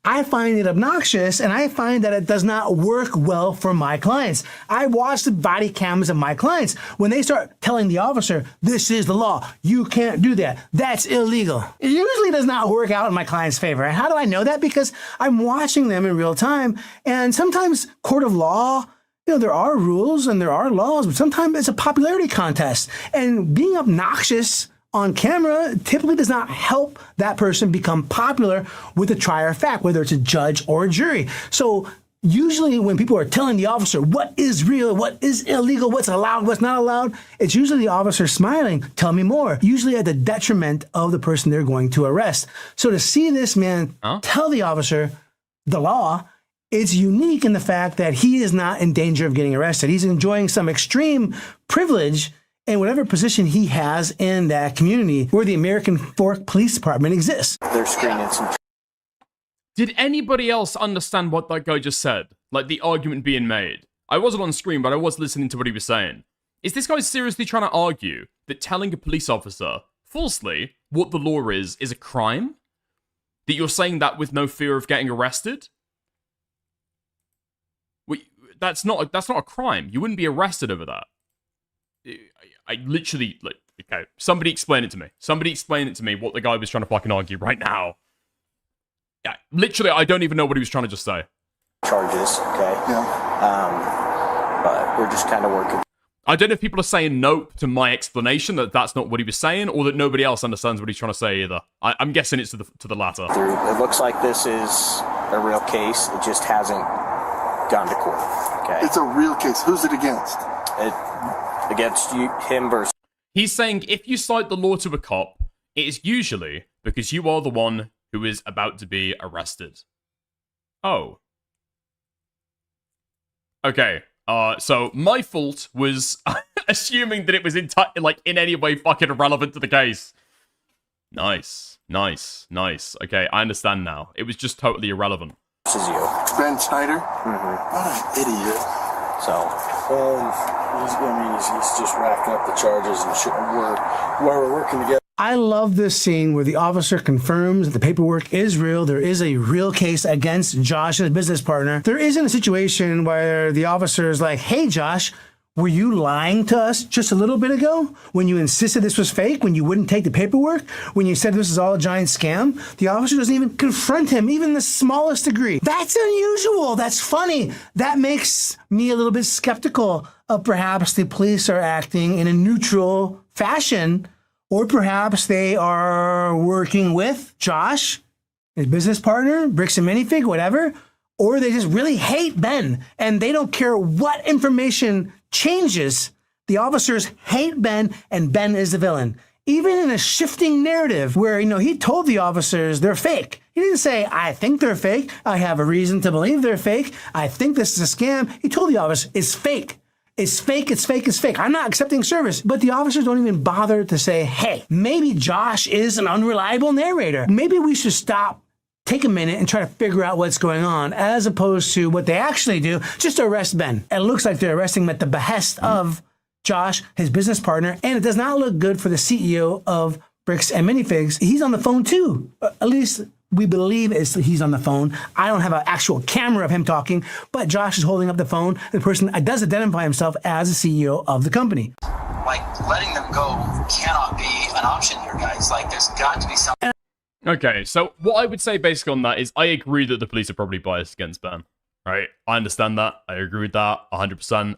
I find it obnoxious, and I find that it does not work well for my clients. I watch the body cams of my clients. When they start telling the officer, this is the law, you can't do that, that's illegal, it usually does not work out in my client's favor. And how do I know that? Because I'm watching them in real time, and sometimes court of law, you know, there are rules and there are laws, but sometimes it's a popularity contest. And being obnoxious on camera typically does not help that person become popular with a trier of fact, whether it's a judge or a jury. So usually when people are telling the officer what is real, what is illegal, what's allowed, what's not allowed, it's usually the officer smiling, tell me more, usually at the detriment of the person they're going to arrest. So to see this man tell the officer the law, it's unique in the fact that he is not in danger of getting arrested. He's enjoying some extreme privilege and whatever position he has in that community where the American Fork Police Department exists. They're screening some. Did anybody else understand what that guy just said? Like the argument being made? I wasn't on screen, but I was listening to what he was saying. Is this guy seriously trying to argue that telling a police officer, falsely, what the law is a crime? That you're saying that with no fear of getting arrested? That's not a crime. You wouldn't be arrested over that. I literally, like, okay, somebody explain it to me. Somebody explain it to me what the guy was trying to fucking argue right now. Yeah, literally, I don't even know what he was trying to just say. Charges, okay? Yeah. But we're just kind of working. I don't know if people are saying nope to my explanation that that's not what he was saying, or that nobody else understands what he's trying to say either. I'm guessing it's to the latter. It looks like this is a real case. It just hasn't gone to court. Okay. It's a real case. Who's it against? Against him versus. He's saying if you cite the law to a cop, it is usually because you are the one who is about to be arrested. Oh. Okay. So my fault was assuming that it was in any way fucking irrelevant to the case. Nice. Okay, I understand now. It was just totally irrelevant. This is you. Ben Schneider? Mm-hmm. What an idiot. So, he's just racking up the charges and we're working together. I love this scene where the officer confirms that the paperwork is real. There is a real case against Josh and his business partner. There isn't a situation where the officer is like, hey, Josh, were you lying to us just a little bit ago when you insisted this was fake, when you wouldn't take the paperwork, when you said this is all a giant scam? The officer doesn't even confront him, even the smallest degree. That's unusual. That's funny. That makes me a little bit skeptical of perhaps the police are acting in a neutral fashion, or perhaps they are working with Josh, his business partner, Bricks and Minifig, whatever, or they just really hate Ben and they don't care what information changes. The officers hate Ben and Ben is the villain. Even in a shifting narrative where, he told the officers they're fake. He didn't say, I think they're fake. I have a reason to believe they're fake. I think this is a scam. He told the officers it's fake. It's fake, it's fake, it's fake. I'm not accepting service. But the officers don't even bother to say, hey, maybe Josh is an unreliable narrator. Maybe we should stop, take a minute, and try to figure out what's going on, as opposed to what they actually do, just to arrest Ben. It looks like they're arresting him at the behest of Josh, his business partner, and it does not look good for the CEO of Bricks and Minifigs. He's on the phone too. At least we believe he's on the phone. I don't have an actual camera of him talking, but Josh is holding up the phone. The person does identify himself as the CEO of the company. Like, letting them go cannot be an option here, guys. Like, there's got to be something. Okay, so what I would say basically on that is I agree that the police are probably biased against Ben, right? I understand that. I agree with that 100%.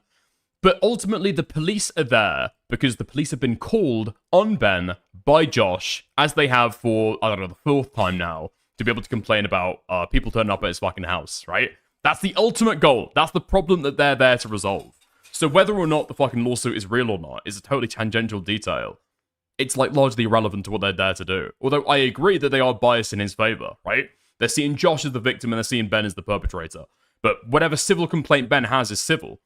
But ultimately, the police are there because the police have been called on Ben by Josh, as they have for, I don't know, the fourth time now, to be able to complain about people turning up at his fucking house, right? That's the ultimate goal. That's the problem that they're there to resolve. So whether or not the fucking lawsuit is real or not is a totally tangential detail. It's largely irrelevant to what they're there to do. Although I agree that they are biased in his favor, right? They're seeing Josh as the victim and they're seeing Ben as the perpetrator. But whatever civil complaint Ben has is civil.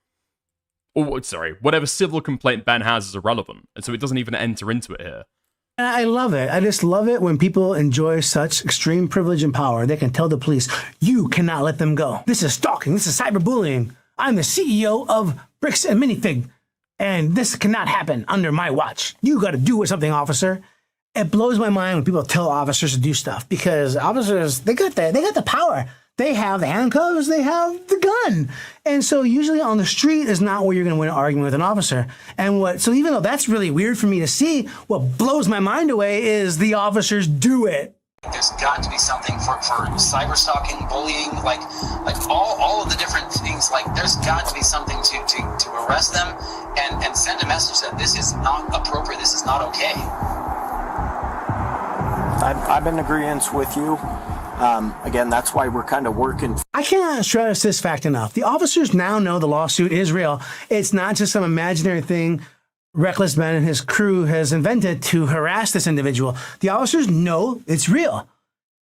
Whatever civil complaint Ben has is irrelevant. And so it doesn't even enter into it here. I love it. I just love it when people enjoy such extreme privilege and power. They can tell the police, you cannot let them go. This is stalking. This is cyberbullying. I'm the CEO of Bricks and Minifig, and this cannot happen under my watch. You got to do something, officer. It blows my mind when people tell officers to do stuff, because officers, they got the power. They have the handcuffs, they have the gun. And so usually on the street is not where you're going to win an argument with an officer. So even though that's really weird for me to see, what blows my mind away is the officers do it. There's got to be something for cyber stalking, bullying, like all of the different things. Like, there's got to be something to arrest them and send a message that this is not appropriate, this is not okay. I'm in agreement with you. Again, that's why we're kind of working. I cannot stress this fact enough. The officers now know the lawsuit is real. It's not just some imaginary thing Reckless Ben and his crew has invented to harass this individual. The officers know it's real.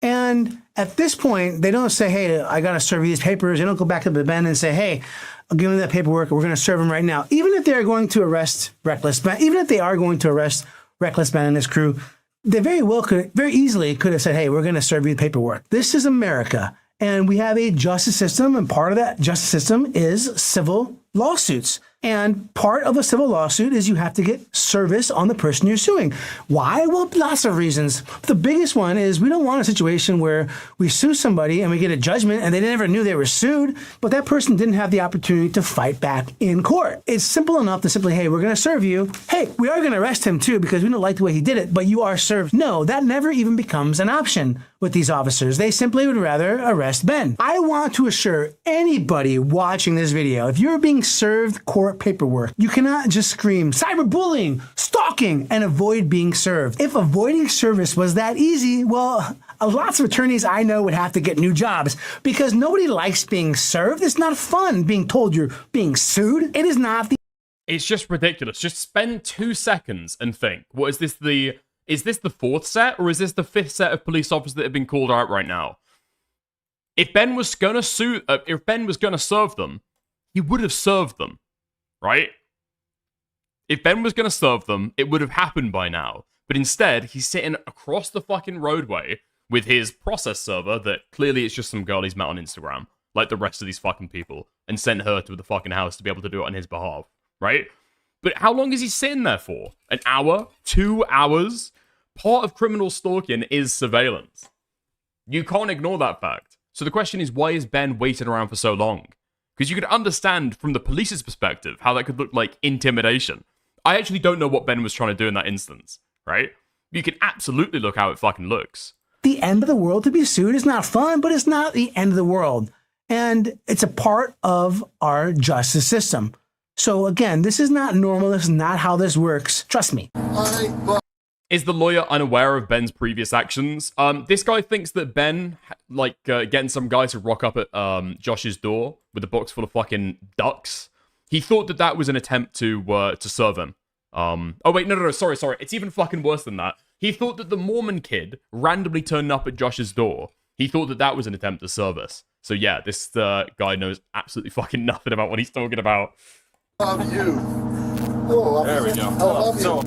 And At this point, they don't say, hey, I got to serve you these papers. They don't go back to the Ben and say, hey, I'll give him that paperwork. We're going to serve him right now. Even if they're going to arrest Reckless Ben, even if they are going to arrest Reckless Ben and his crew, they very easily could have said, hey, we're going to serve you the paperwork. This is America. And we have a justice system, and part of that justice system is civil lawsuits. And part of a civil lawsuit is you have to get service on the person you're suing. Why? Well, lots of reasons. The biggest one is we don't want a situation where we sue somebody and we get a judgment and they never knew they were sued, but that person didn't have the opportunity to fight back in court. It's simple enough to simply, hey, we're going to serve you. Hey, we are going to arrest him too because we don't like the way he did it, but you are served. No, that never even becomes an option with these officers. They simply would rather arrest Ben. I want to assure anybody watching this video, if you're being served court paperwork, you cannot just scream cyberbullying, stalking, and avoid being served. If avoiding service was that easy, well, lots of attorneys I know would have to get new jobs because nobody likes being served. It's not fun being told you're being sued. It is not. It's just ridiculous. Just spend 2 seconds and think, what is this the fourth set or is this the fifth set of police officers that have been called out right now? If Ben was gonna serve them, he would have served them, right? If Ben was gonna serve them, it would have happened by now. But instead, he's sitting across the fucking roadway with his process server that clearly it's just some girl he's met on Instagram, like the rest of these fucking people, and sent her to the fucking house to be able to do it on his behalf, right? But how long is he sitting there for? An hour? 2 hours? Part of criminal stalking is surveillance. You can't ignore that fact. So the question is, why is Ben waiting around for so long? Because you could understand from the police's perspective how that could look like intimidation. I actually don't know what Ben was trying to do in that instance, right? You can absolutely look how it fucking looks. The end of the world to be sued is not fun, but it's not the end of the world. And it's a part of our justice system. So again, this is not normal. This is not how this works. Trust me. Is the lawyer unaware of Ben's previous actions? This guy thinks that Ben, getting some guy to rock up at Josh's door with a box full of fucking ducks. He thought that that was an attempt to serve him. Oh wait, no, sorry. It's even fucking worse than that. He thought that the Mormon kid randomly turned up at Josh's door. He thought that that was an attempt to serve us. So yeah, this guy knows absolutely fucking nothing about what he's talking about. Love you. Oh, there we go. I love you. So,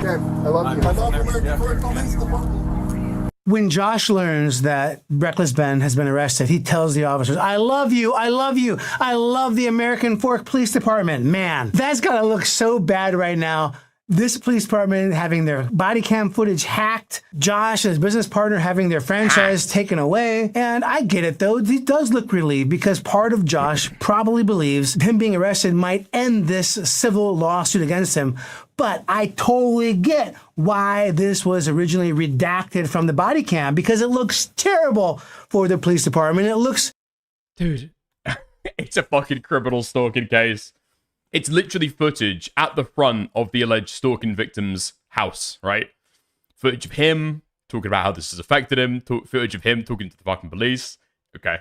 I love you. I love American Police Department. When Josh learns that Reckless Ben has been arrested, he tells the officers, I love you, I love you, I love the American Fork Police Department. Man, that's gotta look so bad right now. This police department having their body cam footage hacked, Josh and his business partner having their franchise taken away. And I get it though, he does look relieved because part of Josh probably believes him being arrested might end this civil lawsuit against him. But I totally get why this was originally redacted from the body cam because it looks terrible for the police department. It looks... Dude, it's a fucking criminal stalking case. It's literally footage at the front of the alleged stalking victim's house, right? Footage of him talking about how this has affected him. Footage of him talking to the fucking police. Okay.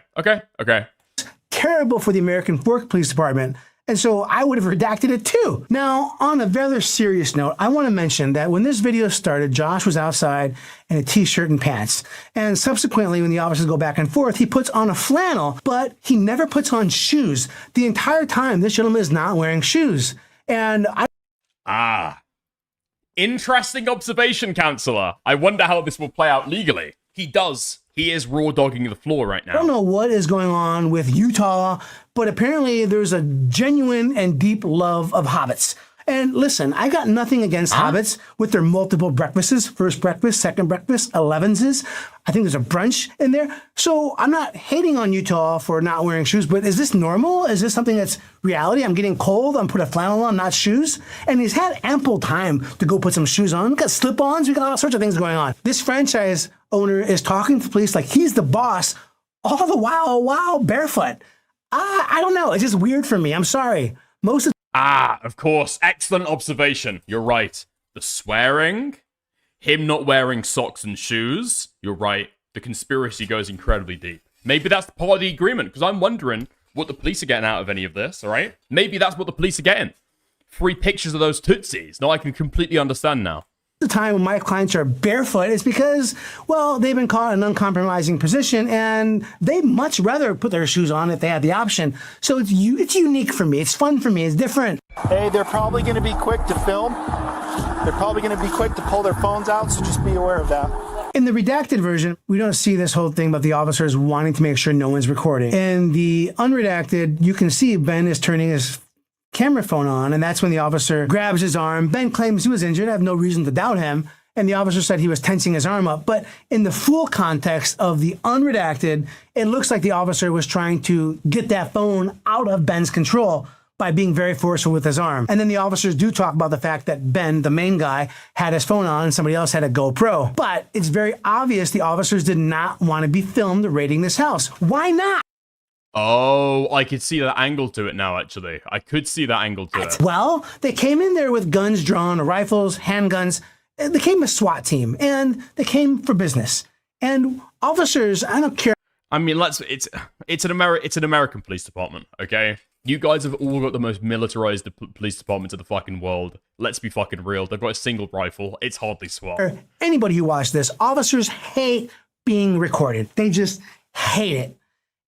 Terrible for the American Fork Police Department. And so I would have redacted it too. Now, on a rather serious note, I want to mention that when this video started, Josh was outside in a t-shirt and pants. And subsequently, when the officers go back and forth, he puts on a flannel, but he never puts on shoes. The entire time, this gentleman is not wearing shoes. And interesting observation, counselor. I wonder how this will play out legally. He does. He is raw dogging the floor right now. I don't know what is going on with Utah, but apparently there's a genuine and deep love of hobbits. And listen, I got nothing against hobbits with their multiple breakfasts, first breakfast, second breakfast, 11s. I think there's a brunch in there. So I'm not hating on Utah for not wearing shoes, but is this normal? Is this something that's reality? I'm getting cold, I'm put a flannel on, not shoes. And he's had ample time to go put some shoes on. We got slip-ons, we got all sorts of things going on. This franchise owner is talking to the police like he's the boss, all the while barefoot. I don't know, it's just weird for me, I'm sorry. Of course. Excellent observation. You're right. The swearing, him not wearing socks and shoes. You're right. The conspiracy goes incredibly deep. Maybe that's part of the agreement, because I'm wondering what the police are getting out of any of this, all right? Maybe that's what the police are getting. 3 pictures of those Tootsies. Now I can completely understand now. the time when my clients are barefoot is because, well, they've been caught in an uncompromising position and they much rather put their shoes on if they had the option. So it's unique for me. It's fun for me. It's different. Hey, they're probably going to be quick to film. They're probably going to be quick to pull their phones out, so just be aware of that. In the redacted version, we don't see this whole thing about the officers wanting to make sure no one's recording. In the unredacted, you can see Ben is turning his camera phone on, and that's when the officer grabs his arm. Ben claims he was injured. I have no reason to doubt him. And the officer said he was tensing his arm up. But in the full context of the unredacted, it looks like the officer was trying to get that phone out of Ben's control by being very forceful with his arm. And then the officers do talk about the fact that Ben, the main guy, had his phone on and somebody else had a GoPro. But it's very obvious the officers did not want to be filmed raiding this house. Why not? Oh, I could see that angle to it now, actually. I could see that angle to it. Well, they came in there with guns drawn, rifles, handguns. They came a SWAT team, and they came for business. And officers, I don't care. I mean, it's an American police department, okay? You guys have all got the most militarized police departments of the fucking world. Let's be fucking real. They've got a single rifle. It's hardly SWAT. Anybody who watched this, officers hate being recorded. They just hate it.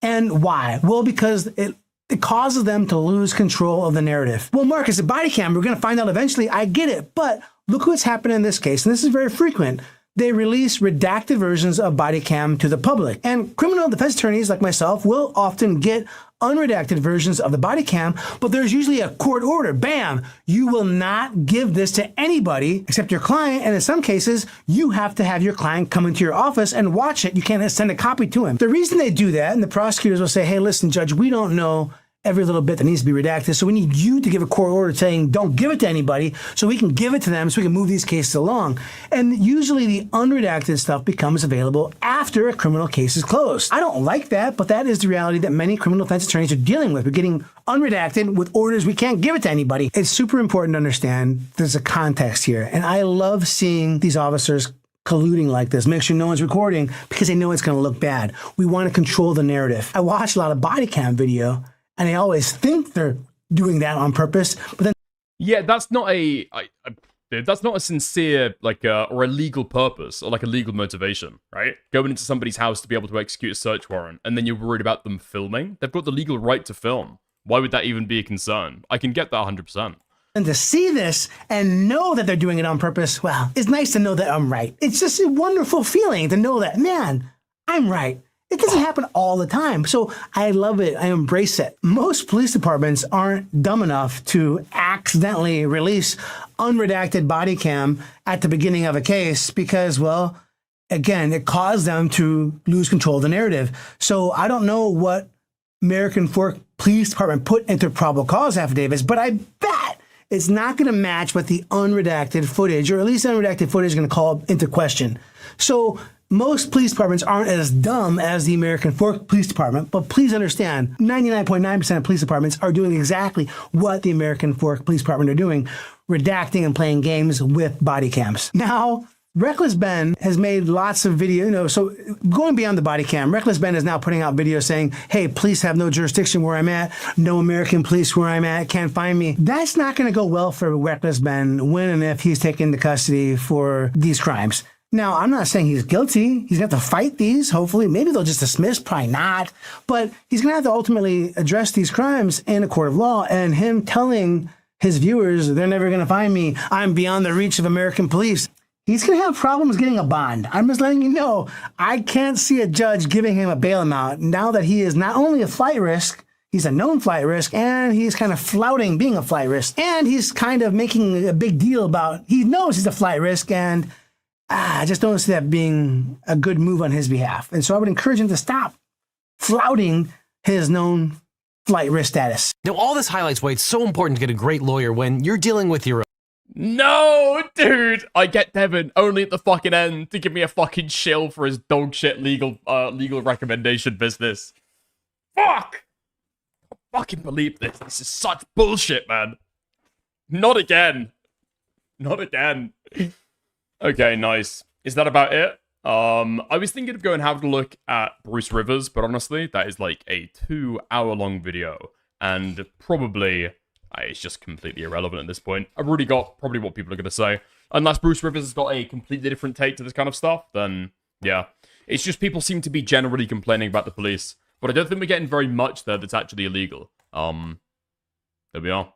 And why? Well, because it causes them to lose control of the narrative. Well, Mark, it's a body cam. We're going to find out eventually. I get it. But look what's happening in this case. And this is very frequent. They release redacted versions of body cam to the public. And criminal defense attorneys like myself will often get unredacted versions of the body cam, but there's usually a court order. Bam! You will not give this to anybody except your client, and in some cases, you have to have your client come into your office and watch it. You can't send a copy to him. The reason they do that, and the prosecutors will say, hey, listen, Judge, we don't know every little bit that needs to be redacted, so we need you to give a court order saying don't give it to anybody so we can give it to them so we can move these cases along. And usually the unredacted stuff becomes available after a criminal case is closed. I don't like that, but that is the reality that many criminal defense attorneys are dealing with. We're getting unredacted with orders we can't give it to anybody. It's super important to understand there's a context here, and I love seeing these officers colluding like this, make sure no one's recording because they know it's going to look bad. We want to control the narrative. I watch a lot of body cam video, and I always think they're doing that on purpose, but then yeah, that's not that's not a sincere or a legal purpose or like a legal motivation, right? Going into somebody's house to be able to execute a search warrant, and then you're worried about them filming. They've got the legal right to film. Why would that even be a concern? I can get that 100%. And to see this and know that they're doing it on purpose, well, it's nice to know that I'm right. It's just a wonderful feeling to know that, man, I'm right. It doesn't happen all the time. So I love it. I embrace it. Most police departments aren't dumb enough to accidentally release unredacted body cam at the beginning of a case because, well, again, it caused them to lose control of the narrative. So I don't know what American Fork Police Department put into probable cause affidavits, but I bet it's not going to match what the unredacted footage, or at least unredacted footage, is going to call into question. So most police departments aren't as dumb as the American Fork Police Department, but please understand, 99.9% of police departments are doing exactly what the American Fork Police Department are doing, redacting and playing games with body cams. Now, Reckless Ben has made lots of video, so going beyond the body cam, Reckless Ben is now putting out videos saying, hey, police have no jurisdiction where I'm at, no American police where I'm at, can't find me. That's not going to go well for Reckless Ben when and if he's taken into custody for these crimes. Now, I'm not saying he's guilty. He's going to have to fight these, hopefully. Maybe they'll just dismiss, probably not. But he's going to have to ultimately address these crimes in a court of law. And him telling his viewers, they're never going to find me, I'm beyond the reach of American police, he's going to have problems getting a bond. I'm just letting you know, I can't see a judge giving him a bail amount now that he is not only a flight risk, he's a known flight risk, and he's kind of flouting being a flight risk. And he's kind of making a big deal about, he knows he's a flight risk, and I just don't see that being a good move on his behalf. And so I would encourage him to stop flouting his known flight risk status. Now, all this highlights why it's so important to get a great lawyer when you're dealing with your own. No, dude! I get Devin only at the fucking end to give me a fucking shill for his dog shit legal recommendation business. Fuck! I fucking believe this. This is such bullshit, man. Not again. Not again. Okay, nice. Is that about it? I was thinking of going and having a look at Bruce Rivers, but honestly, that is like a 2-hour-long video, and probably it's just completely irrelevant at this point. I've already got probably what people are going to say. Unless Bruce Rivers has got a completely different take to this kind of stuff, then yeah. It's just people seem to be generally complaining about the police. But I don't think we're getting very much there that's actually illegal. There we are.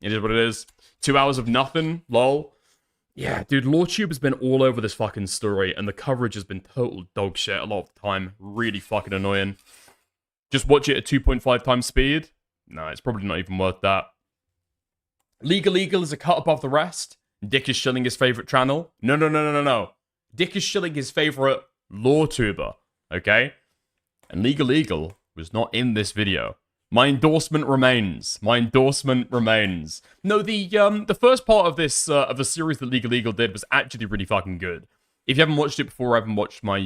It is what it is. 2 hours of nothing, lol. Yeah, dude, LawTube has been all over this fucking story, and the coverage has been total dog shit a lot of the time. Really fucking annoying. Just watch it at 2.5 times speed? No, it's probably not even worth that. Legal Eagle is a cut above the rest. Dick is shilling his favorite channel. No. Dick is shilling his favorite LawTuber, okay? And Legal Eagle was not in this video. My endorsement remains. My endorsement remains. No, the first part of this of the series that Legal Eagle did was actually really fucking good. If you haven't watched it before, I haven't watched my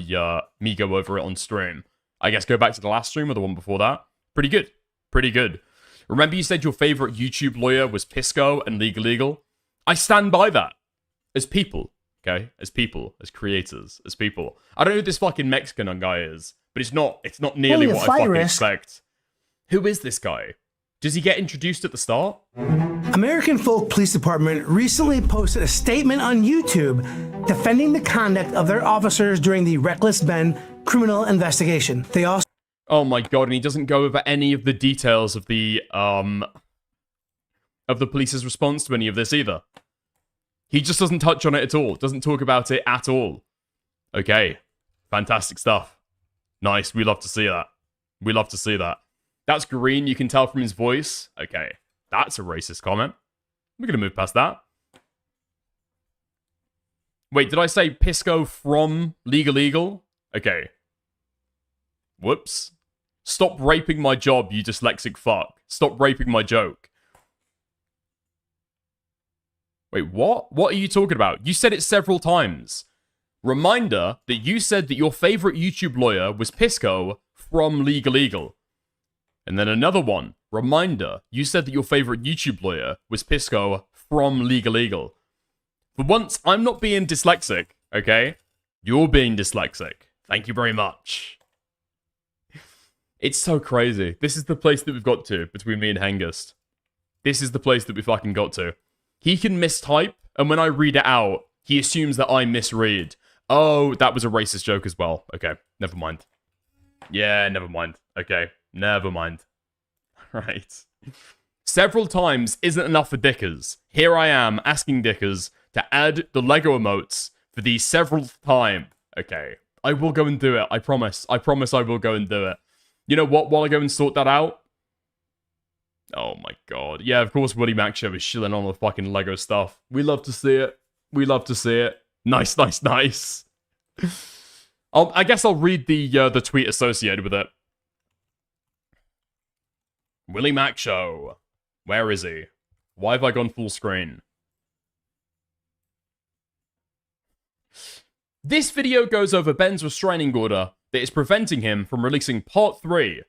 me go over it on stream. I guess go back to the last stream or the one before that. Pretty good. Pretty good. Remember you said your favorite YouTube lawyer was Pisco and Legal Eagle? I stand by that. As people, okay? As people, as creators, as people. I don't know who this fucking Mexican guy is, but it's not nearly Only a what I flight fucking risk. expect. Who is this guy? Does he get introduced at the start? American Folk Police Department recently posted a statement on YouTube defending the conduct of their officers during the Reckless Ben criminal investigation. They also Oh my god, and he doesn't go over any of the details of the police's response to any of this either. He just doesn't touch on it at all. Doesn't talk about it at all. Okay. Fantastic stuff. Nice. We love to see that. We love to see that. That's green, you can tell from his voice. Okay. That's a racist comment. We're gonna move past that. Wait, did I say Pisco from Legal Eagle? Okay. Whoops. Stop raping my job, you dyslexic fuck. Stop raping my joke. Wait, what? What are you talking about? You said it several times. Reminder that you said that your favorite YouTube lawyer was Pisco from Legal Eagle. And then another one. Reminder, you said that your favorite YouTube lawyer was Pisco from Legal Eagle. For once, I'm not being dyslexic, okay? You're being dyslexic. Thank you very much. It's so crazy. This is the place that we've got to between me and Hengist. This is the place that we fucking got to. He can mistype, and when I read it out, he assumes that I misread. Oh, that was a racist joke as well. Okay, never mind. Yeah, never mind. Okay, never mind. Right. Several times isn't enough for Dickers. Here I am asking Dickers to add the Lego emotes for the several time. Okay, I will go and do it. I promise. I promise I will go and do it. You know what? While I go and sort that out. Oh my god. Yeah, of course Woody Mac Show is shilling on the fucking Lego stuff. We love to see it. We love to see it. Nice. I guess I'll read the tweet associated with it. Willie Mac Show. Where is he? Why have I gone full screen? This video goes over Ben's restraining order that is preventing him from releasing part 3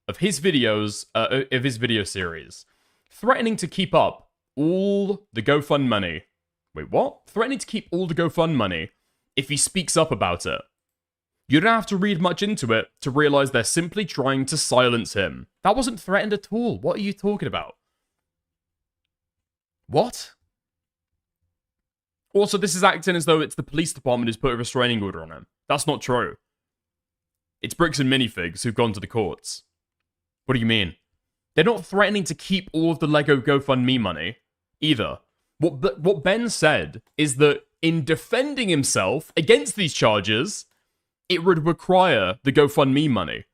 of his videos, of his video series. Threatening to keep up all the GoFund money. Wait, what? Threatening to keep all the GoFund money if he speaks up about it. You don't have to read much into it to realize they're simply trying to silence him. That wasn't threatened at all. What are you talking about? What? Also, this is acting as though it's the police department who's put a restraining order on him. That's not true. It's Bricks and Minifigs who've gone to the courts. What do you mean? They're not threatening to keep all of the Lego GoFundMe money, either. What Ben said is that in defending himself against these charges, it would require the GoFundMe money.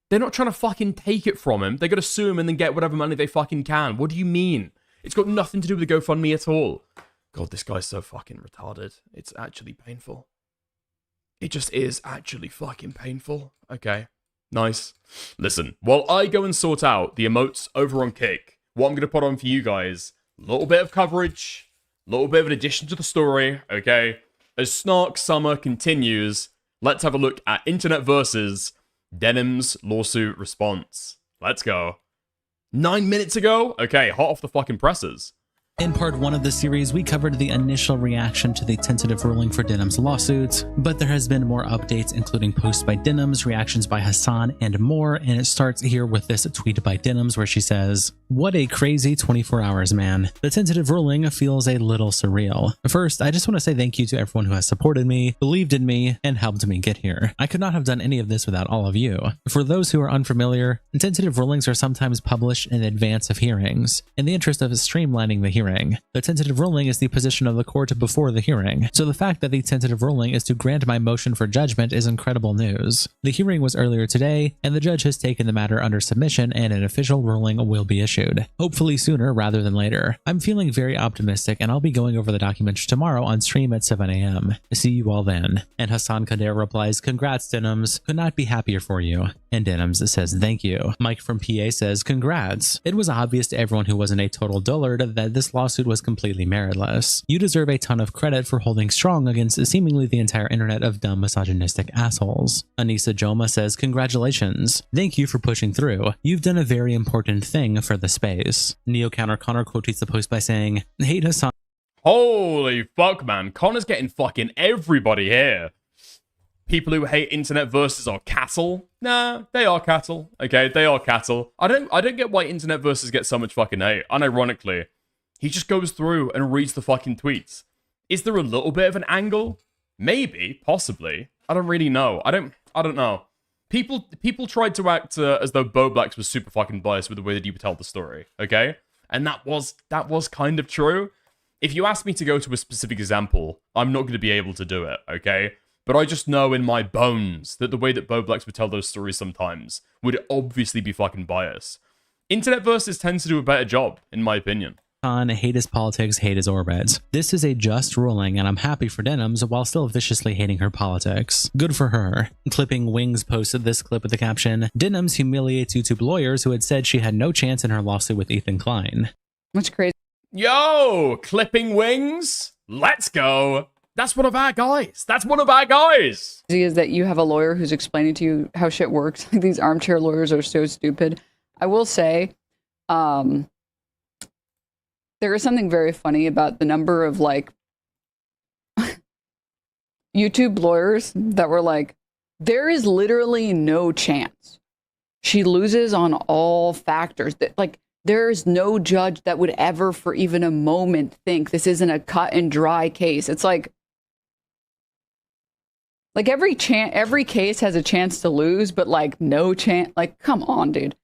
They're not trying to fucking take it from him. They're going to sue him and then get whatever money they fucking can. What do you mean? It's got nothing to do with the GoFundMe at all. God, this guy's so fucking retarded. It's actually painful. It just is actually fucking painful. Okay, nice. Listen, while I go and sort out the emotes over on Kick, what I'm going to put on for you guys, a little bit of coverage, a little bit of an addition to the story, okay? As Snark Summer continues, let's have a look at Internet versus Denim's lawsuit response. Let's go. 9 minutes ago? Okay, hot off the fucking presses. In part 1 of the series, we covered the initial reaction to the tentative ruling for Denham's lawsuit, but there has been more updates, including posts by Denham's, reactions by Hassan, and more, and it starts here with this tweet by Denham's where she says, "What a crazy 24 hours, man. The tentative ruling feels a little surreal. First, I just want to say thank you to everyone who has supported me, believed in me, and helped me get here. I could not have done any of this without all of you. For those who are unfamiliar, tentative rulings are sometimes published in advance of hearings, in the interest of streamlining the hearing. The tentative ruling is the position of the court before the hearing, so the fact that the tentative ruling is to grant my motion for judgment is incredible news. The hearing was earlier today, and the judge has taken the matter under submission and an official ruling will be issued, hopefully sooner rather than later. I'm feeling very optimistic and I'll be going over the documents tomorrow on stream at 7 a.m. See you all then." And Hassan Kader replies, "Congrats, Denham's. Could not be happier for you." And Denham's says, "Thank you." Mike from PA says, "Congrats. It was obvious to everyone who wasn't a total dullard that this lawsuit was completely meritless. You deserve a ton of credit for holding strong against seemingly the entire internet of dumb misogynistic assholes." Anissa Joma says, "Congratulations. Thank you for pushing through. You've done a very important thing for the space." Neo Counter Connor quotes the post by saying, "Hate Hassan." Holy fuck, man. Connor's getting fucking everybody here. People who hate internet versus are cattle. Nah, they are cattle. Okay, they are cattle. I don't get why internet versus get so much fucking hate. Unironically, he just goes through and reads the fucking tweets. Is there a little bit of an angle? Maybe, possibly. I don't really know. I don't know. People tried to act as though Boblax was super fucking biased with the way that he would tell the story. Okay, and that was kind of true. If you ask me to go to a specific example, I'm not going to be able to do it. Okay. But I just know in my bones that the way that Boblax would tell those stories sometimes would obviously be fucking biased. Internet versus tends to do a better job, in my opinion. Hate his politics, hate his orbit. This is a just ruling, and I'm happy for Denham's while still viciously hating her politics. Good for her. Clipping Wings posted this clip with the caption, "Denham's humiliates YouTube lawyers who had said she had no chance in her lawsuit with Ethan Klein." That's crazy. Yo, Clipping Wings, let's go. That's one of our guys. That's one of our guys. Is that you have a lawyer who's explaining to you how shit works. These armchair lawyers are so stupid. I will say, there is something very funny about the number of like YouTube lawyers that were like, there is literally no chance she loses on all factors. That like there is no judge that would ever for even a moment think this isn't a cut and dry case. It's like every case has a chance to lose, but like no chance. Like, come on, dude.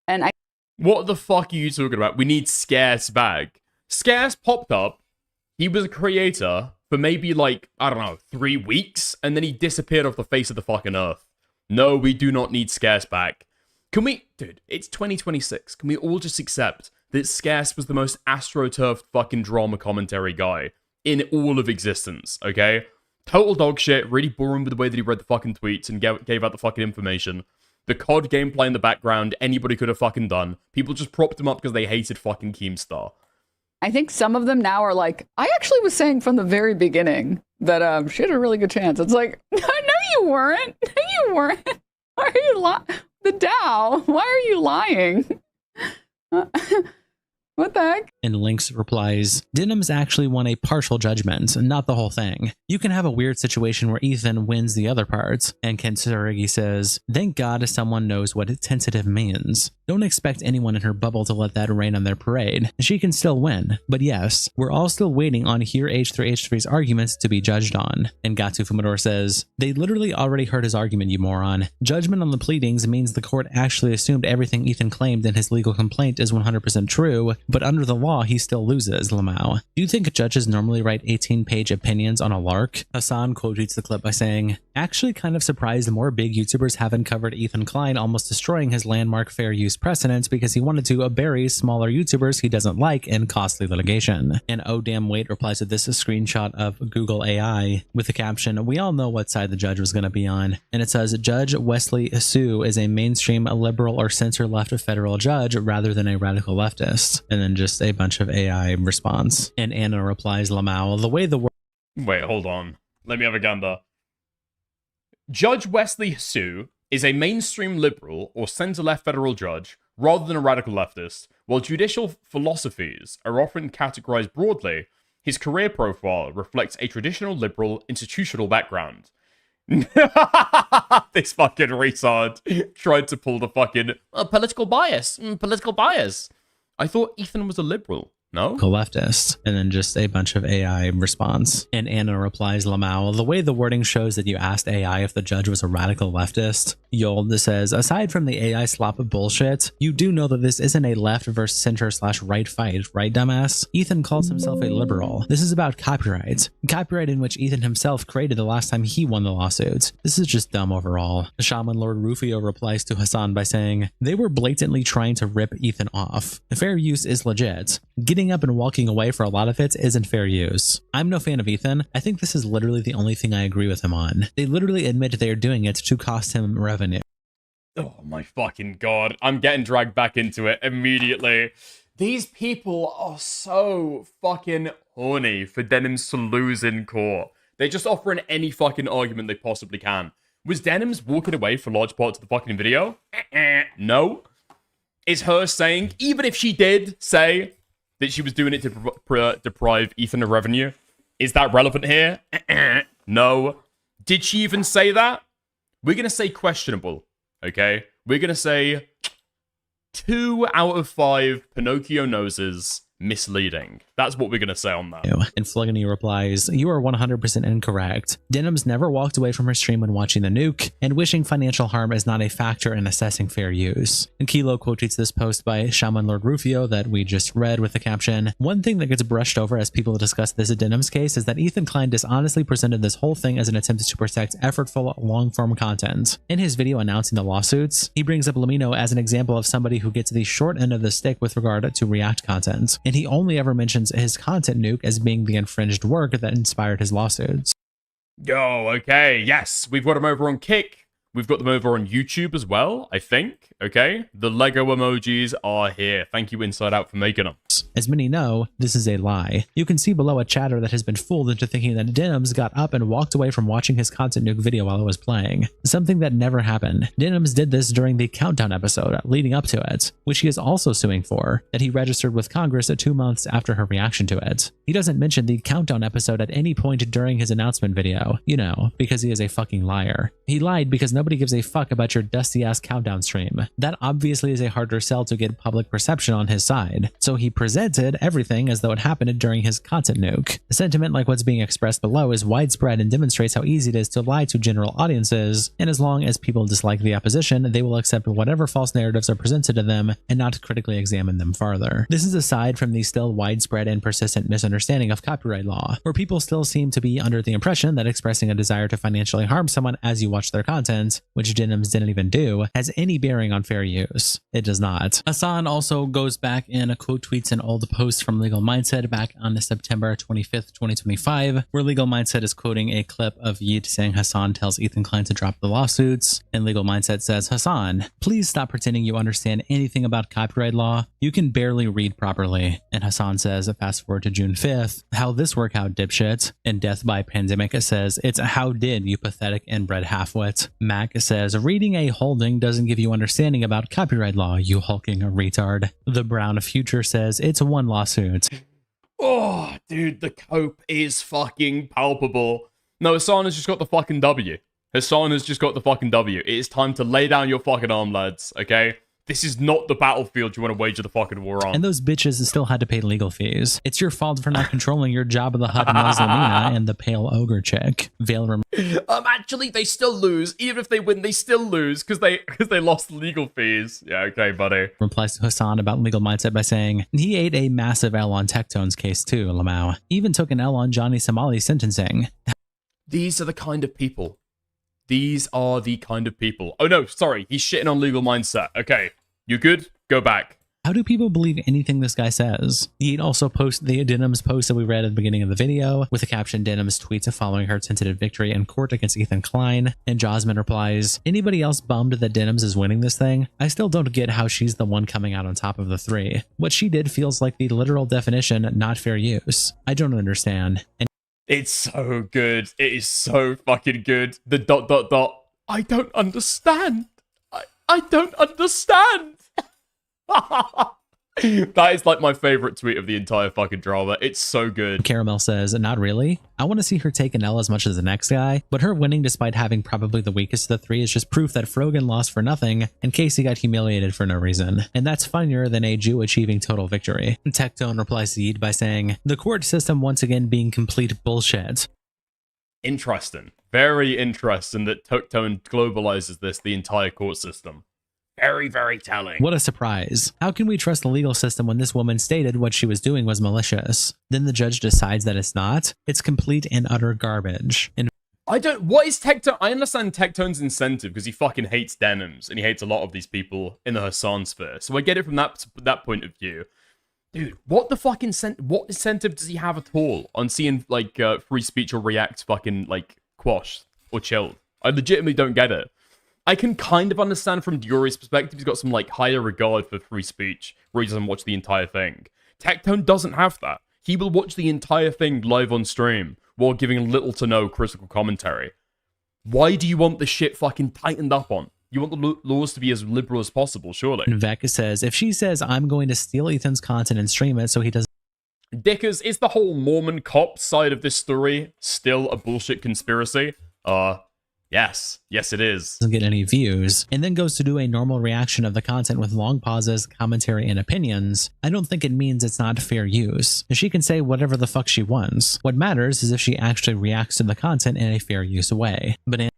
And what the fuck are you talking about? We need Scarce back. Scarce popped up. He was a creator for maybe like, I don't know, 3 weeks, and then he disappeared off the face of the fucking earth. No, we do not need Scarce back. Can we, dude, it's 2026. Can we all just accept that Scarce was the most astroturfed fucking drama commentary guy in all of existence, okay? Total dog shit, really boring with the way that he read the fucking tweets and gave out the fucking information. The COD gameplay in the background, anybody could have fucking done. People just propped him up because they hated fucking Keemstar. I think some of them now are like, I actually was saying from the very beginning that she had a really good chance. It's like, no, you weren't. No, you weren't. Why are you lying? The Dow, why are you lying? What the heck? And Lynx replies, Denham's actually won a partial judgment, not the whole thing. You can have a weird situation where Ethan wins the other parts. And Ken Sarigi says, thank God someone knows what tentative means. Don't expect anyone in her bubble to let that rain on their parade. She can still win. But yes, we're all still waiting on Here H3H3's arguments to be judged on. And Gatu Fumador says, they literally already heard his argument, you moron. Judgment on the pleadings means the court actually assumed everything Ethan claimed in his legal complaint is 100% true, but under the law, he still loses, Lamau. Do you think judges normally write 18-page opinions on a lark? Hassan quotes the clip by saying, actually kind of surprised more big YouTubers haven't covered Ethan Klein almost destroying his landmark fair use precedents because he wanted to bury smaller YouTubers he doesn't like in costly litigation. And oh damn wait replies to this a screenshot of Google AI with the caption, we all know what side the judge was going to be on. And it says, Judge Wesley Sue is a mainstream liberal or center-left federal judge rather than a radical leftist. And then just a bunch of AI response. And Anna replies, Lamau, the way the world... Wait, hold on. Let me have a gander. Judge Wesley Sue is a mainstream liberal or center-left federal judge rather than a radical leftist. While judicial philosophies are often categorized broadly, his career profile reflects a traditional liberal institutional background. This fucking retard tried to pull the fucking political bias. Political bias. I thought Ethan was a liberal. No? Leftist, and then just a bunch of AI response. And Anna replies, Lamau, the way the wording shows that you asked AI if the judge was a radical leftist. Yold says, aside from the AI slop bullshit, you do know that this isn't a left versus center / right fight, right, dumbass? Ethan calls himself a liberal. This is about copyright. Copyright in which Ethan himself created the last time he won the lawsuit. This is just dumb overall. Shaman Lord Rufio replies to Hassan by saying, they were blatantly trying to rip Ethan off. Fair use is legit. Getting up and walking away for a lot of it isn't fair use. I'm no fan of Ethan. I think this is literally the only thing I agree with him on. They literally admit they are doing it to cost him revenue. Oh my fucking god. I'm getting dragged back into it immediately. These people are so fucking horny for Denims to lose in court. They're just offering any fucking argument they possibly can. Was Denims walking away for large parts of the fucking video? No. Is her saying, even if she did say that she was doing it to deprive Ethan of revenue, is that relevant here? No. Did she even say that? We're going to say questionable, okay? We're going to say 2 out of 5 Pinocchio noses misleading. That's what we're going to say on that. And Phlegony replies, you are 100% incorrect. Denims never walked away from her stream when watching the nuke, and wishing financial harm is not a factor in assessing fair use. And Kilo quotes this post by Shaman Lord Rufio that we just read with the caption, one thing that gets brushed over as people discuss this Denims case is that Ethan Klein dishonestly presented this whole thing as an attempt to protect effortful long-form content. In his video announcing the lawsuits, he brings up Lamino as an example of somebody who gets the short end of the stick with regard to React content, and he only ever mentions his content nuke as being the infringed work that inspired his lawsuits. Yo, okay, yes, we've got them over on Kick. We've got them over on YouTube as well, I think. Okay, the Lego emojis are here. Thank you, Inside Out, for making them. As many know, this is a lie. You can see below a chatter that has been fooled into thinking that Denims got up and walked away from watching his content nuke video while it was playing. Something that never happened. Denims did this during the countdown episode leading up to it, which he is also suing for, that he registered with Congress 2 months after her reaction to it. He doesn't mention the countdown episode at any point during his announcement video, you know, because he is a fucking liar. He lied because nobody gives a fuck about your dusty ass countdown stream. That obviously is a harder sell to get public perception on his side, so he presented everything as though it happened during his content nuke. A sentiment like what's being expressed below is widespread and demonstrates how easy it is to lie to general audiences, and as long as people dislike the opposition, they will accept whatever false narratives are presented to them and not critically examine them farther. This is aside from the still widespread and persistent misunderstanding of copyright law, where people still seem to be under the impression that expressing a desire to financially harm someone as you watch their content, which Denims didn't even do, has any bearing on fair use. It does not. Hassan also goes back and quote tweets an old post from Legal Mindset back on September 25th, 2025, where Legal Mindset is quoting a clip of Yeet saying Hassan tells Ethan Klein to drop the lawsuits, and Legal Mindset says, Hassan, please stop pretending you understand anything about copyright law. You can barely read properly. And Hassan says, fast forward to June 5th, how this work out, dipshit? And Death by Pandemic says, it's how did, you pathetic inbred halfwit. Mac says, reading a holding doesn't give you understanding about copyright law, you hulking retard. The Brown Future says, it's one lawsuit. Oh, dude, the cope is fucking palpable. No, Hassan has just got the fucking W. Hassan has just got the fucking W. It is time to lay down your fucking arm, lads, okay? This is not the battlefield you want to wager the fucking war on. And those bitches still had to pay legal fees. It's your fault for not controlling your Jabba the Hutt Muslimina and the pale ogre chick. Actually, they still lose. Even if they win, they still lose because they lost legal fees. Yeah, okay, buddy. Replies to Hassan about Legal Mindset by saying, he ate a massive L on Tectone's case too, Lamau. Even took an L on Johnny Somali's sentencing. These are the kind of people. These are the kind of people. Oh no, sorry, he's shitting on Legal Mindset. Okay, you good? Go back. How do people believe anything this guy says? He'd also post the Denims post that we read at the beginning of the video with the caption Denims tweets following her tentative victory in court against Ethan Klein. And Jasmine replies, anybody else bummed that Denims is winning this thing? I still don't get how she's the one coming out on top of the three. What she did feels like the literal definition, not fair use. I don't understand. And it's so good. It is so fucking good. The ... I don't understand. I don't understand. That is like my favorite tweet of the entire fucking drama. It's so good. Caramel says, not really. I want to see her take an L as much as the next guy, but her winning despite having probably the weakest of the three is just proof that Frogan lost for nothing and Casey got humiliated for no reason. And that's funnier than a Jew achieving total victory. Tectone replies to Yeet by saying, the court system once again being complete bullshit. Interesting. Very interesting that Tectone globalizes the entire court system. Very, very telling. What a surprise. How can we trust the legal system when this woman stated what she was doing was malicious? Then the judge decides that it's not. It's complete and utter garbage. And what is Tectone? I understand Tectone's incentive because he fucking hates denims and he hates a lot of these people in the Hassan sphere. So I get it from that point of view. Dude, what the fuck what incentive does he have at all on seeing like free speech or React fucking like quashed or chilled? I legitimately don't get it. I can kind of understand from Diori's perspective, he's got some like higher regard for free speech where he doesn't watch the entire thing. Tectone doesn't have that. He will watch the entire thing live on stream while giving little to no critical commentary. Why do you want the shit fucking tightened up on? You want the laws to be as liberal as possible, surely. Vec says, if she says I'm going to steal Ethan's content and stream it so he doesn't... Dickers, is the whole Mormon cop side of this story still a bullshit conspiracy? Yes, it is. Doesn't get any views, and then goes to do a normal reaction of the content with long pauses, commentary, and opinions, I don't think it means it's not fair use. She can say whatever the fuck she wants. What matters is if she actually reacts to the content in a fair use way. But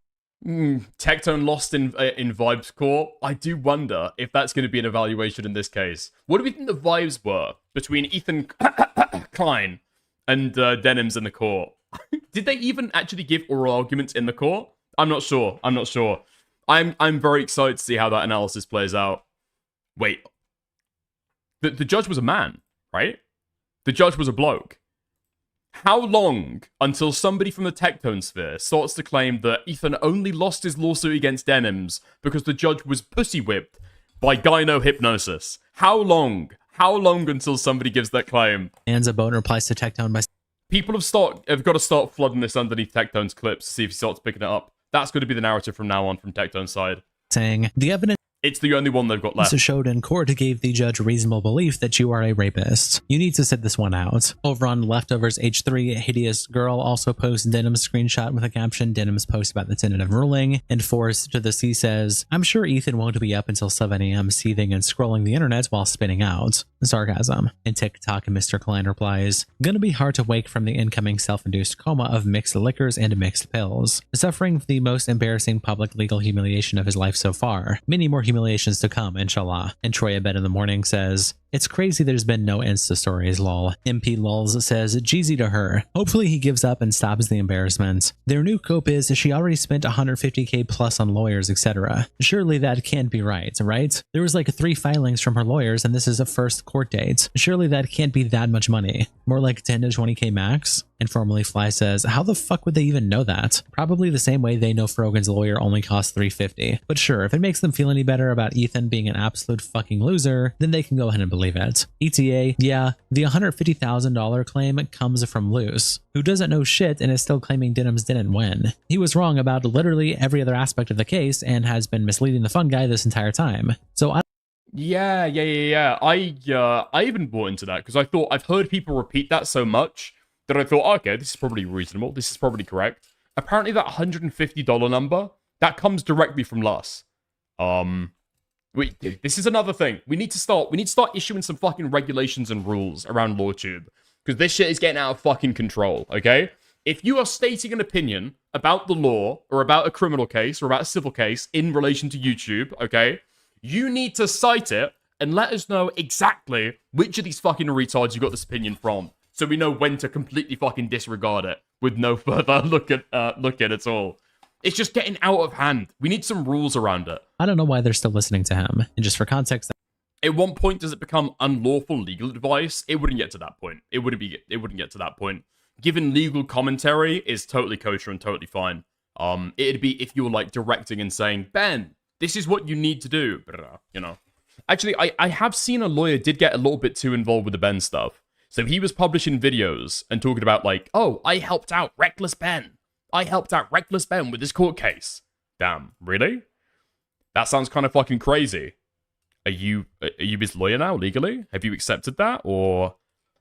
Tectone lost in Vibes Court. I do wonder if that's going to be an evaluation in this case. What do we think the vibes were between Ethan Klein and Denims in the court? Did they even actually give oral arguments in the court? I'm not sure. I'm very excited to see how that analysis plays out. Wait. The judge was a man, right? The judge was a bloke. How long until somebody from the Tectone sphere starts to claim that Ethan only lost his lawsuit against Denims because the judge was pussy whipped by gyno hypnosis? How long? How long until somebody gives that claim? Anza Bone replies to Tectone by... People have got to start flooding this underneath Tectone's clips to see if he starts picking it up. That's going to be the narrative from now on from Tectone's side. Saying, the evidence... It's the only one they've got left. Showed in court gave the judge reasonable belief that you are a rapist. You need to sit this one out. Over on Leftovers H3, Hideous Girl also posts Denim's screenshot with a caption, Denim's post about the tentative ruling, and Force to the Sea says, I'm sure Ethan won't be up until 7 a.m. seething and scrolling the internet while spinning out. Sarcasm. And TikTok Mr. Klein replies, gonna be hard to wake from the incoming self-induced coma of mixed liquors and mixed pills. Suffering the most embarrassing public legal humiliation of his life so far. Many more humiliations to come, inshallah. And Troy Abed in the morning says, it's crazy there's been no Insta stories, lol. MP Lulz says, Jeezy to her. Hopefully he gives up and stops the embarrassment. Their new cope is she already spent 150k plus on lawyers, etc. Surely that can't be right? There was like 3 filings from her lawyers and this is a first court date. Surely that can't be that much money. More like 10 to 20k max? Informally Fly says, how the fuck would they even know that? Probably the same way they know Frogan's lawyer only costs $350. But sure, if it makes them feel any better about Ethan being an absolute fucking loser, then they can go ahead and believe it. ETA, yeah, the $150,000 claim comes from Luce, who doesn't know shit and is still claiming Denims didn't win. He was wrong about literally every other aspect of the case and has been misleading the fun guy this entire time. So Yeah. I even bought into that because I've heard people repeat that so much that I thought, okay, this is probably reasonable. This is probably correct. Apparently that $150 number, that comes directly from Lus. This is another thing. We need to start issuing some fucking regulations and rules around LawTube. Because this shit is getting out of fucking control, okay? If you are stating an opinion about the law, or about a criminal case, or about a civil case in relation to YouTube, okay? You need to cite it and let us know exactly which of these fucking retards you got this opinion from. So we know when to completely fucking disregard it with no further look at it all. It's just getting out of hand. We need some rules around it. I don't know why they're still listening to him. And just for context, at one point does it become unlawful legal advice? It wouldn't get to that point. It wouldn't get to that point. Given legal commentary is totally kosher and totally fine. It'd be if you were like directing and saying, Ben, this is what you need to do. You know. Actually, I have seen a lawyer did get a little bit too involved with the Ben stuff. So he was publishing videos and talking about like, oh, I helped out Reckless Ben. I helped out Reckless Ben with his court case. Damn, really? That sounds kind of fucking crazy. Are you his lawyer now legally? Have you accepted that? Or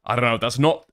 I don't know. That's not.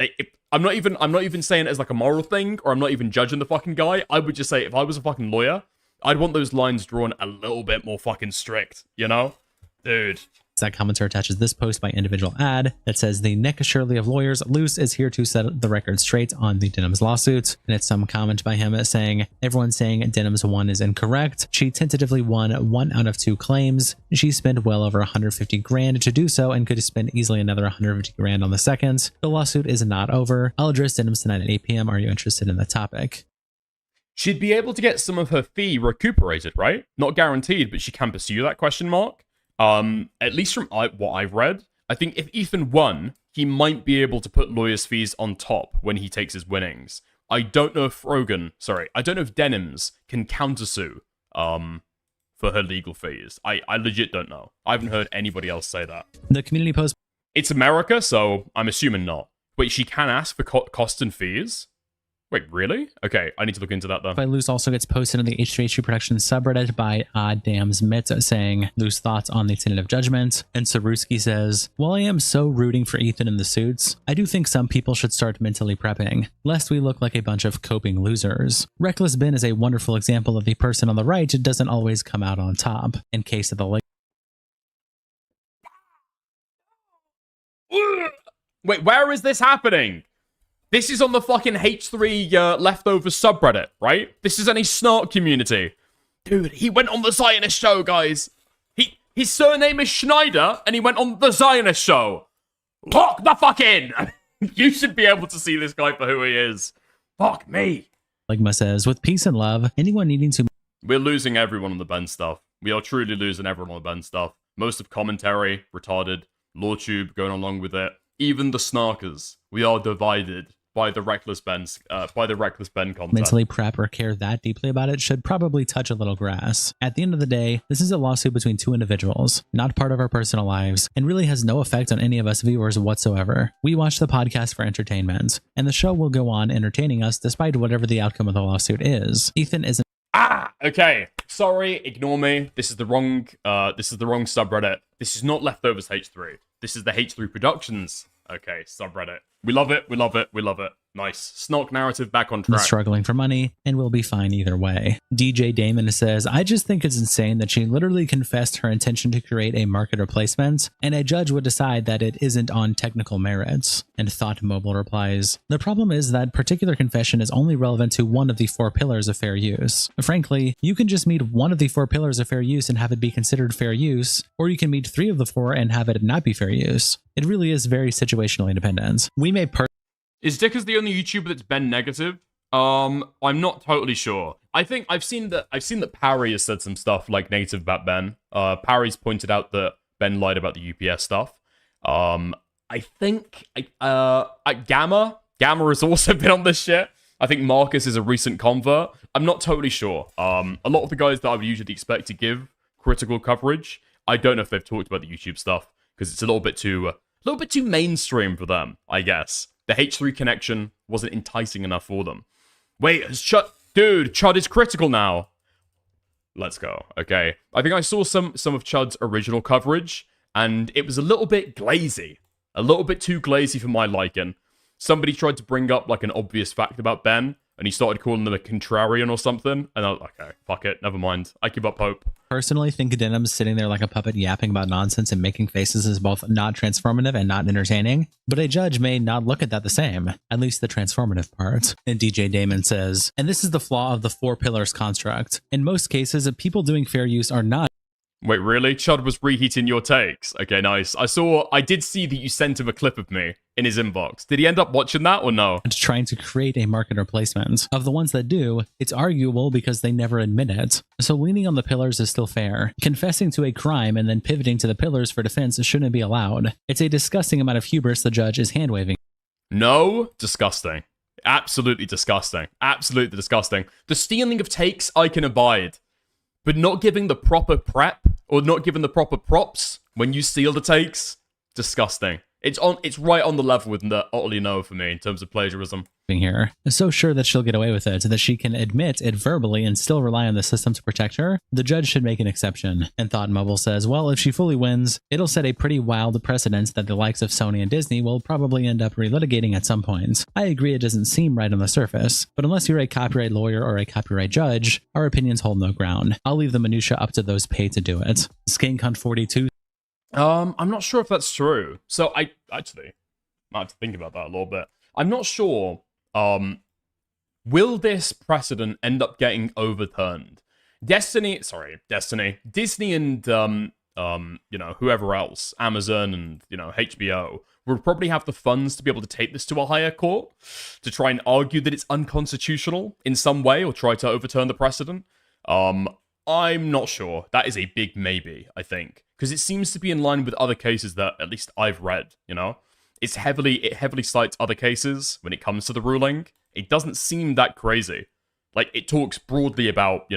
I'm not even saying it as like a moral thing, or I'm not even judging the fucking guy. I would just say if I was a fucking lawyer, I'd want those lines drawn a little bit more fucking strict. You know, dude. That commenter attaches this post by individual ad that says the Nick Shirley of lawyers, Luce is here to set the record straight on the Denims lawsuit. And it's some comment by him saying, everyone's saying Denims 1 is incorrect. She tentatively won 1 out of 2 claims. She spent well over 150 grand to do so and could spend easily another 150 grand on the second. The lawsuit is not over. I'll address Denims tonight at 8 p.m. Are you interested in the topic? She'd be able to get some of her fee recuperated, right? Not guaranteed, but she can pursue that question mark. At least from what I've read, I think if Ethan won, he might be able to put lawyer's fees on top when he takes his winnings. I don't know if I don't know if Denims can countersue, for her legal fees. I legit don't know. I haven't heard anybody else say that. The community post. It's America, so I'm assuming not. Wait, she can ask for costs and fees? Wait, really? Okay, I need to look into that then. By Luce also gets posted in the H3H2 production subreddit by Dams Mitt saying Luce thoughts on the tentative judgment. And Saruski says, while I am so rooting for Ethan in the suits, I do think some people should start mentally prepping, lest we look like a bunch of coping losers. Reckless Ben is a wonderful example of the person on the right who doesn't always come out on top. In case of the Wait, where is this happening? This is on the fucking H3 leftover subreddit, right? This is any snark community. Dude, he went on the Zionist show, guys. His surname is Schneider, and he went on the Zionist show. Lock the fuck in! You should be able to see this guy for who he is. Fuck me. Ligma says, with peace and love, anyone needing to... We're losing everyone on the Ben stuff. We are truly losing everyone on the Ben stuff. Most of commentary, retarded. LawTube going along with it. Even the snarkers. We are divided by the reckless Ben content. Mentally prep or care that deeply about it should probably touch a little grass. At the end of the day, this is a lawsuit between 2 individuals, not part of our personal lives, and really has no effect on any of us viewers whatsoever. We watch the podcast for entertainment, and the show will go on entertaining us despite whatever the outcome of the lawsuit is. Ethan isn't... Okay. Sorry, ignore me. This is the wrong subreddit. This is not Leftovers H3. This is the H3 Productions. Okay, subreddit. We love it, we love it, we love it. Nice. Snark narrative back on track. Struggling for money, and we'll be fine either way. DJ Damon says, I just think it's insane that she literally confessed her intention to create a market replacement, and a judge would decide that it isn't on technical merits. And Thought Mobile replies, the problem is that particular confession is only relevant to one of the 4 pillars of fair use. Frankly, you can just meet one of the 4 pillars of fair use and have it be considered fair use, or you can meet 3 of the 4 and have it not be fair use. It really is very situationally dependent. We may Is Dickers the only YouTuber that's been negative? I'm not totally sure. I think I've seen that Parry has said some stuff like negative about Ben. Parry's pointed out that Ben lied about the UPS stuff. I think Gamma has also been on this shit. I think Marcus is a recent convert. I'm not totally sure. A lot of the guys that I would usually expect to give critical coverage, I don't know if they've talked about the YouTube stuff because it's a little bit too mainstream for them, I guess. The H3 connection wasn't enticing enough for them. Wait, Chud is critical now. Let's go. Okay. I think I saw some of Chud's original coverage, and it was a little bit glazy. A little bit too glazy for my liking. Somebody tried to bring up like an obvious fact about Ben, and he started calling them a contrarian or something, and I was like, okay, fuck it, never mind. I give up hope. Personally think Denim's sitting there like a puppet yapping about nonsense and making faces is both not transformative and not entertaining, but a judge may not look at that the same, at least the transformative part. And DJ Damon says, and this is the flaw of the 4 pillars construct. In most cases, people doing fair use are not. Wait, really? Chud was reheating your takes? Okay, nice. I did see that you sent him a clip of me in his inbox. Did he end up watching that or no? Trying to create a market replacement. Of the ones that do, it's arguable because they never admit it. So leaning on the pillars is still fair. Confessing to a crime and then pivoting to the pillars for defense shouldn't be allowed. It's a disgusting amount of hubris the judge is hand-waving. No, disgusting. Absolutely disgusting. Absolutely disgusting. The stealing of takes I can abide. But not giving the proper prep or not giving the proper props when you steal the takes, disgusting. It's right on the level with the utterly no for me in terms of plagiarism. Here, so sure that she'll get away with it, that she can admit it verbally and still rely on the system to protect her, the judge should make an exception. And Thought Mobile says, well, if she fully wins, it'll set a pretty wild precedent that the likes of Sony and Disney will probably end up relitigating at some point. I agree it doesn't seem right on the surface, but unless you're a copyright lawyer or a copyright judge, our opinions hold no ground. I'll leave the minutia up to those paid to do it. SkankHunt42. I'm not sure if that's true. So I might have to think about that a little bit. I'm not sure. Will this precedent end up getting overturned? Disney and whoever else, Amazon and HBO, will probably have the funds to be able to take this to a higher court to try and argue that it's unconstitutional in some way or try to overturn the precedent. I'm not sure. That is a big maybe, I think, because it seems to be in line with other cases that at least I've read. It heavily cites other cases when it comes to the ruling. It doesn't seem that crazy. Like, it talks broadly about,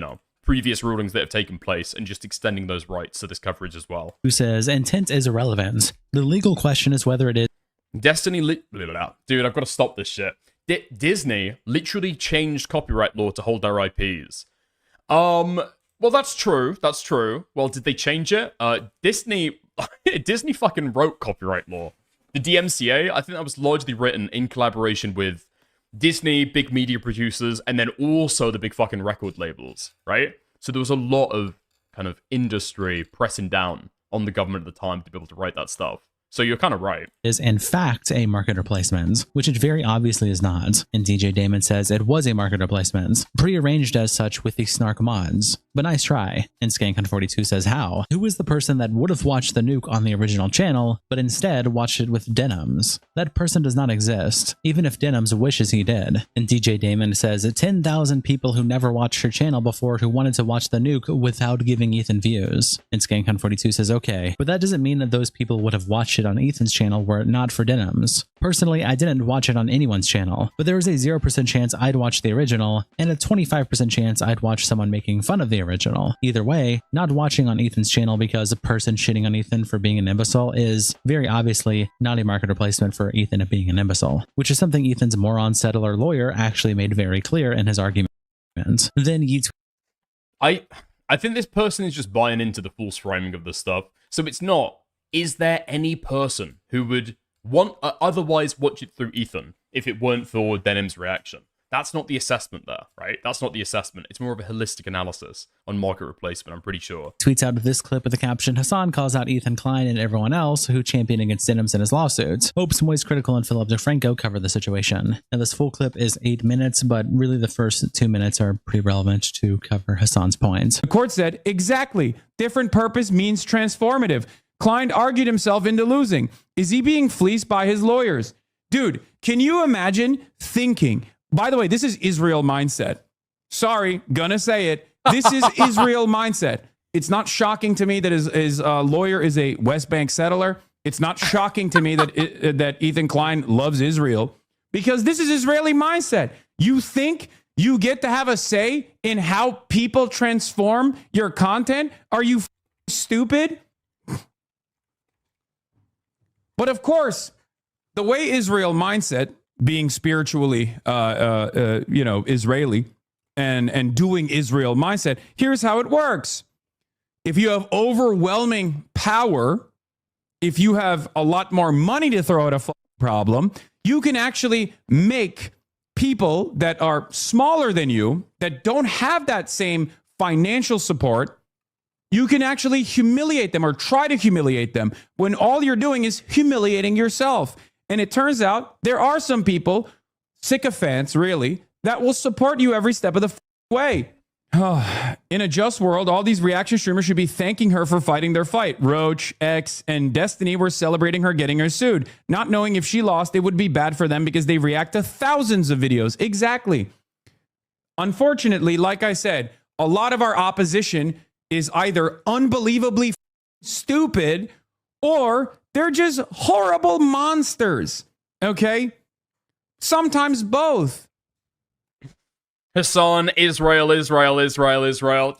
previous rulings that have taken place and just extending those rights to this coverage as well. Who says intent is irrelevant. The legal question is whether it is. Dude, I've got to stop this shit. Disney literally changed copyright law to hold their IPs. Well, that's true. That's true. Well, did they change it? Disney fucking wrote copyright law. The DMCA, I think that was largely written in collaboration with Disney, big media producers, and then also the big fucking record labels, right? So there was a lot of kind of industry pressing down on the government at the time to be able to write that stuff. So you're kind of right. Is in fact a market replacement, which it very obviously is not. And DJ Damon says it was a market replacement, prearranged as such with the snark mods. But nice try. And SkankHunt42 says how? Who was the person that would have watched the nuke on the original channel, but instead watched it with Denims? That person does not exist, even if Denims wishes he did. And DJ Damon says 10,000 people who never watched her channel before who wanted to watch the nuke without giving Ethan views. And SkankHunt42 says okay, but that doesn't mean that those people would have watched it on Ethan's channel were it not for Denims. Personally, I didn't watch it on anyone's channel, but there was a 0% chance I'd watch the original and a 25% chance I'd watch someone making fun of the original. Either way, not watching on Ethan's channel because a person shitting on Ethan for being an imbecile is very obviously not a market replacement for Ethan being an imbecile, which is something Ethan's moron settler lawyer actually made very clear in his argument. Then I think this person is just buying into the false framing of this stuff. So it's not, is there any person who would want otherwise watch it through Ethan if it weren't for Denim's reaction? That's not the assessment there, right? That's not the assessment. It's more of a holistic analysis on market replacement, I'm pretty sure. Tweets out this clip with the caption, Hassan calls out Ethan Klein and everyone else who championed against Denims in his lawsuits. Hopes Moist Critical and Philip DeFranco cover the situation. And this full clip is 8 minutes, but really the first 2 minutes are pretty relevant to cover Hassan's points. The court said, exactly. Different purpose means transformative. Klein argued himself into losing. Is he being fleeced by his lawyers? Dude, can you imagine thinking... By the way, this is Israel mindset. Sorry, gonna say it. This is Israel mindset. It's not shocking to me that his lawyer is a West Bank settler. It's not shocking to me that Ethan Klein loves Israel, because this is Israeli mindset. You think you get to have a say in how people transform your content? Are you stupid? But of course, the way Israel mindset, being spiritually, Israeli and doing Israel mindset, here's how it works. If you have overwhelming power, if you have a lot more money to throw at a problem, you can actually make people that are smaller than you, that don't have that same financial support, you can actually humiliate them or try to humiliate them when all you're doing is humiliating yourself. And it turns out there are some people, sycophants really, that will support you every step of the way. In a just world, all these reaction streamers should be thanking her for fighting their fight. Roach, X, and Destiny were celebrating her getting her sued, not knowing if she lost, it would be bad for them because they react to thousands of videos. Exactly. Unfortunately, like I said, a lot of our opposition is either unbelievably stupid or they're just horrible monsters, okay? Sometimes both. Hassan, Israel.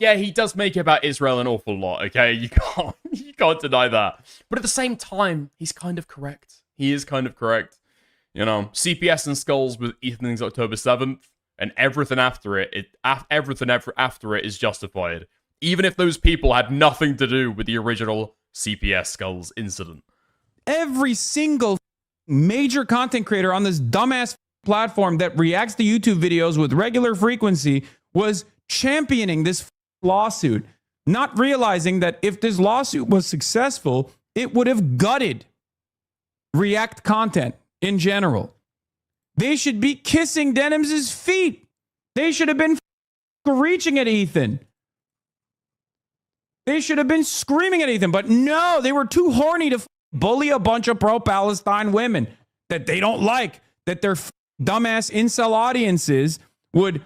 Yeah, he does make it about Israel an awful lot, okay? You can't deny that. But at the same time, he's kind of correct. he is kind of correct. You know, CPS and Skulls with Ethan's October 7th, and everything after it, everything after it is justified. Even if those people had nothing to do with the original CPS Skulls incident. Every single major content creator on this dumbass platform that reacts to YouTube videos with regular frequency was championing this lawsuit, not realizing that if this lawsuit was successful, it would have gutted React content in general. They should be kissing Denims' feet. They should have been reaching at Ethan. They should have been screaming at Ethan, but no, they were too horny to bully a bunch of pro-Palestine women that they don't like, that their dumbass incel audiences would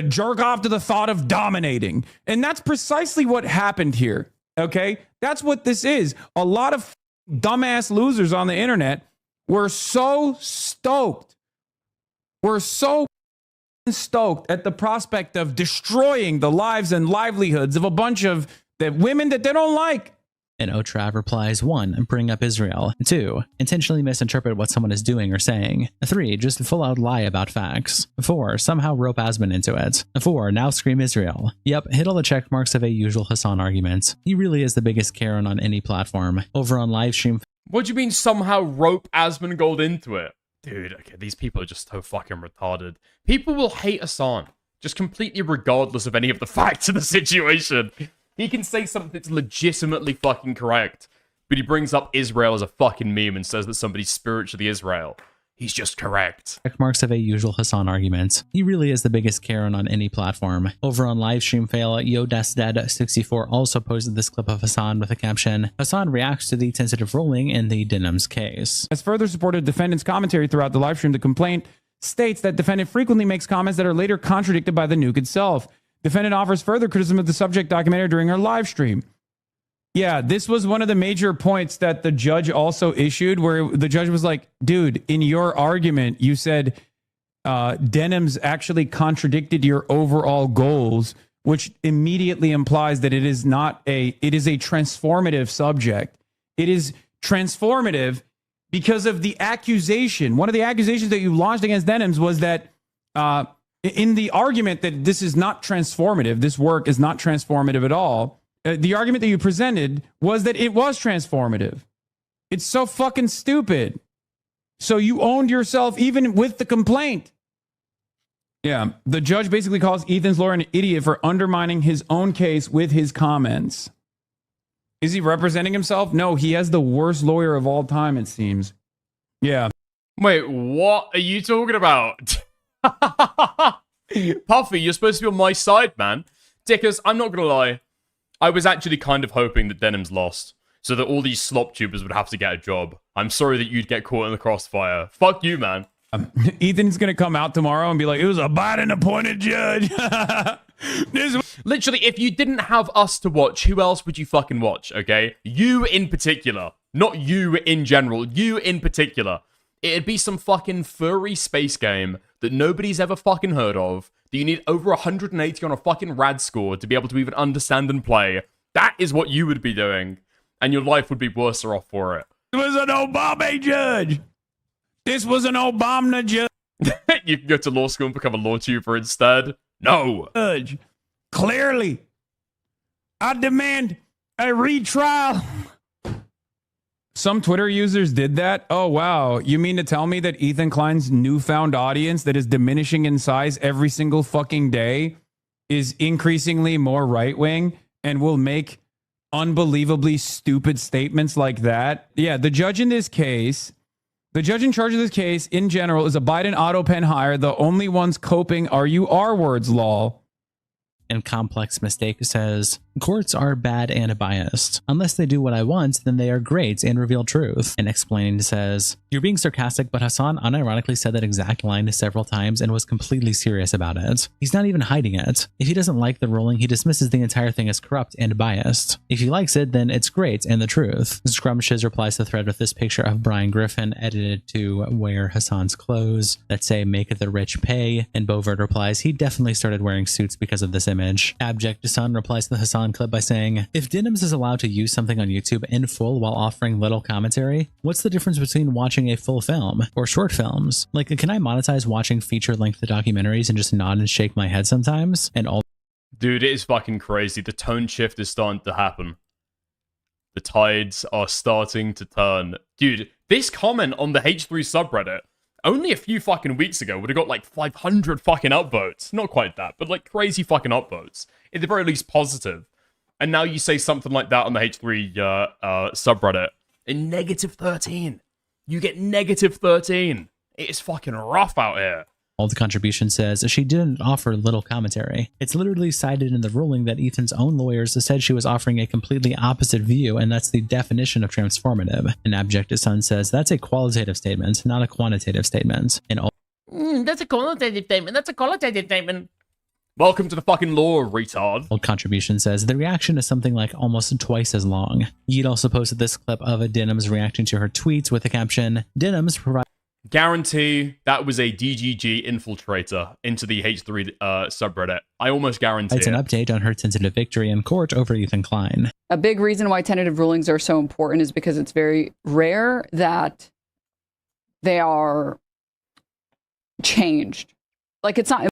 jerk off to the thought of dominating. And that's precisely what happened here, okay? That's what this is. A lot of dumbass losers on the internet were so stoked. We're so stoked at the prospect of destroying the lives and livelihoods of a bunch of the women that they don't like. And Otrav replies, 1. Bring up Israel. 2. Intentionally misinterpret what someone is doing or saying. 3. Just full out lie about facts. 4. Somehow rope Asman into it. 4. Now scream Israel. Yep, hit all the check marks of a usual Hassan argument. He really is the biggest Karen on any platform. Over on livestream. What do you mean somehow rope Asmongold into it? Dude, okay, these people are just so fucking retarded. People will hate Hassan, just completely regardless of any of the facts of the situation. He can say something that's legitimately fucking correct, but he brings up Israel as a fucking meme and says that somebody's spiritually Israel. He's just correct. Check marks of a usual Hassan argument. He really is the biggest Karen on any platform. Over on livestream fail, YoDasDad64 also posted this clip of Hassan with a caption, Hassan reacts to the tentative ruling in the Denims case. As further supported defendant's commentary throughout the livestream, the complaint states that defendant frequently makes comments that are later contradicted by the nuke itself. Defendant offers further criticism of the subject documentary during her live stream. Yeah, this was one of the major points that the judge also issued, where the judge was like, dude, in your argument, you said Denims actually contradicted your overall goals, which immediately implies that it is a transformative subject. It is transformative because of the accusation. One of the accusations that you launched against Denims was that in the argument that this is not transformative, this work is not transformative at all, the argument that you presented was that it was transformative. It's so fucking stupid. So you owned yourself even with the complaint. Yeah, the judge basically calls Ethan's lawyer an idiot for undermining his own case with his comments. Is he representing himself? No, he has the worst lawyer of all time, it seems. Yeah. Wait, what are you talking about? Puffy, you're supposed to be on my side, man. Dickers, I'm not gonna lie. I was actually kind of hoping that Denims lost, so that all these slop tubers would have to get a job. I'm sorry that you'd get caught in the crossfire. Fuck you, man. Ethan's gonna come out tomorrow and be like, it was a Biden-appointed judge. Literally, if you didn't have us to watch, who else would you fucking watch, okay? You in particular. Not you in general. You in particular. It'd be some fucking furry space game that nobody's ever fucking heard of, that you need over 180 on a fucking rad score to be able to even understand and play. That is what you would be doing. And your life would be worse off for it. It was an Obama judge. This was an Obama judge. You can go to law school and become a law tuber instead? No. Judge, clearly, I demand a retrial. Some Twitter users did that. Oh, wow. You mean to tell me that Ethan Klein's newfound audience that is diminishing in size every single fucking day is increasingly more right-wing and will make unbelievably stupid statements like that? Yeah, the judge in this case, the judge in charge of this case in general is a Biden auto pen hire. The only ones coping are you R-words, lol. And Complex Mistake says, courts are bad and biased. Unless they do what I want, then they are great and reveal truth. And Explained says, you're being sarcastic, but Hassan unironically said that exact line several times and was completely serious about it. He's not even hiding it. If he doesn't like the ruling, he dismisses the entire thing as corrupt and biased. If he likes it, then it's great and the truth. Scrumptious replies to the thread with this picture of Brian Griffin edited to wear Hassan's clothes that say make the rich pay. And Bovert replies, he definitely started wearing suits because of this image. Abject Sun replies to Hassan Hassan clip by saying, if Denims is allowed to use something on YouTube in full while offering little commentary, what's the difference between watching a full film or short films? Like, can I monetize watching feature-length documentaries and just nod and shake my head sometimes? And all. Dude, it is fucking crazy. The tone shift is starting to happen. The tides are starting to turn. Dude, this comment on the H3 subreddit only a few fucking weeks ago would have got like 500 fucking upvotes. Not quite that, but like crazy fucking upvotes. At the very least positive. And now you say something like that on the H3 subreddit. And negative 13. You get negative 13. It is fucking rough out here. All the contribution says she didn't offer little commentary. It's literally cited in the ruling that Ethan's own lawyers said she was offering a completely opposite view, and that's the definition of transformative. An abject son says that's a qualitative statement, not a quantitative statement. And all. That's a qualitative statement. That's a qualitative statement. Welcome to the fucking law, retard. Old contribution says the reaction is something like almost twice as long. Yeet also posted this clip of a Denims reacting to her tweets with the caption, Denims provide. Guarantee that was a DGG infiltrator into the H3 subreddit. I almost guarantee It's an update on her tentative victory in court over Ethan Klein. A big reason why tentative rulings are so important is because it's very rare that they are changed. Like, it's not.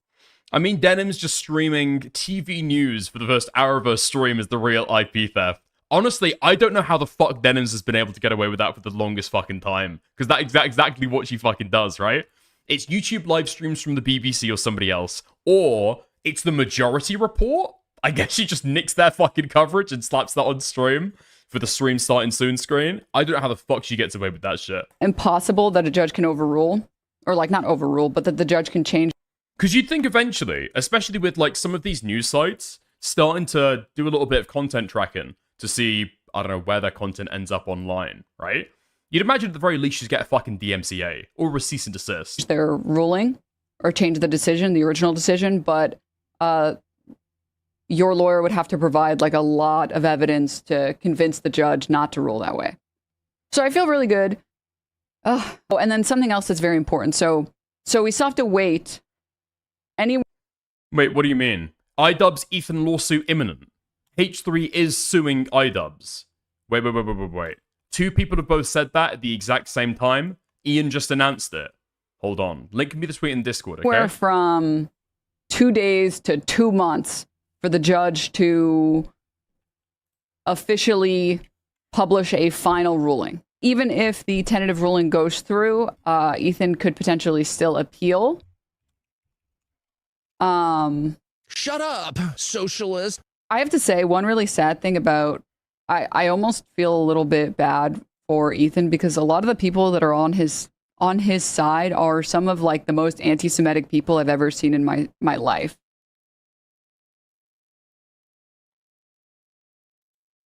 I mean, Denim's just streaming TV news for the first hour of her stream is the real IP theft. Honestly, I don't know how the fuck Denims has been able to get away with that for the longest fucking time. Because that's exactly what she fucking does, right? It's YouTube live streams from the BBC or somebody else. Or it's the Majority Report. I guess she just nicks their fucking coverage and slaps that on stream for the stream starting soon screen. I don't know how the fuck she gets away with that shit. Impossible that a judge can overrule. Or, like, not overrule, but that the judge can change. Because you'd think eventually, especially with, like, some of these news sites starting to do a little bit of content tracking to see, I don't know, where their content ends up online, right? You'd imagine at the very least she'd get a fucking DMCA or a cease and desist. Their ruling or change the decision, the original decision, but your lawyer would have to provide like a lot of evidence to convince the judge not to rule that way. So I feel really good. Oh, and then something else that's very important. So we still have to wait. Wait, what do you mean? iDubbbz Ethan lawsuit imminent. H3 is suing iDubbbz. Wait. Two people have both said that at the exact same time. Ian just announced it. Hold on. Link me the tweet in Discord, okay? We're from 2 days to 2 months for the judge to officially publish a final ruling. Even if the tentative ruling goes through, Ethan could potentially still appeal. Shut up, socialist. I have to say, one really sad thing about, I almost feel a little bit bad for Ethan because a lot of the people that are on his side are some of like the most anti-Semitic people I've ever seen in my life.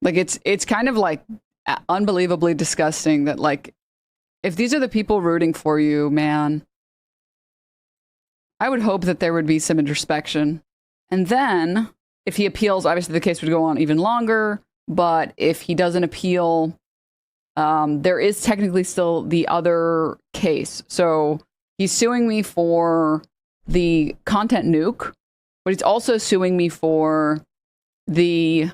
Like it's kind of like unbelievably disgusting that like, if these are the people rooting for you, man, I would hope that there would be some introspection. And then if he appeals, obviously the case would go on even longer. But if he doesn't appeal, there is technically still the other case. So he's suing me for the content nuke, but he's also suing me for the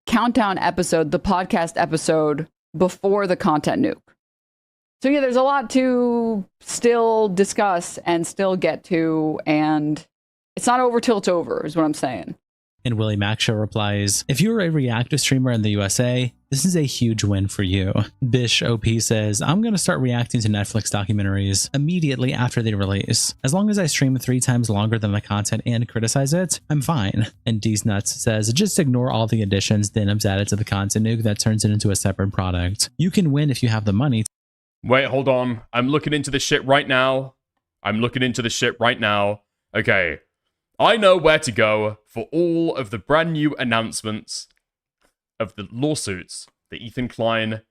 countdown episode, the podcast episode before the content nuke. So yeah, there's a lot to still discuss and still get to, and it's not over till it's over, is what I'm saying. And Willie Macshaw replies, if you're a reactive streamer in the USA, this is a huge win for you. Bish OP says, I'm going to start reacting to Netflix documentaries immediately after they release. As long as I stream 3 times longer than the content and criticize it, I'm fine. And D's Nuts says, just ignore all the additions Denims added to the content nuke that turns it into a separate product. You can win if you have the money. Wait, hold on. I'm looking into this shit right now. Okay. I know where to go for all of the brand new announcements of the lawsuits that Ethan Klein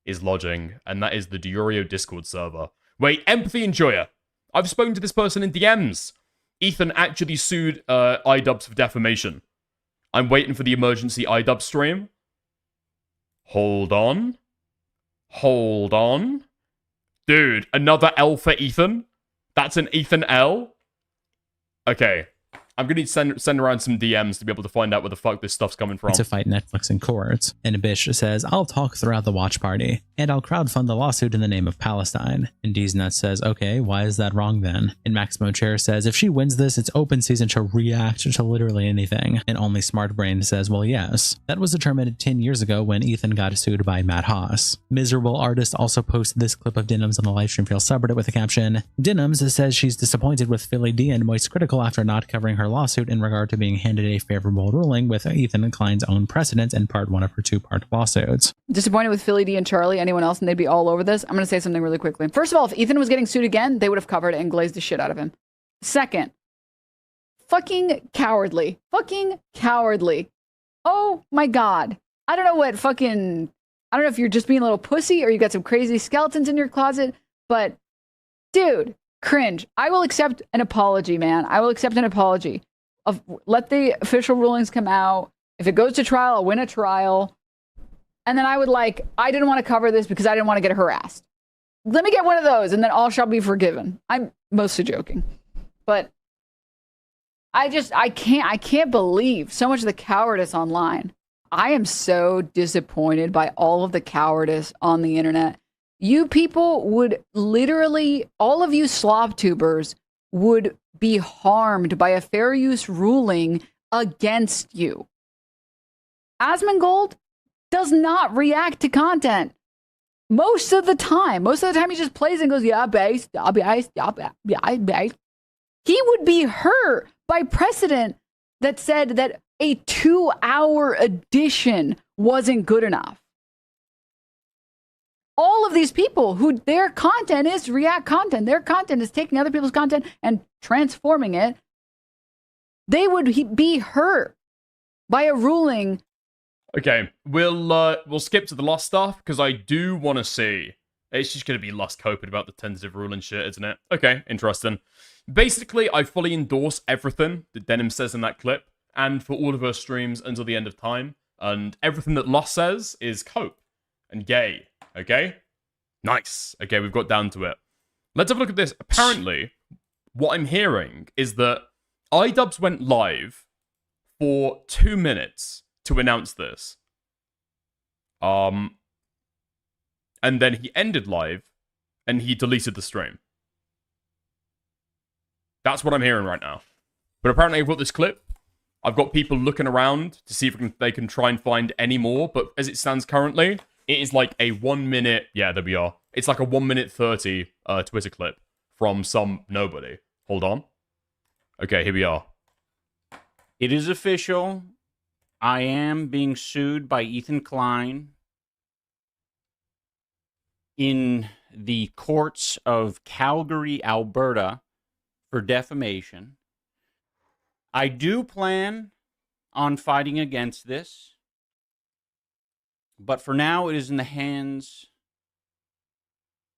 is lodging, and that is the Diorio Discord server. Wait, Empathy Enjoyer. I've spoken to this person in DMs. Ethan actually sued iDubbbz for defamation. I'm waiting for the emergency iDubbbz stream. Hold on. Dude, another L for Ethan? That's an Ethan L? Okay. I'm gonna need to send around some DMs to be able to find out where the fuck this stuff's coming from. To fight Netflix in court. And Bish says, I'll talk throughout the watch party, and I'll crowdfund the lawsuit in the name of Palestine. And D's Nuts says, okay, why is that wrong then? And Maximo Chair says, if she wins this, it's open season to react to literally anything. And Only Smart Brain says, well, yes. That was determined 10 years ago when Ethan got sued by Matt Haas. Miserable Artist also posts this clip of Denims on the Livestream Fail subreddit with the caption, Denims says she's disappointed with Philly D and Moist Critical after not covering her lawsuit in regard to being handed a favorable ruling with Ethan Klein's own precedents in part one of her two-part lawsuits. Disappointed with Philly D and Charlie, anyone else, and they'd be all over this. I'm going to say something really quickly. First of all, if Ethan was getting sued again, they would have covered it and glazed the shit out of him. Second, fucking cowardly. Fucking cowardly. Oh my God. I don't know if you're just being a little pussy or you got some crazy skeletons in your closet, but dude, cringe. I will accept an apology, man. I will accept an apology. Let the official rulings come out. If it goes to trial, I'll win a trial. And then I didn't want to cover this because I didn't want to get harassed. Let me get one of those and then all shall be forgiven. I'm mostly joking. But I can't believe so much of the cowardice online. I am so disappointed by all of the cowardice on the internet. You people would literally, all of you slop tubers would be harmed by a fair use ruling against you. Asmongold does not react to content. Most of the time he just plays and goes, yeah, based, yeah, based. He would be hurt by precedent that said that a 2-hour edition wasn't good enough. All of these people who their content is React content, their content is taking other people's content and transforming it, they would be hurt by a ruling. Okay, we'll skip to the Lost stuff because I do want to see. It's just going to be Lost coping about the tentative ruling shit, isn't it? Okay, interesting. Basically, I fully endorse everything that Denim says in that clip, and for all of her streams until the end of time. And everything that Lost says is cope and gay. Okay? Nice. Okay, we've got down to it. Let's have a look at this. Apparently, what I'm hearing is that iDubbbz went live for 2 minutes to announce this. And then he ended live and he deleted the stream. That's what I'm hearing right now. But apparently I've got this clip. I've got people looking around to see if they can try and find any more. But as it stands currently, it is like a 1 minute... Yeah, there we are. It's like a 1 minute 30 Twitter clip from some nobody. Hold on. Okay, here we are. It is official. I am being sued by Ethan Klein in the courts of Calgary, Alberta, for defamation. I do plan on fighting against this, but for now it is in the hands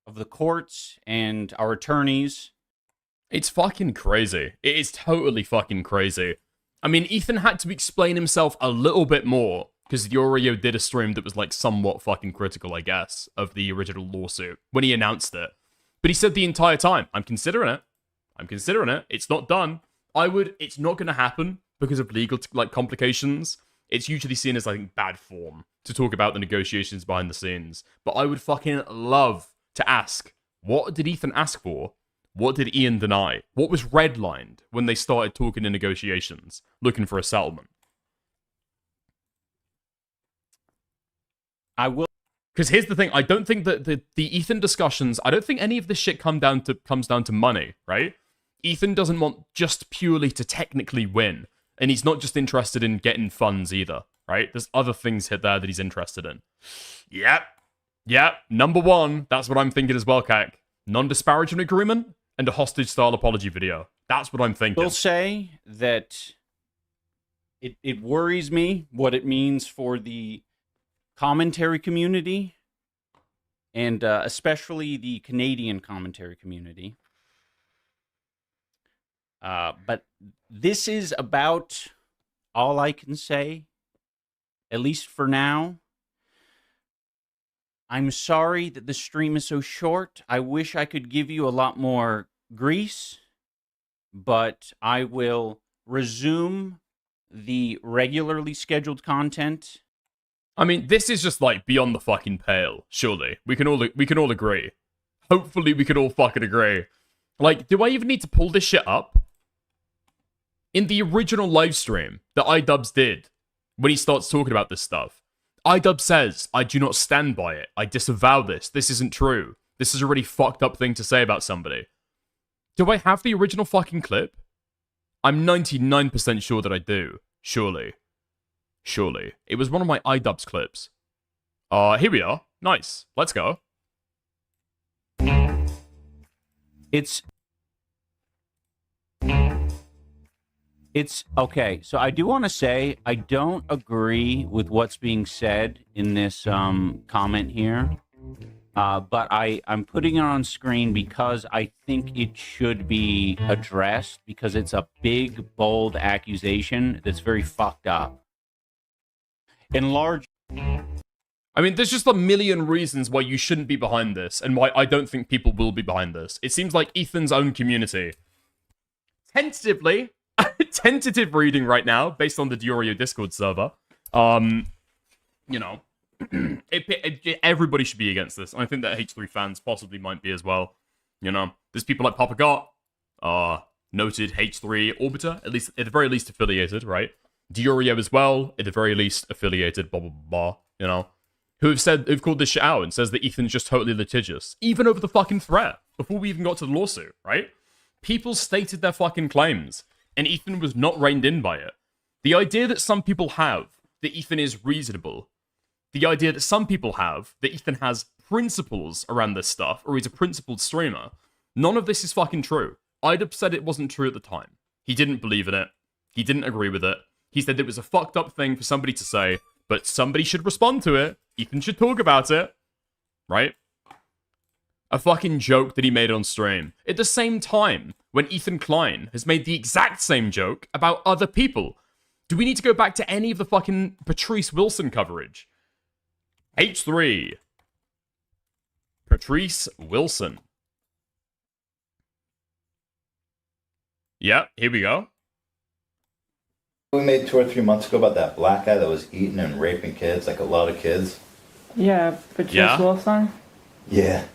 of the courts and our attorneys. It's fucking crazy. It is totally fucking crazy. I mean, Ethan had to explain himself a little bit more, because Yorio did a stream that was, like, somewhat fucking critical, I guess, of the original lawsuit, when he announced it. But he said the entire time, I'm considering it. I'm considering it. It's not done. It's not going to happen because of legal, complications. It's usually seen as, I think, bad form to talk about the negotiations behind the scenes. But I would fucking love to ask, what did Ethan ask for? What did Ian deny? What was redlined when they started talking in negotiations, looking for a settlement? I will. Because here's the thing, I don't think that the Ethan discussions, I don't think any of this shit comes down to money, right? Ethan doesn't want just purely to technically win, and he's not just interested in getting funds either, right? There's other things hit there that he's interested in. Yep, number one, that's what I'm thinking as well, Kak. Non-disparagement agreement and a hostage-style apology video. That's what I'm thinking. I will say that it worries me what it means for the commentary community, and especially the Canadian commentary community. But this is about all I can say, at least for now. I'm sorry that the stream is so short. I wish I could give you a lot more grease, but I will resume the regularly scheduled content. I mean, this is just like beyond the fucking pale. Surely we can all agree. Hopefully, we can all fucking agree. Like, do I even need to pull this shit up? In the original live stream that iDubbbz did, when he starts talking about this stuff, iDubbbz says, "I do not stand by it. I disavow this. This isn't true. This is a really fucked up thing to say about somebody." Do I have the original fucking clip? I'm 99% sure that I do. Surely. Surely. It was one of my iDubbbz clips. Here we are. Nice. Let's go. It's okay. So I do want to say I don't agree with what's being said in this comment here. But I'm putting it on screen because I think it should be addressed because it's a big, bold accusation that's very fucked up. I mean, there's just a million reasons why you shouldn't be behind this and why I don't think people will be behind this. It seems like Ethan's own community. Tentative reading right now, based on the Diorio Discord server. You know, everybody should be against this. I think that H3 fans possibly might be as well. You know, there's people like Papa Got, noted H3 Orbiter, at the very least affiliated, right? Diorio as well, at the very least affiliated, blah, blah, blah, you know? Who've called this shit out and says that Ethan's just totally litigious, even over the fucking threat, before we even got to the lawsuit, right? People stated their fucking claims, and Ethan was not reined in by it. The idea that some people have that Ethan is reasonable, the idea that some people have that Ethan has principles around this stuff, or he's a principled streamer, none of this is fucking true. iDubbbz said it wasn't true at the time. He didn't believe in it. He didn't agree with it. He said it was a fucked up thing for somebody to say, but somebody should respond to it. Ethan should talk about it. Right? A fucking joke that he made on stream. At the same time, when Ethan Klein has made the exact same joke about other people. Do we need to go back to any of the fucking Patrice Wilson coverage? H3. Patrice Wilson. Yeah, here we go. We made 2 or 3 months ago about that black guy that was eating and raping kids, like a lot of kids. Yeah, Patrice Wilson? Yeah,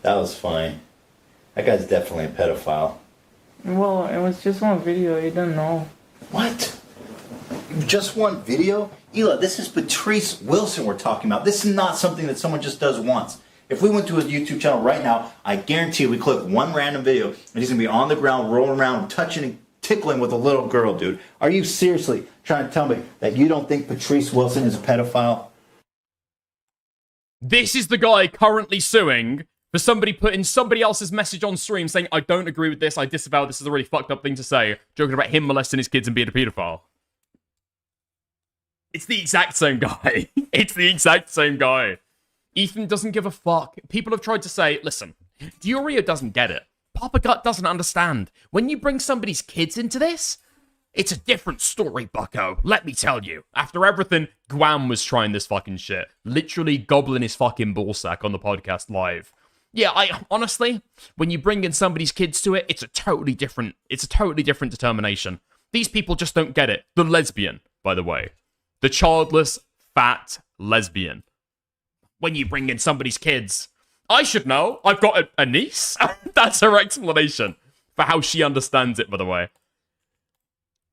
that was funny. That guy's definitely a pedophile. Well, it was just one video, you didn't know. What? Just one video? Ela, this is Patrice Wilson we're talking about. This is not something that someone just does once. If we went to his YouTube channel right now, I guarantee we click one random video and he's going to be on the ground, rolling around, touching and tickling with a little girl, dude. Are you seriously trying to tell me that you don't think Patrice Wilson is a pedophile? This is the guy currently suing for somebody putting somebody else's message on stream saying, I don't agree with this, I disavow this is a really fucked up thing to say, joking about him molesting his kids and being a pedophile. It's the exact same guy. It's the exact same guy. Ethan doesn't give a fuck. People have tried to say, listen, Diorio doesn't get it. Papa Gut doesn't understand. When you bring somebody's kids into this, it's a different story, bucko. Let me tell you. After everything, Guam was trying this fucking shit. Literally gobbling his fucking ballsack on the podcast live. Yeah, honestly, when you bring in somebody's kids to it, it's a totally different determination. These people just don't get it. The lesbian, by the way. The childless, fat lesbian. When you bring in somebody's kids, I should know. I've got a niece. That's her explanation for how she understands it, by the way.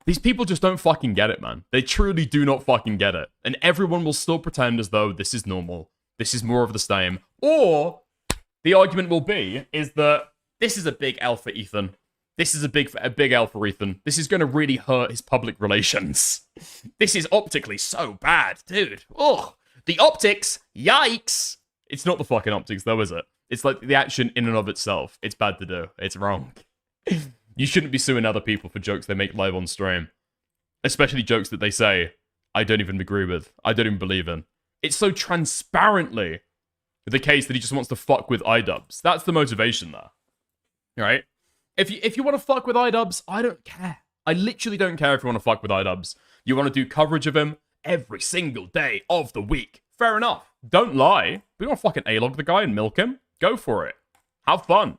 These people just don't fucking get it, man. They truly do not fucking get it. And everyone will still pretend as though this is normal. This is more of the same. Or the argument will be is that this is a big L for Ethan. This is a big L for Ethan. This is going to really hurt his public relations. This is optically so bad, dude. Ugh. The optics, yikes. It's not the fucking optics, though, is it? It's like the action in and of itself. It's bad to do. It's wrong. You shouldn't be suing other people for jokes they make live on stream. Especially jokes that they say, I don't even agree with. I don't even believe in. It's so transparently the case that he just wants to fuck with iDubbbz. That's the motivation there. Right? If you want to fuck with iDubbbz, I don't care. I literally don't care if you want to fuck with iDubbbz. You want to do coverage of him every single day of the week. Fair enough. Don't lie. We don't fucking A-log the guy and milk him. Go for it. Have fun.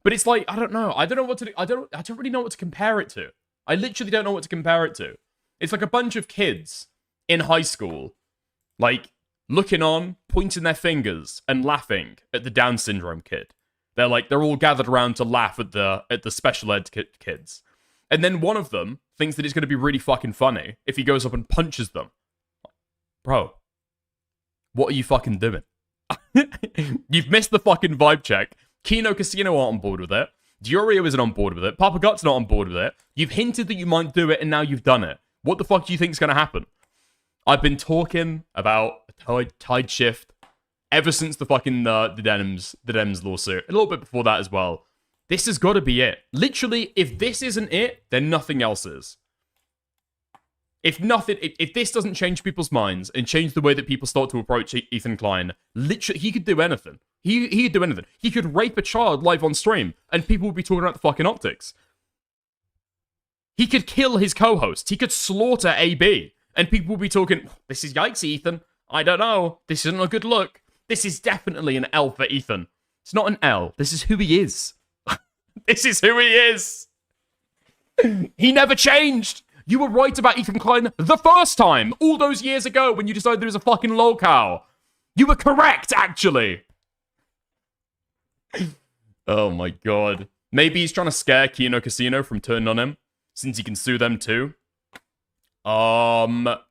But it's like, I don't know. I don't know what to do. I don't really know what to compare it to. I literally don't know what to compare it to. It's like a bunch of kids in high school, like, looking on, pointing their fingers, and laughing at the Down syndrome kid. They're all gathered around to laugh at the special ed kids. And then one of them thinks that it's going to be really fucking funny if he goes up and punches them. Bro, what are you fucking doing? You've missed the fucking vibe check. Kino Casino aren't on board with it. Diorio isn't on board with it. Papa Gut's not on board with it. You've hinted that you might do it, and now you've done it. What the fuck do you think's going to happen? I've been talking about a tide shift ever since the fucking the Denims lawsuit. A little bit before that as well. This has got to be it. Literally, if this isn't it, then nothing else is. If this doesn't change people's minds and change the way that people start to approach Ethan Klein, literally, he could do anything. He could do anything. He could rape a child live on stream, and people would be talking about the fucking optics. He could kill his co-host. He could slaughter AB, and people would be talking, this is yikes, Ethan. I don't know. This isn't a good look. This is definitely an L for Ethan. It's not an L. This is who he is. This is who he is. He never changed. You were right about Ethan Klein the first time, all those years ago when you decided there was a fucking lolcow. You were correct, actually. Oh my god. Maybe he's trying to scare Kino Casino from turning on him, since he can sue them too. Well,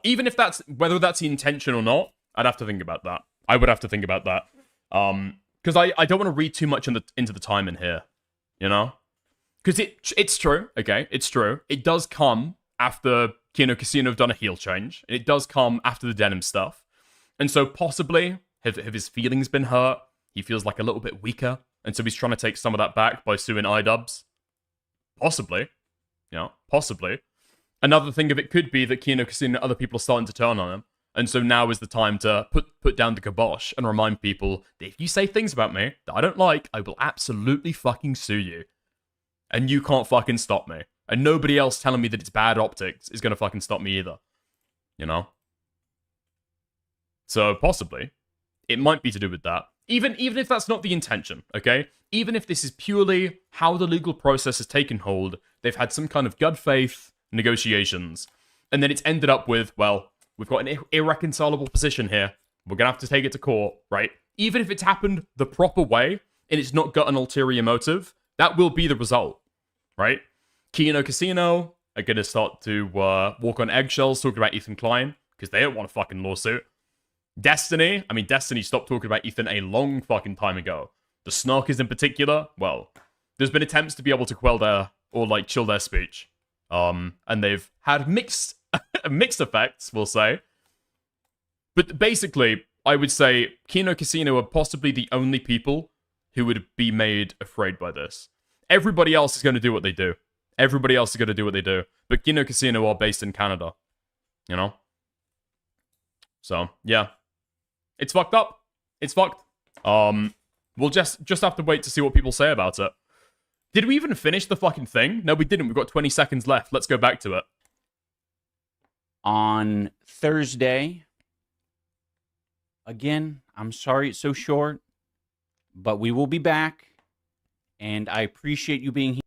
even if whether that's the intention or not, I'd have to think about that. I would have to think about that. Because I don't want to read too much into the time in here, you know? Because it's true, okay? It's true. It does come after Kino Casino have done a heel change. And it does come after the Denim stuff. And so possibly, have his feelings been hurt? He feels like a little bit weaker. And so he's trying to take some of that back by suing iDubbbz. Possibly. You know, possibly. Another thing of it could be that Kino Casino and other people are starting to turn on him. And so now is the time to put down the kibosh and remind people that if you say things about me that I don't like, I will absolutely fucking sue you. And you can't fucking stop me. And nobody else telling me that it's bad optics is going to fucking stop me either. You know? So, possibly. It might be to do with that. Even if that's not the intention, okay? Even if this is purely how the legal process has taken hold, they've had some kind of good faith negotiations, and then it's ended up with, well, we've got an irreconcilable position here. We're going to have to take it to court, right? Even if it's happened the proper way, and it's not got an ulterior motive, that will be the result, right? Kino Casino are going to start to walk on eggshells talking about Ethan Klein, because they don't want a fucking lawsuit. Destiny stopped talking about Ethan a long fucking time ago. The Snarkers in particular, well, there's been attempts to be able to quell their, or like chill their speech. And they've had mixed effects, we'll say. But basically, I would say Kino Casino are possibly the only people who would be made afraid by this. Everybody else is going to do what they do. But Kino Casino are based in Canada. You know? So, yeah. It's fucked up. It's fucked. We'll just have to wait to see what people say about it. Did we even finish the fucking thing? No, we didn't. We've got 20 seconds left. Let's go back to it. On Thursday, again, I'm sorry it's so short, but we will be back, and I appreciate you being here.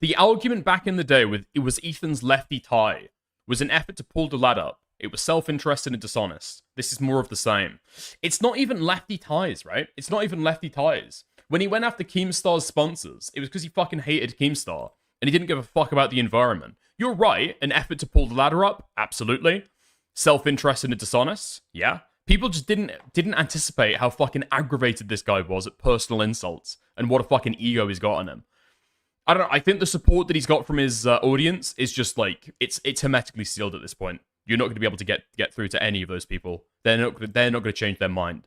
The argument back in the day with it was Ethan's lefty tie was an effort to pull the lad up. It was self-interested and dishonest. This is more of the same. It's not even lefty ties, right? It's not even lefty ties. When he went after Keemstar's sponsors, it was because he fucking hated Keemstar, and he didn't give a fuck about the environment. You're right, an effort to pull the ladder up, absolutely. Self-interested and dishonest, yeah. People just didn't anticipate how fucking aggravated this guy was at personal insults, and what a fucking ego he's got on him. I don't know, I think the support that he's got from his audience is just like, it's hermetically sealed at this point. You're not going to be able to get through to any of those people. They're not going to change their mind.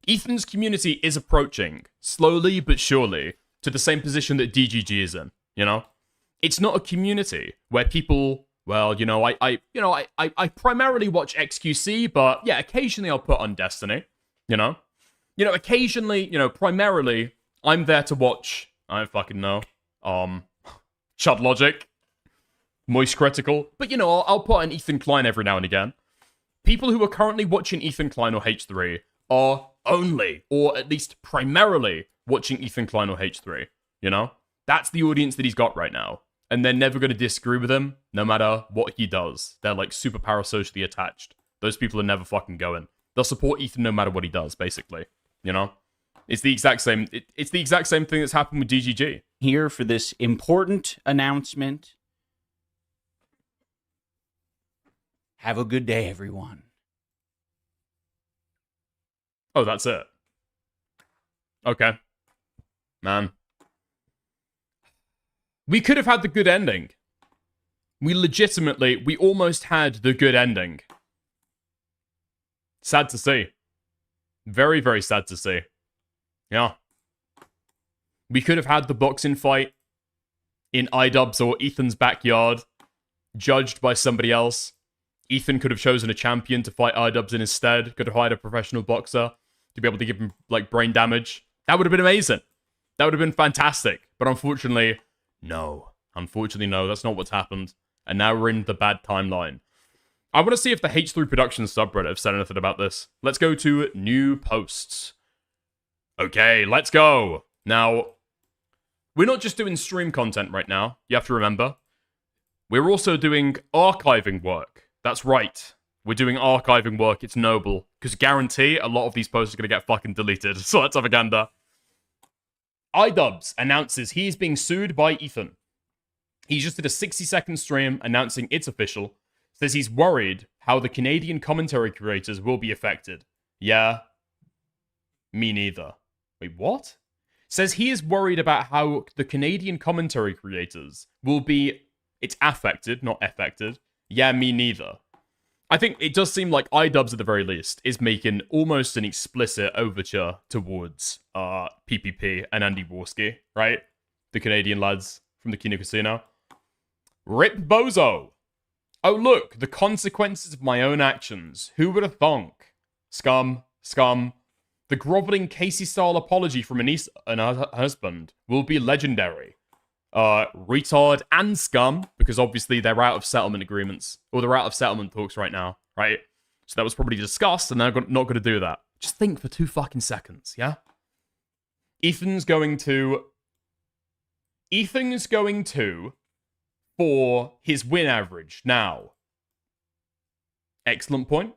Ethan's community is approaching, slowly but surely, to the same position that DGG is in, you know? It's not a community where people, well, you know, I primarily watch XQC, but yeah, occasionally I'll put on Destiny, you know? You know, occasionally, you know, primarily, I'm there to watch, I don't fucking know, Chud Logic, Moist Critical, but you know, I'll put on Ethan Klein every now and again. People who are currently watching Ethan Klein or H3 are only, or at least primarily, watching Ethan Klein or H3, you know? That's the audience that he's got right now. and they're never going to disagree with him, no matter what he does. They're like super parasocially attached. Those people are never fucking going. They'll support Ethan no matter what he does, basically. You know? It's the exact same. It's the exact same thing that's happened with DGG. Here for this important announcement. Have a good day, everyone. Oh, that's it. Okay. Man. We could have had the good ending. We almost had the good ending. Sad to see. Very, very sad to see. Yeah. We could have had the boxing fight in iDubbbz or Ethan's backyard, judged by somebody else. Ethan could have chosen a champion to fight iDubbbz in his stead, could have hired a professional boxer to be able to give him, like, brain damage. That would have been amazing. That would have been fantastic. But unfortunately, no. Unfortunately, no. That's not what's happened. And now we're in the bad timeline. I want to see if the H3 Productions subreddit have said anything about this. Let's go to new posts. Okay, let's go. Now, we're not just doing stream content right now. You have to remember. We're also doing archiving work. That's right. We're doing archiving work. It's noble. Because guarantee a lot of these posts are going to get fucking deleted. So let's have a gander. iDubbbz announces he's being sued by Ethan. He just did a 60-second stream announcing it's official. Says he's worried how the Canadian commentary creators will be affected. Yeah. Me neither. Wait, what? Says he is worried about how the Canadian commentary creators will be... It's affected, not affected. Yeah, me neither. I think it does seem like iDubbbz at the very least is making almost an explicit overture towards PPP and Andy Warski, right? The Canadian lads from the Kino Casino. Rip Bozo. Oh look, the consequences of my own actions. Who would have thunk? Scum, scum. The groveling Casey-style apology from Anissa and her husband will be legendary. Retard and scum, because obviously they're out of settlement agreements, or they're out of settlement talks right now, right? So that was probably discussed, and they're not going to do that. Just think for 2 fucking seconds, yeah? Ethan's going to, for his win average now. Excellent point.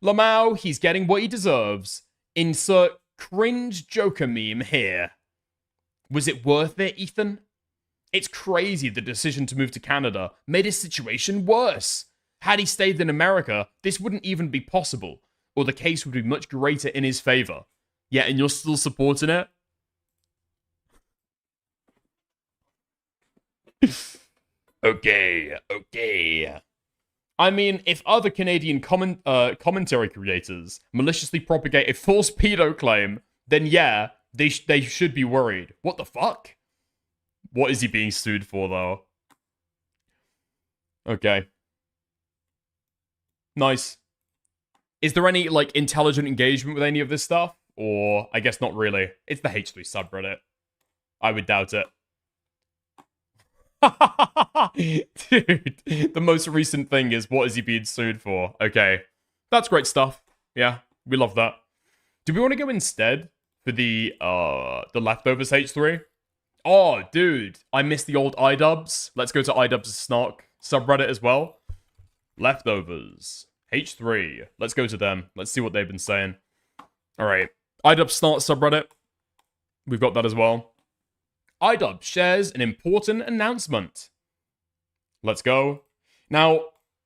Lamau, he's getting what he deserves. Insert cringe Joker meme here. Was it worth it, Ethan? It's crazy the decision to move to Canada made his situation worse. Had he stayed in America, this wouldn't even be possible, or the case would be much greater in his favor. Yeah, and you're still supporting it? Okay. I mean, if other Canadian commentary creators maliciously propagate a false pedo claim, then yeah, they should be worried. What the fuck? What is he being sued for, though? Okay. Nice. Is there any, like, intelligent engagement with any of this stuff? Or, I guess not really. It's the H3 subreddit. I would doubt it. Dude, the most recent thing is, what is he being sued for? Okay. That's great stuff. Yeah, we love that. Do we want to go instead for the leftovers H3? Oh, dude, I miss the old iDubbbz. Let's go to iDubbbz Snark subreddit as well. Leftovers. H3. Let's go to them. Let's see what they've been saying. Alright. iDubbbz Snark subreddit. We've got that as well. iDubbbz shares an important announcement. Let's go. Now,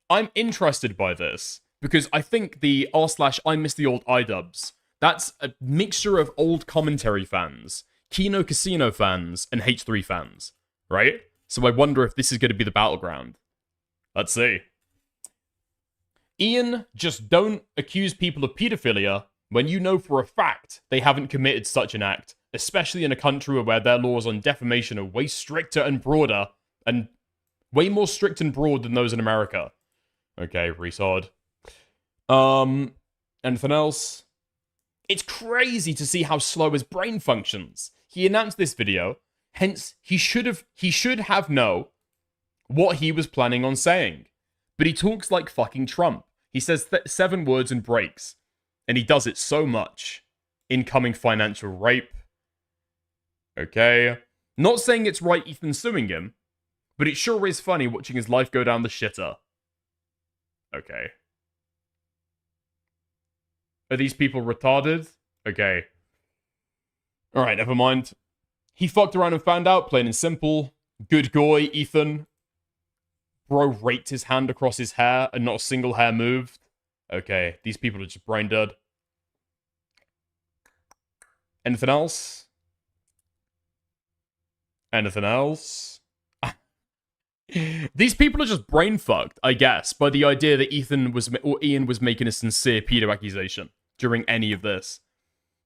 I'm interested by this because I think the r/I miss the old iDubbbz. That's a mixture of old commentary fans, Kino Casino fans, and H3 fans, right? So I wonder if this is going to be the battleground. Let's see. Ian, just don't accuse people of pedophilia when you know for a fact they haven't committed such an act, especially in a country where their laws on defamation are way stricter and broader, and way more strict and broad than those in America. Okay, retard. Anything else? It's crazy to see how slow his brain functions. He announced this video, hence he should have known what he was planning on saying. But he talks like fucking Trump. He says 7 words and breaks. And he does it so much. Incoming financial rape. Okay. Not saying it's right Ethan's suing him, but it sure is funny watching his life go down the shitter. Okay. Are these people retarded? Okay. Alright, never mind. He fucked around and found out, plain and simple. Good guy, Ethan. Bro raked his hand across his hair and not a single hair moved. Okay, these people are just brain dead. Anything else? Anything else? These people are just brain fucked, I guess, by the idea that Ian was making a sincere pedo accusation during any of this.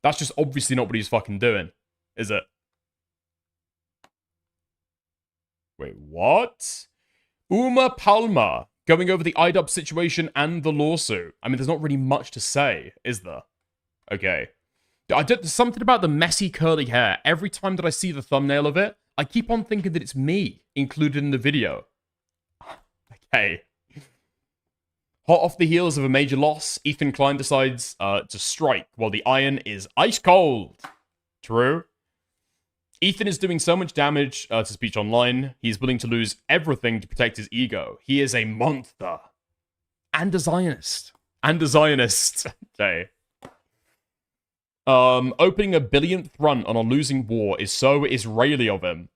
That's just obviously not what he's fucking doing, is it? Wait, what? Uma Palma going over the IDUB situation and the lawsuit. I mean, there's not really much to say, is there? Okay. There's something about the messy curly hair. Every time that I see the thumbnail of it, I keep on thinking that it's me included in the video. Okay. Hot off the heels of a major loss, Ethan Klein decides to strike while the iron is ice cold. True. Ethan is doing so much damage to speech online, he's willing to lose everything to protect his ego. He is a monster. And a Zionist. Okay. Opening a billionth run on a losing war is so Israeli of him.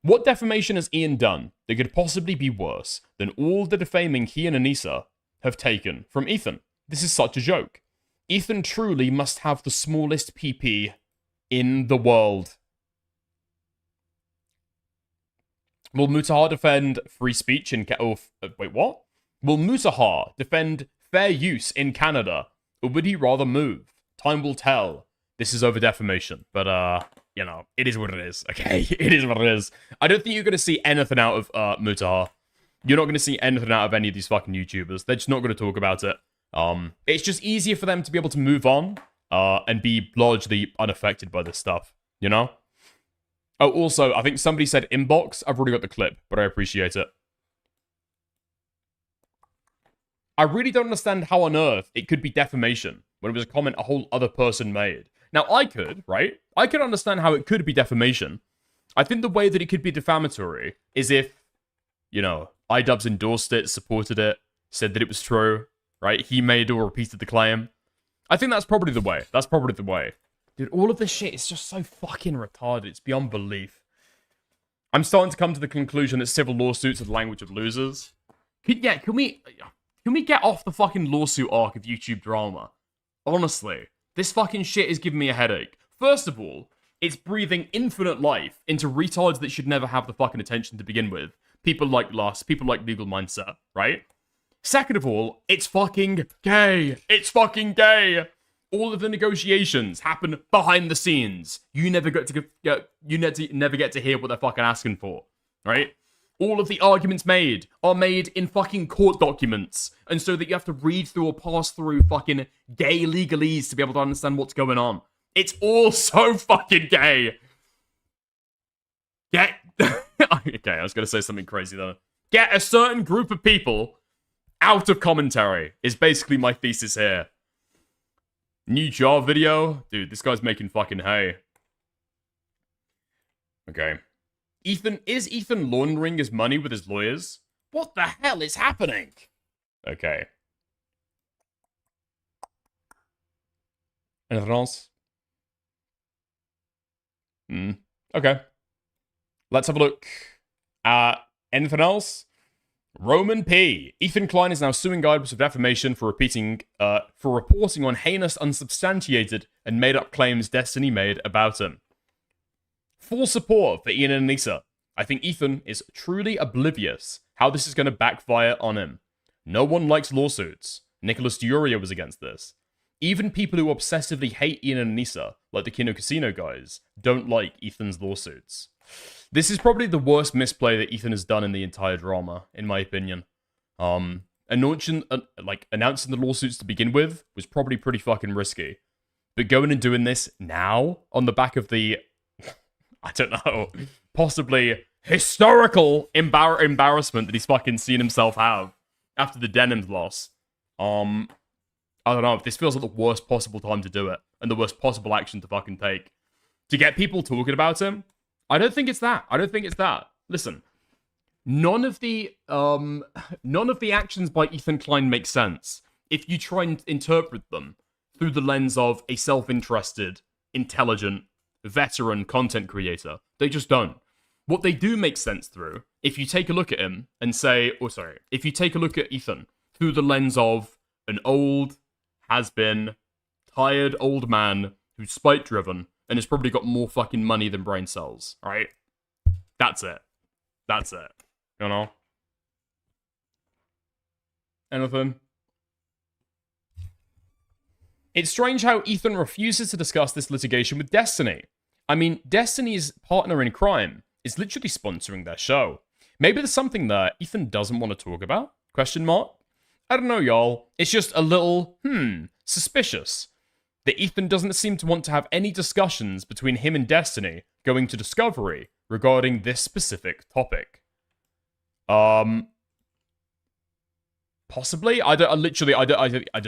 What defamation has Ian done that could possibly be worse than all the defaming he and Anissa have taken from Ethan? This is such a joke. Ethan truly must have the smallest PP in the world. Will Mutahar defend free speech in wait, what? Will Mutahar defend fair use in Canada, or would he rather move? Time will tell. This is over defamation, but you know, it is what it is. Okay, it is what it is. I don't think you're gonna see anything out of Mutahar. You're not gonna see anything out of any of these fucking YouTubers. They're just not gonna talk about it. It's just easier for them to be able to move on and be largely unaffected by this stuff. You know. Oh, also, I think somebody said inbox. I've already got the clip, but I appreciate it. I really don't understand how on earth it could be defamation when it was a comment a whole other person made. Now, I could, right? I could understand how it could be defamation. I think the way that it could be defamatory is if, you know, iDubbbz endorsed it, supported it, said that it was true, right? He made or repeated the claim. I think that's probably the way. That's probably the way. Dude, all of this shit is just so fucking retarded. It's beyond belief. I'm starting to come to the conclusion that civil lawsuits are the language of losers. Can we get off the fucking lawsuit arc of YouTube drama? Honestly, this fucking shit is giving me a headache. First of all, it's breathing infinite life into retards that should never have the fucking attention to begin with. People like Lust, people like Legal Mindset, right? Second of all, it's fucking gay. It's fucking gay. All of the negotiations happen behind the scenes. You never get to hear what they're fucking asking for, right? All of the arguments made are made in fucking court documents, and so that you have to read through or pass through fucking gay legalese to be able to understand what's going on. It's all so fucking gay. Okay, I was gonna say something crazy though. Get a certain group of people out of commentary is basically my thesis here. New jar video? Dude, this guy's making fucking hay. Okay. Is Ethan laundering his money with his lawyers? What the hell is happening? Okay. Anything else? Okay. Let's have a look. Anything else? Roman P. Ethan Klein is now suing Guidebooks for defamation for reporting on heinous, unsubstantiated, and made-up claims Destiny made about him. Full support for Ian and Anissa. I think Ethan is truly oblivious how this is going to backfire on him. No one likes lawsuits. Nicholas Diorio was against this. Even people who obsessively hate Ian and Anissa, like the Kino Casino guys, don't like Ethan's lawsuits. This is probably the worst misplay that Ethan has done in the entire drama, in my opinion. Announcing the lawsuits to begin with was probably pretty fucking risky. But going and doing this now, on the back of the, I don't know, possibly historical embarrassment that he's fucking seen himself have after the Denims loss. I don't know, this feels like the worst possible time to do it, and the worst possible action to fucking take. To get people talking about him, I don't think it's that. Listen, none of the actions by Ethan Klein make sense if you try and interpret them through the lens of a self-interested, intelligent, veteran content creator. They just don't. What they do make sense through, if you take a look at him and say, if you take a look at Ethan through the lens of an old, has-been, tired old man who's spite-driven and has probably got more fucking money than brain cells, right? That's it. That's it. You know? Anything? It's strange how Ethan refuses to discuss this litigation with Destiny. I mean, Destiny's partner in crime is literally sponsoring their show. Maybe there's something there Ethan doesn't want to talk about? Question mark? I don't know, y'all. It's just a little, suspicious that Ethan doesn't seem to want to have any discussions between him and Destiny going to Discovery regarding this specific topic. Possibly? I don't think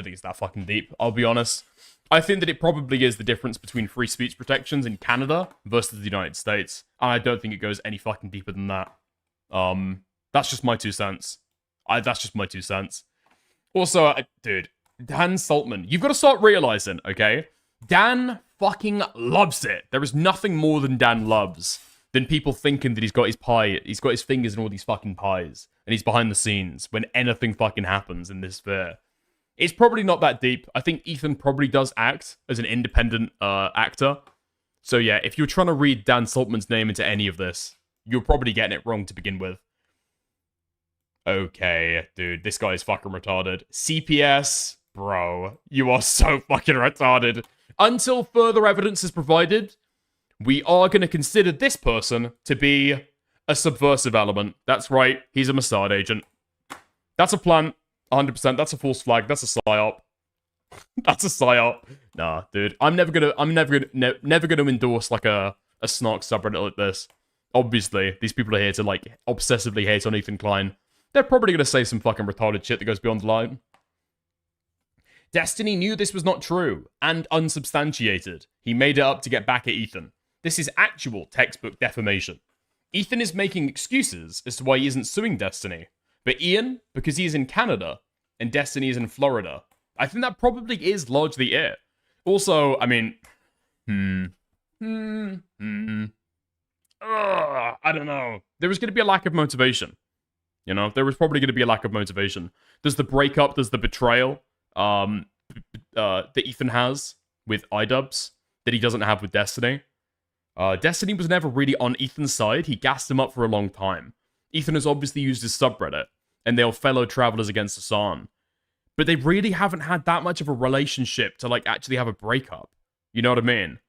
it's that fucking deep, I'll be honest. I think that it probably is the difference between free speech protections in Canada versus the United States. And I don't think it goes any fucking deeper than that. That's just my 2 cents. That's just my 2 cents. Also, dude, Dan Saltman, you've got to start realizing, okay? Dan fucking loves it. There is nothing more than Dan loves than people thinking that he's got his fingers in all these fucking pies, and he's behind the scenes when anything fucking happens in this sphere. It's probably not that deep. I think Ethan probably does act as an independent actor. So yeah, if you're trying to read Dan Saltman's name into any of this, you're probably getting it wrong to begin with. Okay, dude, this guy is fucking retarded. CPS, bro, you are so fucking retarded. Until further evidence is provided, we are going to consider this person to be a subversive element. That's right, he's a Mossad agent. That's a plant, 100%. That's a false flag. That's a psyop. That's a psyop. Nah, dude, I'm never gonna endorse like a snark subreddit like this. Obviously, these people are here to like obsessively hate on Ethan Klein. They're probably gonna say some fucking retarded shit that goes beyond the line. Destiny knew this was not true and unsubstantiated. He made it up to get back at Ethan. This is actual textbook defamation. Ethan is making excuses as to why he isn't suing Destiny. But Ian, because he's in Canada and Destiny is in Florida, I think that probably is largely it. Also, I mean, I don't know. There was going to be a lack of motivation. You know, there was probably going to be a lack of motivation. There's the breakup, there's the betrayal that Ethan has with iDubbbz that he doesn't have with Destiny. Destiny was never really on Ethan's side. He gassed him up for a long time. Ethan has obviously used his subreddit, and they are fellow travelers against Hassan. But they really haven't had that much of a relationship to, like, actually have a breakup. You know what I mean?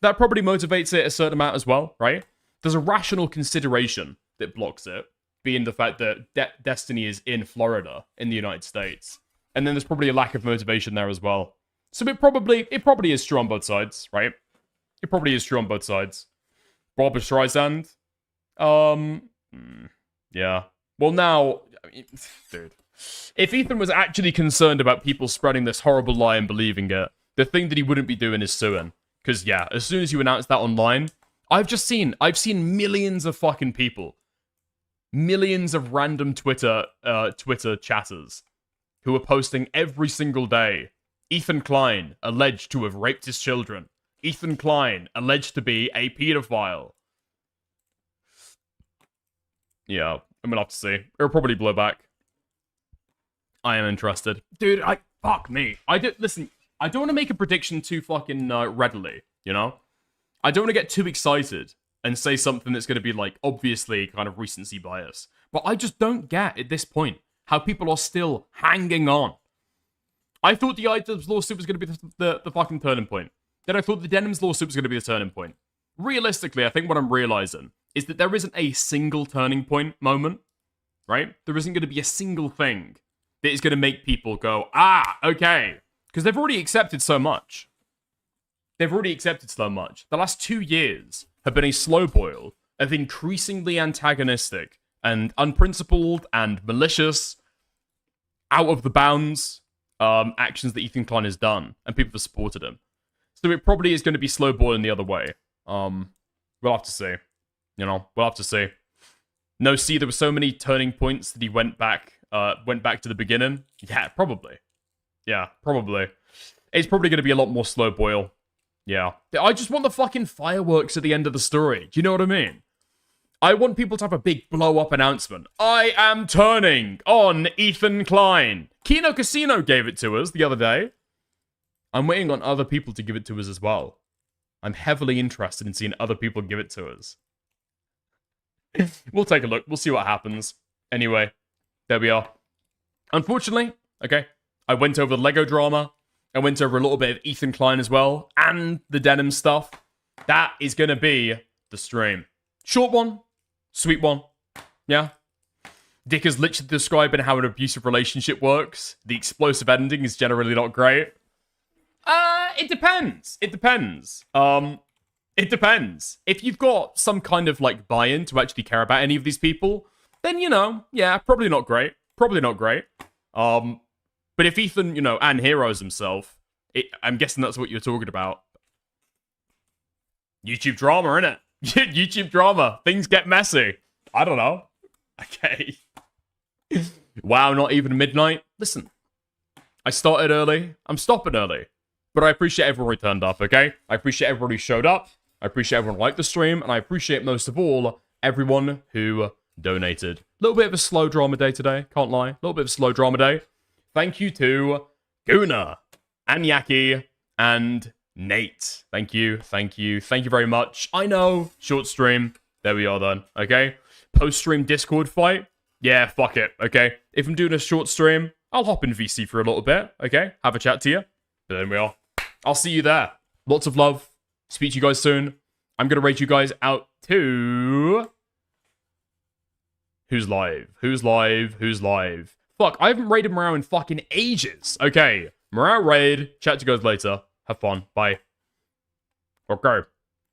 That probably motivates it a certain amount as well, right? There's a rational consideration that blocks it, being the fact that Destiny is in Florida, in the United States. And then there's probably a lack of motivation there as well. So it probably is true on both sides, right? It probably is true on both sides. Barbra Streisand? Yeah. Well, now, I mean, dude. If Ethan was actually concerned about people spreading this horrible lie and believing it, the thing that he wouldn't be doing is suing. Because, yeah, as soon as you announce that online, I've seen millions of fucking people, millions of random Twitter chatters who are posting every single day, Ethan Klein alleged to have raped his children. Ethan Klein alleged to be a pedophile. Yeah, I'm gonna have to see. It'll probably blow back. I am interested. Dude, fuck me. I don't want to make a prediction too fucking readily, you know? I don't want to get too excited and say something that's going to be, like, obviously kind of recency bias. But I just don't get, at this point, how people are still hanging on. I thought the iDubbbz lawsuit was going to be the fucking turning point. Then I thought the Denims lawsuit was going to be the turning point. Realistically, I think what I'm realizing is that there isn't a single turning point moment, right? There isn't going to be a single thing that is going to make people go, okay. Because they've already accepted so much. The last 2 years have been a slow boil of increasingly antagonistic and unprincipled and malicious, out of the bounds actions that Ethan Klein has done, and people have supported him. So it probably is going to be slow boiling the other way. We'll have to see. You know, we'll have to see. No, see, there were so many turning points that he went back to the beginning. Yeah, probably. Yeah, probably. It's probably going to be a lot more slow boil. Yeah. I just want the fucking fireworks at the end of the story. Do you know what I mean? I want people to have a big blow-up announcement. I am turning on Ethan Klein. Kino Casino gave it to us the other day. I'm waiting on other people to give it to us as well. I'm heavily interested in seeing other people give it to us. We'll take a look. We'll see what happens. Anyway, there we are. Unfortunately, okay, I went over the Lego drama. I went over a little bit of Ethan Klein as well, and the denim stuff. That is going to be the stream. Short one, sweet one. Yeah. Dick is literally describing how an abusive relationship works. The explosive ending is generally not great. It depends. It depends. It depends. If you've got some kind of, like, buy-in to actually care about any of these people, then, you know, yeah, probably not great. Probably not great. But if Ethan, you know, and heroes himself, I'm guessing that's what you're talking about. YouTube drama, innit? YouTube drama. Things get messy. I don't know. Okay. Wow, not even midnight. Listen, I started early. I'm stopping early. But I appreciate everyone who turned up, okay? I appreciate everyone who showed up. I appreciate everyone who liked the stream. And I appreciate, most of all, everyone who donated. A little bit of a slow drama day today. Can't lie. A little bit of a slow drama day. Thank you to Guna, Anyaki, and Nate. Thank you. Thank you. Thank you very much. I know. Short stream. There we are then. Okay? Post-stream Discord fight. Yeah, fuck it. Okay? If I'm doing a short stream, I'll hop in VC for a little bit. Okay? Have a chat to you. But then we are. I'll see you there. Lots of love. Speak to you guys soon. I'm going to rate you guys out to... Who's live? Who's live? Who's live? Fuck, I haven't raided Morale in fucking ages. Okay. Morale raid. Chat to you guys later. Have fun. Bye. Okay.